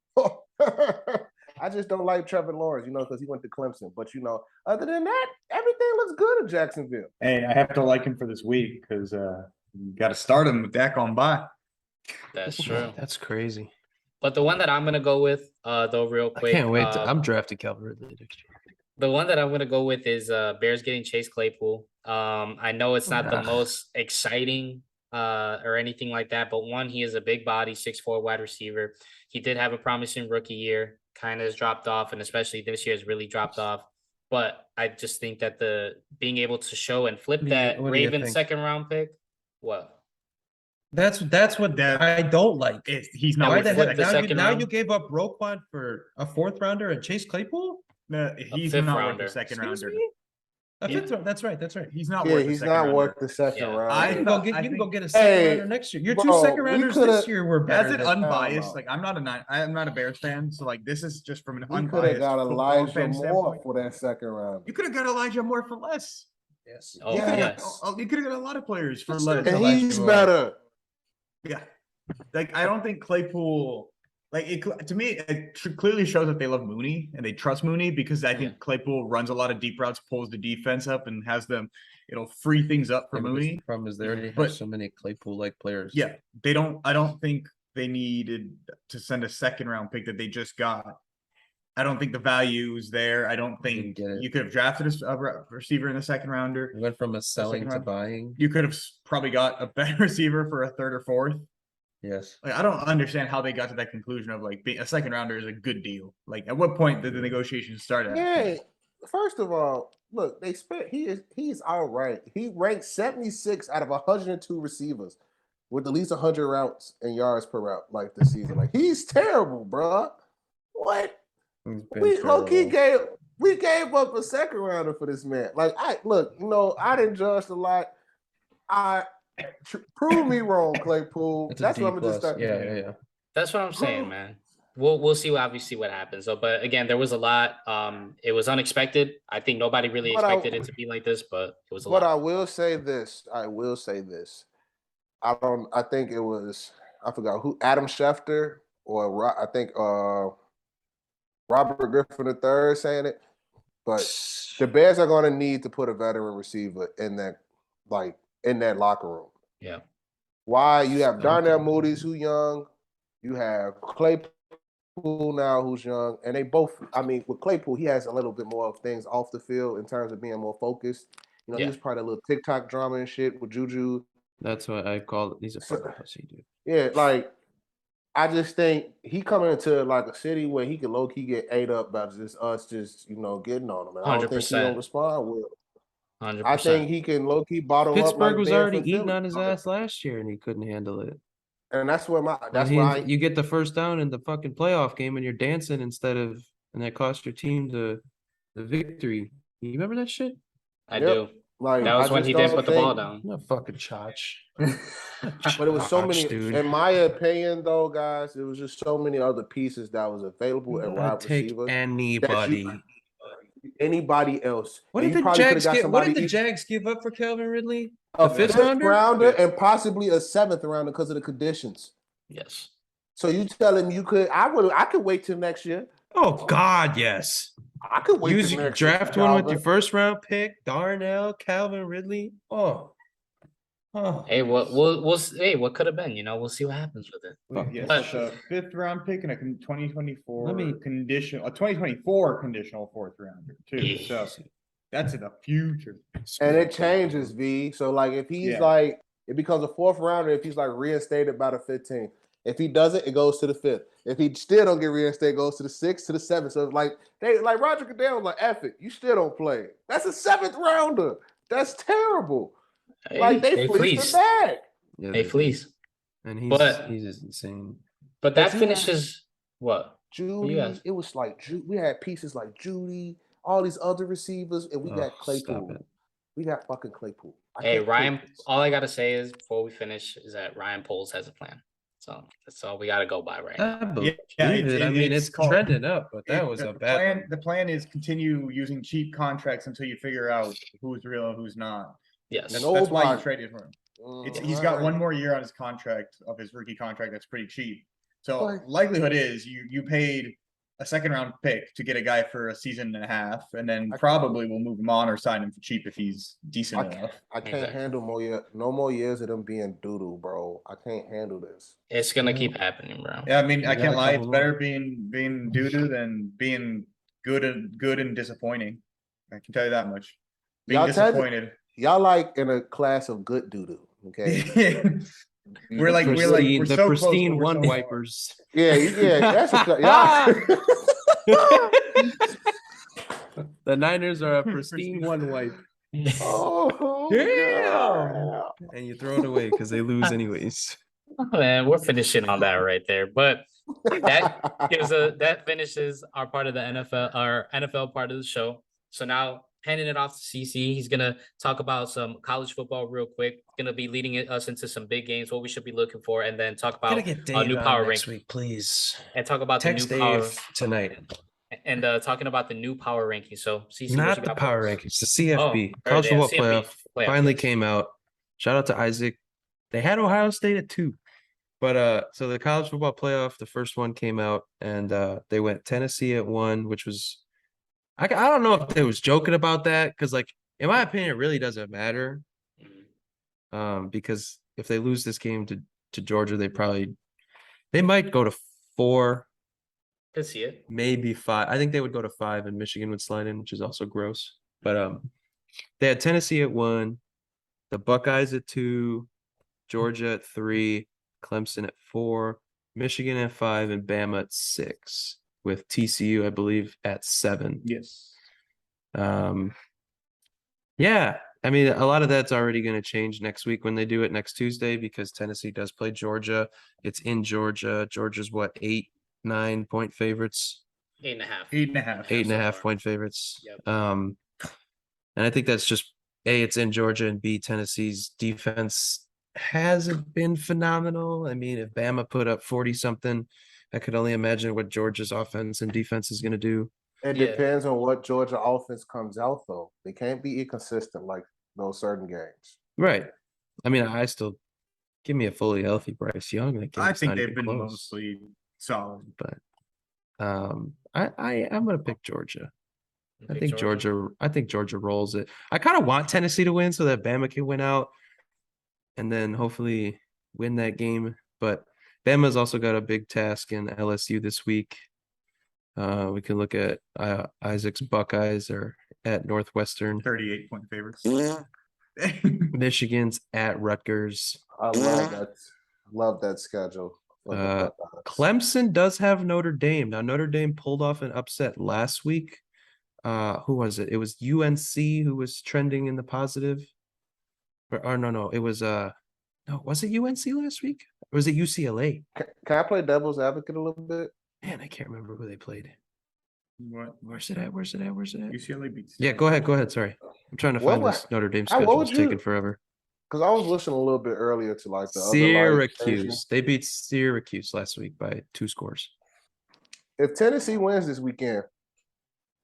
I just don't like Trevor Lawrence, because he went to Clemson. But other than that, everything looks good at Jacksonville. Hey, I have to like him for this week because you got to start him with Dak on bye. That's true. That's crazy. But the one that I'm gonna go with, though, real quick. I can't wait. I'm drafting Calvin Ridley next year. The one that I'm gonna go with is Bears getting Chase Claypool. I know it's not the most exciting or anything like that, but one, he is a big body, 6'4" wide receiver. He did have a promising rookie year, kind of has dropped off, and especially this year has really dropped off. But I just think that being able to show and flip that what do you Ravens think? second round pick, What? That's what That- I don't like. He's not That Why we the worth heck? flipped the Now second you round? gave up Roquan for a 4th rounder and Chase Claypool? No, he's fifth not rounder. worth the second Excuse rounder. me? A Yeah. 5th round. That's right. That's right. He's not Yeah, worth the he's second not rounder. worth the second Yeah. round. I You can thought- go get I you can go think- get a 2nd Hey, rounder next year. Your bro, 2 second we rounders coulda- this year were better. As an than- unbiased, out. like I'm not a Bears fan, so like this is just from an We could have unbiased got football Elijah fan Moore standpoint. for that second round. You could have got Elijah Moore for less. Yes. Oh, You coulda- yes. you could have got a lot of players for Let's less. look And Elijah he's Moore. better. Yeah, like I don't think Claypool. Like to me, it clearly shows that they love Mooney and they trust Mooney because I think Yeah. Claypool runs a lot of deep routes, pulls the defense up, and has them. It'll free things up for Yeah, but Mooney. the problem is they already But- have so many Claypool-like players. Yeah, they don't. I don't think they needed to send a second round pick that they just got. I don't think the value is there. I don't Didn't think get it. you could have drafted a receiver in the second rounder. We went from a selling to round. buying. You could have probably got a better receiver for a 3rd or 4th. Yes. Like I don't understand how they got to that conclusion of like being a second rounder is a good deal. Like at what point did the negotiations start at? Yeah. First of all, look, they spent he's all right. He ranked 76 out of 102 receivers with at least 100 routes and yards per route like this season. Like he's terrible, bro. What? He's been We low-key terrible. gave up a second rounder for this man. Like I didn't judge a lot. Prove me wrong, Claypool. It's a That's D what I'm gonna just plus. start. Yeah. That's what I'm saying, man. We'll see obviously what happens. So, but again, there was a lot. It was unexpected. I think nobody really But expected it to be like this, but it was a But lot. I will say this. I think it was. I forgot who. Adam Schefter or I think Robert Griffin III saying it. But the Bears are going to need to put a veteran receiver in that locker room. Yeah. Why you have Darnell Moody's who young, you have Claypool now who's young, and they both. I mean, with Claypool, he has a little bit more of things off the field in terms of being more focused. You know, Yeah. he was probably a little TikTok drama and shit with Juju. That's what I call it. He's a fucking pussy, dude. Yeah, like I just think he coming into like a city where he could low key get ate up by just us getting on him. And I don't think he 100%. don't respond well. 100%. I think he can low key bottle up. Pittsburgh like was Ben already from eating Philly. on his ass last year, and he couldn't handle it. And that's where You get the first down in the fucking playoff game, and you're dancing and that cost your team the victory. You remember that shit? I Yep. do. like That was I when just he did don't put the ball think- down. No fucking chotch. But it was so many, dude. in my opinion, though, guys, it was just so many other pieces that was available at I'd wide take receiver. anybody. Anybody else. What And did you the probably coulda Jags got get? What did somebody the Jags give up for Calvin Ridley? a The fifth fifth rounder? rounder and possibly a 7th rounder because of the conditions. Yes. So you telling me I could wait till next year. Oh God, yes. I could wait Use till your next year. draft one with Calvin. your first round pick, Darnell, Calvin Ridley. Oh. Hey, what could have been? We'll see what happens with it. Yes, But- it's a 5th round pick and a 2024 Let me- conditional, a 2024 conditional 4th rounder too. So that's in the future. And it changes, V. So like if he's Yeah. like it becomes a 4th rounder if he's like reinstated by the 15th. If he doesn't, it goes to the 5th. If he still don't get reinstated, it goes to the 6th, to the 7th. So like Roger Goodell was like, F it, you still don't play. That's a 7th rounder. That's terrible. Like they fleeced fleece. the bag. Yeah, They fleece. And he's But- he's just insane. But that you finishes what? Judy, guys- it was like we had pieces like Judy, all these other receivers, and we got Ugh, Claypool. stop it. We got fucking Claypool. I Hey, can't Ryan, take this. all I gotta say is before we finish is that Ryan Poles has a plan. So that's all we gotta go by right now. I believe Yeah, it. I mean, it's called- trending up, but that was the a bad. plan. The plan is continue using cheap contracts until you figure out who's real and who's not. Yes. And That's why you Nobody. traded for him. He's Mhm. got one more year on his contract of his rookie contract that's pretty cheap. So But- likelihood is you paid a 2nd round pick to get a guy for a season and a half, and then I- probably will move him on or sign him for cheap if he's decent enough. I can't Exactly. handle no more years of them being doodle, bro. I can't handle this. It's gonna keep happening, bro. Yeah, I mean, You I got can't a lie. It's couple better being doo-doo than being good and disappointing. I can tell you that much. Being Y'all tell me- disappointed. Y'all like in a class of good doodoo, okay? we're like Pristine- we're the so close, pristine but we're one so far. wipers. yeah, that's y'all. The Niners are a pristine one wipe. Oh, Damn! And you throw it away because they lose anyways. Man, we're finishing on that right there. But God. that finishes our part of the our NFL part of the show. So now handing it off to CC, he's gonna talk about some college football real quick. Gonna be leading us into some big games, what we should be looking for, and then talk Gotta about get a Dave new on power next ranking week, please. and talk about the new Text power Dave tonight. and talking about the new power ranking. So CC, what you Not the got for power us? rankings, the CFB. Or College the football CFB playoff finally came out. Shout out to Isaac. They had Ohio State at 2. But so the college football playoff, the first one came out, and they went Tennessee at 1, which was I don't know if they was joking about that, because like in my opinion, it really doesn't matter. Because if they lose this game to Georgia, they might go to 4, Could see it. maybe 5. I think they would go to 5 and Michigan would slide in, which is also gross. But they had Tennessee at 1, the Buckeyes at 2, Georgia at 3, Clemson at 4, Michigan at 5, and Bama at 6, with TCU, I believe, at 7. Yes. Yeah, I mean, a lot of that's already going to change next week when they do it next Tuesday, because Tennessee does play Georgia. It's in Georgia. Georgia's what, 8, 9-point favorites? 8.5. 8.5. 8.5 far. point favorites. Yep. And I think that's just A, it's in Georgia, and B, Tennessee's defense hasn't been phenomenal. I mean, if Bama put up 40 something, I could only imagine what Georgia's offense and defense is going to do. It Yeah. depends on what Georgia offense comes out, though. They can't be inconsistent like those certain games. Right. I mean, I still give me a fully healthy Bryce Young. That I game's think not they've even been close. mostly solid. But I'm gonna pick Georgia. I think Georgia rolls it. I kind of want Tennessee to win so that Bama can win out and then hopefully win that game. But Bama's also got a big task in LSU this week. We can look at Isaac's Buckeyes are at Northwestern. 38-point favorites. Michigan's at Rutgers. I love that schedule. For the Buckeyes. Clemson does have Notre Dame. Now, Notre Dame pulled off an upset last week. Who was it? It was UNC who was trending in the positive. Or no, it was no, was it UNC last week? Or was it UCLA? Can I play devil's advocate a little bit? Man, I can't remember who they played. What? Where's it at? UCLA beats. Yeah, go ahead. Sorry. I'm trying to What find wa- this Notre Dame what schedule. would It's taking you- forever. Because I was listening a little bit earlier to like the other live station. Syracuse. They beat Syracuse last week by 2 scores. If Tennessee wins this weekend,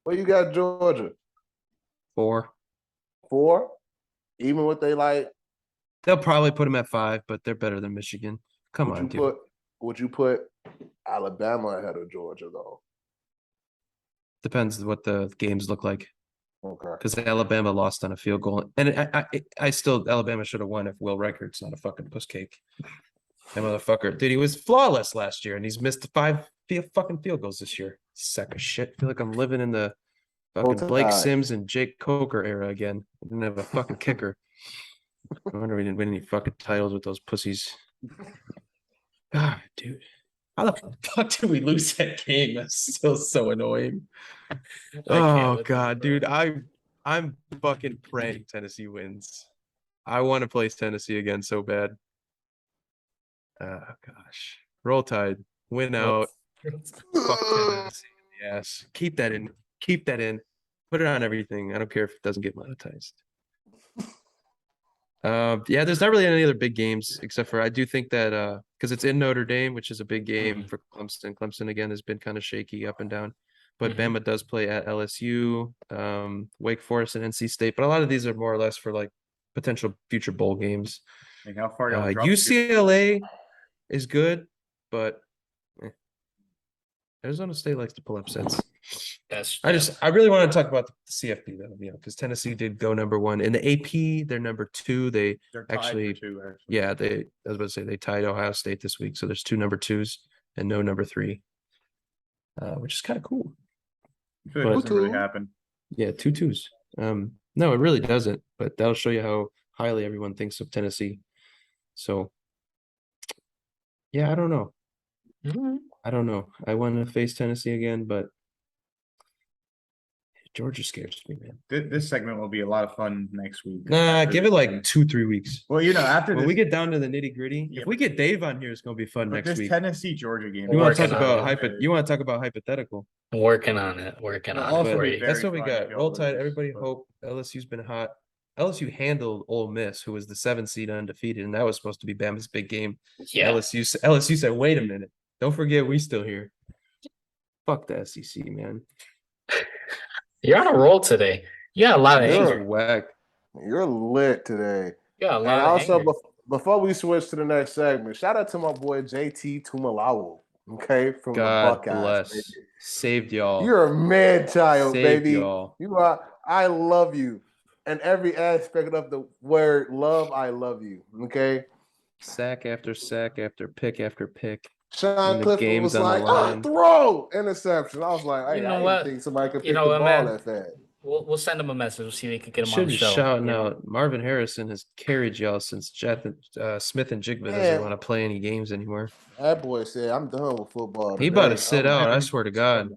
what you got Georgia? 4. 4? Even with they like They'll probably put them at 5, but they're better than Michigan. Come on, dude. Would you put Alabama ahead of Georgia though? Depends what the games look like. Okay. Because Alabama lost on a field goal, and I still Alabama should have won if Will Reichardt's not a fucking puss cake. That motherfucker, dude, he was flawless last year, and he's missed 5 fucking field goals this year. Sack of shit. I feel like I'm living in the fucking Blake Sims and Jake Coker era again. I didn't have a fucking kicker. No wonder we didn't win any fucking titles with those pussies. God, dude. How the fuck did we lose that game? That's still so annoying. Oh God, dude. I'm fucking praying Tennessee wins. I want to place Tennessee again so bad. Oh gosh. Roll Tide. Win out. Fuck Tennessee. Yes. Keep that in. Put it on everything. I don't care if it doesn't get monetized. Yeah, there's not really any other big games except for I do think that because it's in Notre Dame, which is a big game for Clemson. Clemson again has been kind of shaky up and down, but Bama does play at LSU, Wake Forest, and NC State. But a lot of these are more or less for like potential future bowl games. Like how far y'all dropped UCLA is good, but Arizona State likes to pull upsets. I really want to talk about the CFP though, because Tennessee did go number 1 in the AP. They're number 2. They're tied actually, for 2, actually. yeah, I was about to say they tied Ohio State this week, so there's 2 number 2s and no number 3, which is kind of cool. I feel like it doesn't really happen. Yeah, 2 2s. No, it really doesn't, but that'll show you how highly everyone thinks of Tennessee. So, yeah, I don't know. I want to face Tennessee again, but Georgia scares me, man. This segment will be a lot of fun next week. Nah, after give this it like game. 2-3 weeks. Well, after When this, we get down to the nitty gritty, Yeah, if we get Dave on here, it's gonna be fun but next this week. Tennessee Georgia game. You want to Working talk on about it. You want to talk about hypothetical? Working on it. Working It'll on also it for be you. very That's what we fun if got. y'all Roll Tide. lose, Everybody but- hope LSU's been hot. LSU handled Ole Miss, who was the 7th seed undefeated, and that was supposed to be Bama's big game. Yeah. LSU said, "Wait a minute, don't forget we still here." Fuck the SEC, man. You're on a roll today. You got a lot of You're- anger. Whack. You're lit today. You got a And lot of also, anger. before we switch to the next segment, shout out to my boy JT Tumalawu, okay, from the God Buckeyes. bless. Baby. Saved y'all. You're a man child, Saved baby. y'all. You are. I love you, and every aspect of the word love. I love you. Okay. Sack after sack after pick after pick. Sean When the Clifford game's was on the like, line. throw interception. I was like, hey, You know I didn't what? think somebody could You pick know the what, ball man? that fast. We'll send him a message. We'll see if we can get him on Should the be show. shouting you know? out. Marvin Harrison has carried y'all since Smith and Jigba Man. doesn't want to play any games anymore. That boy said, I'm done with football. He about to today." sit I'm- out. I swear to God.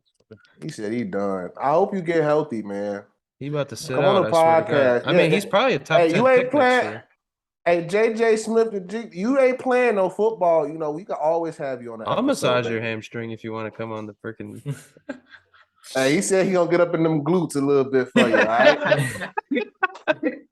He said he done. I hope you get healthy, man. He about to sit Come out. on the I swear to God. podcast. I mean, Yeah, he's probably a top Hey, 10 you ain't pick next playing. year. Hey, JJ Smith, you ain't playing no football. You know, we can always have you on the I'll episode, massage your baby. hamstring if you want to come on the freaking. Hey, he said he gonna get up in them glutes a little bit for you, all right?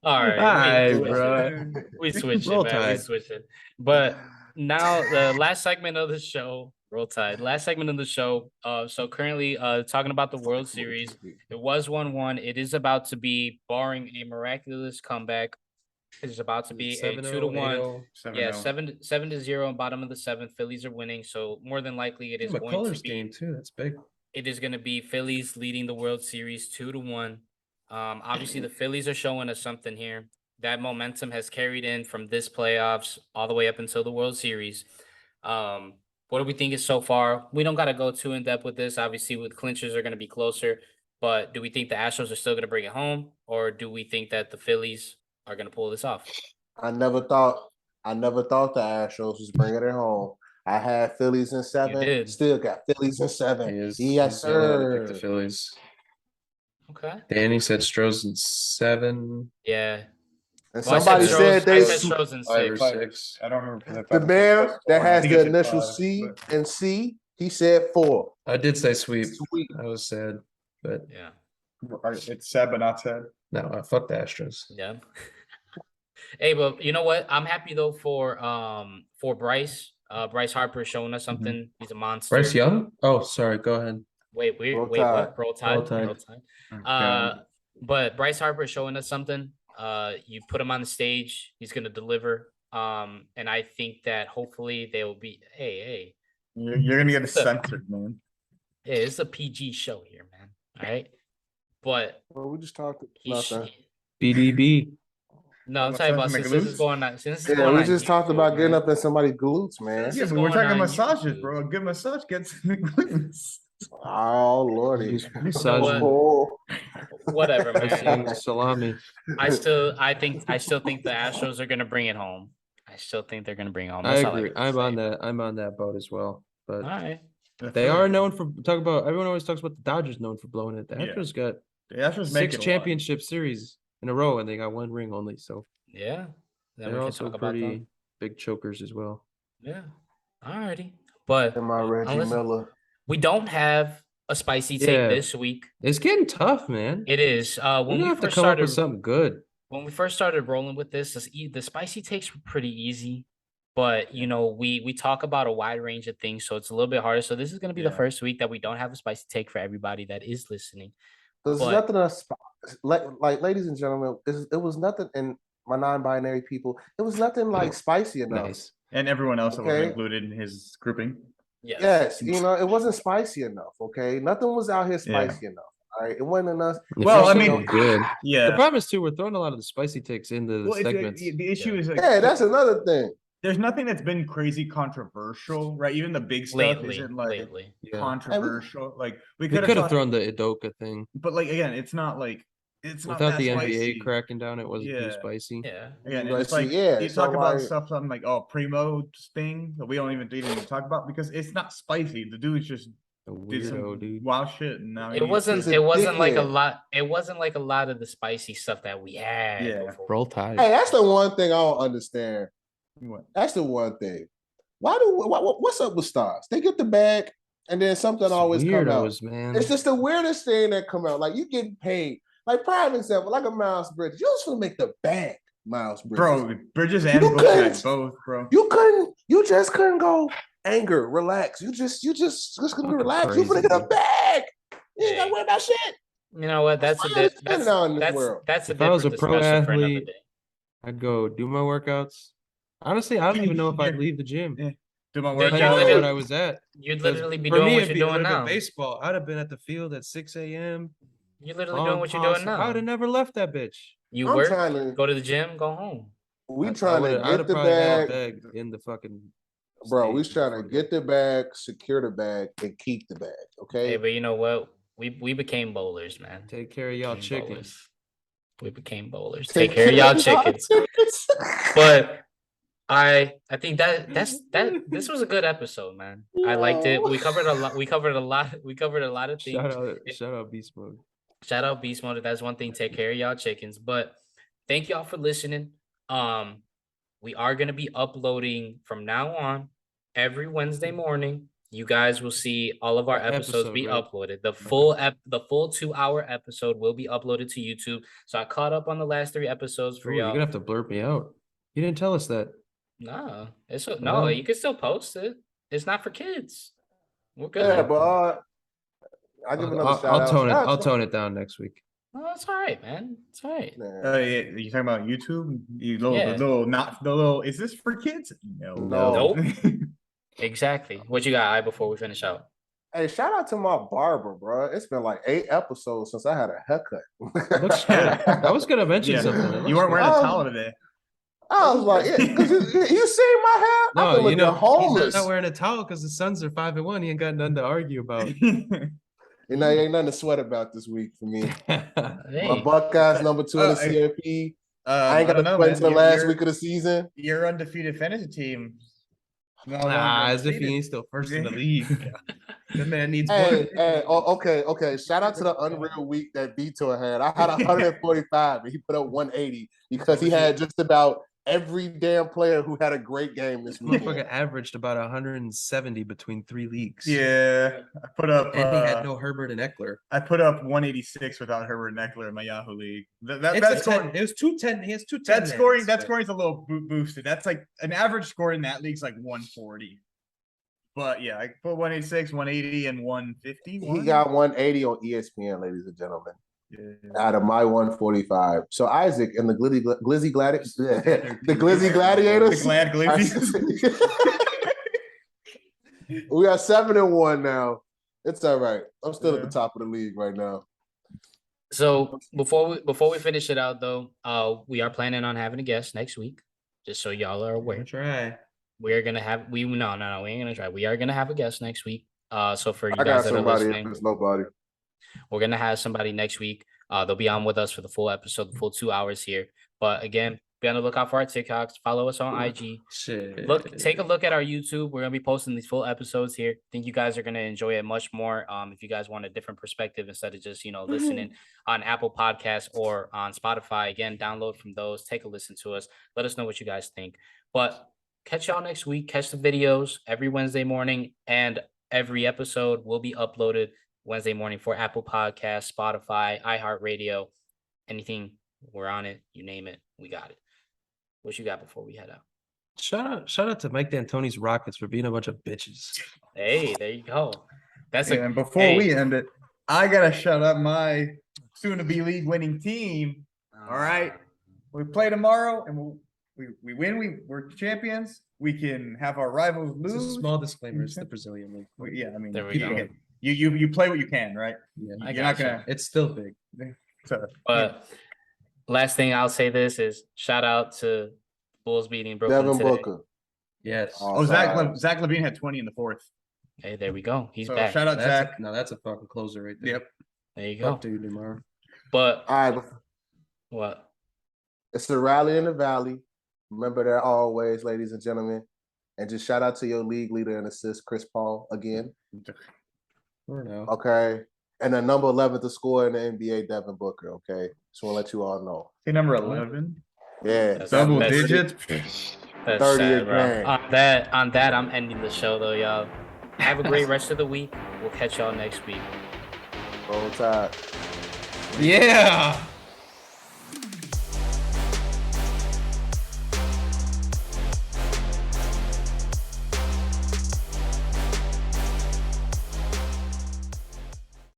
All right. Alright, we switching. bro. We switching, Roll man. We Tide. switching. But now the last segment of the show, Roll Tide. Last segment of the show. So currently talking about the World Series. It was 1-1. It is about to be, barring a miraculous comeback, it's about to be a 2-1. Yeah, 7-0 on bottom of the 7th. Phillies are winning. So more than likely it is a going colors to be game too. That's big. it is going to be Phillies leading the World Series 2-1. Obviously, the Phillies are showing us something here. That momentum has carried in from this playoffs all the way up until the World Series. What do we think is so far? We don't got to go too in depth with this. Obviously, with clinchers are going to be closer. But do we think the Astros are still going to bring it home, or do we think that the Phillies are going to pull this off? I never thought the Astros was bringing it home. I had Phillies in 7. did. Still got Phillies in 7. Yes, Yes, I had to pick the sir. Phillies. Okay. Danny said Stroh's in 7. Yeah. And Well, somebody I said I they said Stroh's in 5 or 6. 6. I don't remember the man that has the the initial C and C. He said 4. I did say sweep. Sweet. I was sad, but Yeah. It's sad but not sad. no, fuck the Astros. Yeah. Hey, but you know what? I'm happy though for Bryce. Bryce Harper is showing us something. He's a monster. Bryce Young? Oh, sorry. Go ahead. Wait, Roll what? Tide. Roll Tide. Roll Tide. Roll Tide. But Bryce Harper is showing us something. You put him on the stage, he's gonna deliver. And I think that hopefully they will be. Hey, You're gonna get it censored, man. it's a PG show here, man. All right, but Well, we just talked he's. nothing. BDB. No, I'm Massage talking about my since this is glutes? going on. Since this is Yeah, going we on just talked YouTube, about getting man. up in somebody's glutes, man. This Yeah, is but we're going talking on massages, YouTube. bro. A good massage gets in the glutes. Oh lordy. Massaging. Oh. Whatever, man. Icing salami. I still think the Astros are gonna bring it home. I still think they're gonna bring it home. I That's all agree. gotta I'm say. on that. I'm on that boat as well. But All right. they are known for talk about. Everyone always talks about the Dodgers known for blowing it. The Yeah. Astros got The Astros 6 championship series in a row, and they got 1 ring only. So Yeah. Then we they're can also talk about pretty them. big chokers as well. Yeah. All righty. But And my Reggie listen, Miller. we don't have a spicy take Yeah. this week. It's getting tough, man. It is. We're When gonna we have to first come up started with something good. when we first started rolling with this, the spicy takes were pretty easy. But you know, we talk about a wide range of things, so it's a little bit harder. So this is gonna be the Yeah. first week that we don't have a spicy take for everybody that is listening. There's But- nothing like ladies and gentlemen, it was nothing in my non-binary people. It was nothing like spicy enough. Nice. And everyone else that was Okay. included in his grouping. Yes, you know, it wasn't spicy enough. Okay, nothing was out here Yeah. spicy enough. All right, it wasn't enough. Well, I Especially mean- good. The Yeah. problem is too, we're throwing a lot of the spicy takes into the Well, segments. the issue is like Yeah, that's another thing. there's nothing that's been crazy controversial, right? Even the big stuff lately. isn't like Lately. Yeah. controversial. Like we We could could have have thrown the Idoka thing but like again, it's not like it's not without that the spicy. NBA cracking down. It wasn't too Yeah. spicy. Yeah. Again, But it's see, like yeah, you so talk about like- stuff like Primo's thing that we don't even talk about because it's not spicy. The dude's just A Did some weirdo, dude. wild shit. And now It he's wasn't. just- a It wasn't like a dickhead. lot. It wasn't like a lot of the spicy stuff that we had. Yeah. Before. Roll Tide. Hey, that's the one thing I don't understand. What? That's the one thing. What's up with stars? They get the bag, and then something It's always come out. weirdos, man. It's just the weirdest thing that come out. Like you getting paid. Like prime example, like a Miles Bridges. You just want to make the bag, Miles Bridges. Bro, Bridges and You Booknight couldn't- both, bro. You just couldn't go anger, relax. You just gonna Fucking relax. You crazy, gonna get a dude. bag. You ain't gotta worry about shit. You know what? That's a Why is it that's now in this that's world? that's a If I was different a pro discussion for another athlete, day. I'd go do my workouts. Honestly, I don't even know if I'd leave the gym. Yeah. Do my Dude, Depending you're on literally- what I was at. You'd 'Cause literally be for doing me, what it'd you're be- it doing would've been now. baseball. I'd have been at the field at 6 a.m. You're literally doing what you're doing now. I would have never left that bitch. You I'm work, trying to. go to the gym, go home. We I trying to would've- I'd get have the probably had a bag, in the fucking. bro. We stage trying to before get the bag, secure the bag, and keep the bag. Okay. Hey, but you know what? We became bowlers, man. Take care of y'all Became chickens. bowlers. We became bowlers. Take care of y'all chickens. chickens. But I think that this was a good episode, man. I liked it. We covered a lot. We covered a lot of things. Shout out Beast Mode. Shout out Beast Mode. That's one thing. Take care of y'all chickens. But thank y'all for listening. We are gonna be uploading from now on every Wednesday morning. You guys will see all of our episodes Episode, be right. uploaded. The full 2-hour episode will be uploaded to YouTube. So I caught up on the last 3 episodes for Ooh, you're y'all. gonna have to blurb me out. You didn't tell us that. No, no, Well- you can still post it. It's not for kids. We're good. Yeah, but I give another shout I'll out. tone it. Shout out I'll to- tone it down next week. No, it's all right, man. It's all right. Man. Yeah, you talking about YouTube? You little, Yeah. the little. Is this for kids? No. No. Exactly. What you got, before we finish out? Hey, shout out to my barber, bro. It's been like 8 episodes since I had a haircut. Looks good. I was gonna mention Yeah. something. It You looks weren't good. wearing a Oh. towel today. I was like, yeah, 'cause you see my hair? I No, feel you like know, you're homeless. he's not wearing a towel because the Suns are 5-1. He ain't got nothing to argue about. You know, ain't nothing to sweat about this week for me. My Hey, Buckeyes number 2 in the Hey. CFP. I ain't got don't to know, sweat man. until the last week of the season. Your undefeated fantasy team. No longer As if undefeated. he ain't still first in the league. The man needs Hey, one. okay. Shout out to the unreal week that Vitor had. I had 145 and he put up 180 because he had just about every damn player who had a great game this Motherfucker weekend. averaged about 170 between 3 leagues. Yeah, I put up. And he had no Herbert and Eckler. I put up 186 without Herbert and Eckler in my Yahoo league. That It's that a scoring. 10. It was 210. He has 210. That scoring. That scoring's a little boosted. That's like an average score in that league's like 140. But yeah, I put 186, 180, and 150. He got 180 on ESPN, ladies and gentlemen, out of my 145. So Isaac and the Glizzy Gladiators, the Glizzy Gladiators. The Glad Glizzy. We are 7-1 now. It's all right. I'm still at the top of the league right now. so before we finish it out though, we are planning on having a guest next week. Just so y'all are aware. Try. We are gonna have we ain't gonna try. We are gonna have a guest next week. So for you I got guys that are somebody if listening, there's nobody. we're gonna have somebody next week. They'll be on with us for the full episode, the full 2 hours here. But again, be on the lookout for our TikToks. Follow us on IG. Shit. Take a look at our YouTube. We're gonna be posting these full episodes here. think you guys are gonna enjoy it much more. If you guys want a different perspective instead of just listening on Apple Podcasts or on Spotify. Again, download from those. Take a listen to us. Let us know what you guys think. But catch y'all next week. Catch the videos every Wednesday morning, and every episode will be uploaded Wednesday morning for Apple Podcasts, Spotify, iHeartRadio, anything. We're on it. You name it, we got it. What you got before we head out? Shout out to Mike D'Antoni's Rockets for being a bunch of bitches. Hey, there you go. That's And before we end it, I gotta shut up my soon-to-be league-winning team. All right, we play tomorrow, and we win. We're champions. We can have our rivals It's a lose. small disclaimer. It's the Brazilian league. Yeah, I mean, There we people go. get- you play what you can, right? Yeah, I You're not gotcha. gonna. it's still big. So, But last thing I'll say this is shout out to Bulls beating Brooklyn Devin today. Booker. Yes. oh, Zach Levine had 20 in the fourth. Hey, there we go. He's So back. shout out Zach. That's a fucking closer right there. Yep. There you go. Fuck dude tomorrow. But All right, what? it's a rally in the valley. Remember that always, ladies and gentlemen. And just shout out to your league leader and assist, Chris Paul, again. For now. Okay. And the number 11 to score in the NBA, Devin Booker. Okay. Just want to let you all know. Hey, number 11. Yeah. That's- Double that's- digits. That's 30 a sad, bro. game. On that, I'm ending the show though, y'all. Have a great rest of the week. We'll catch y'all next week. Roll Tide. Yeah.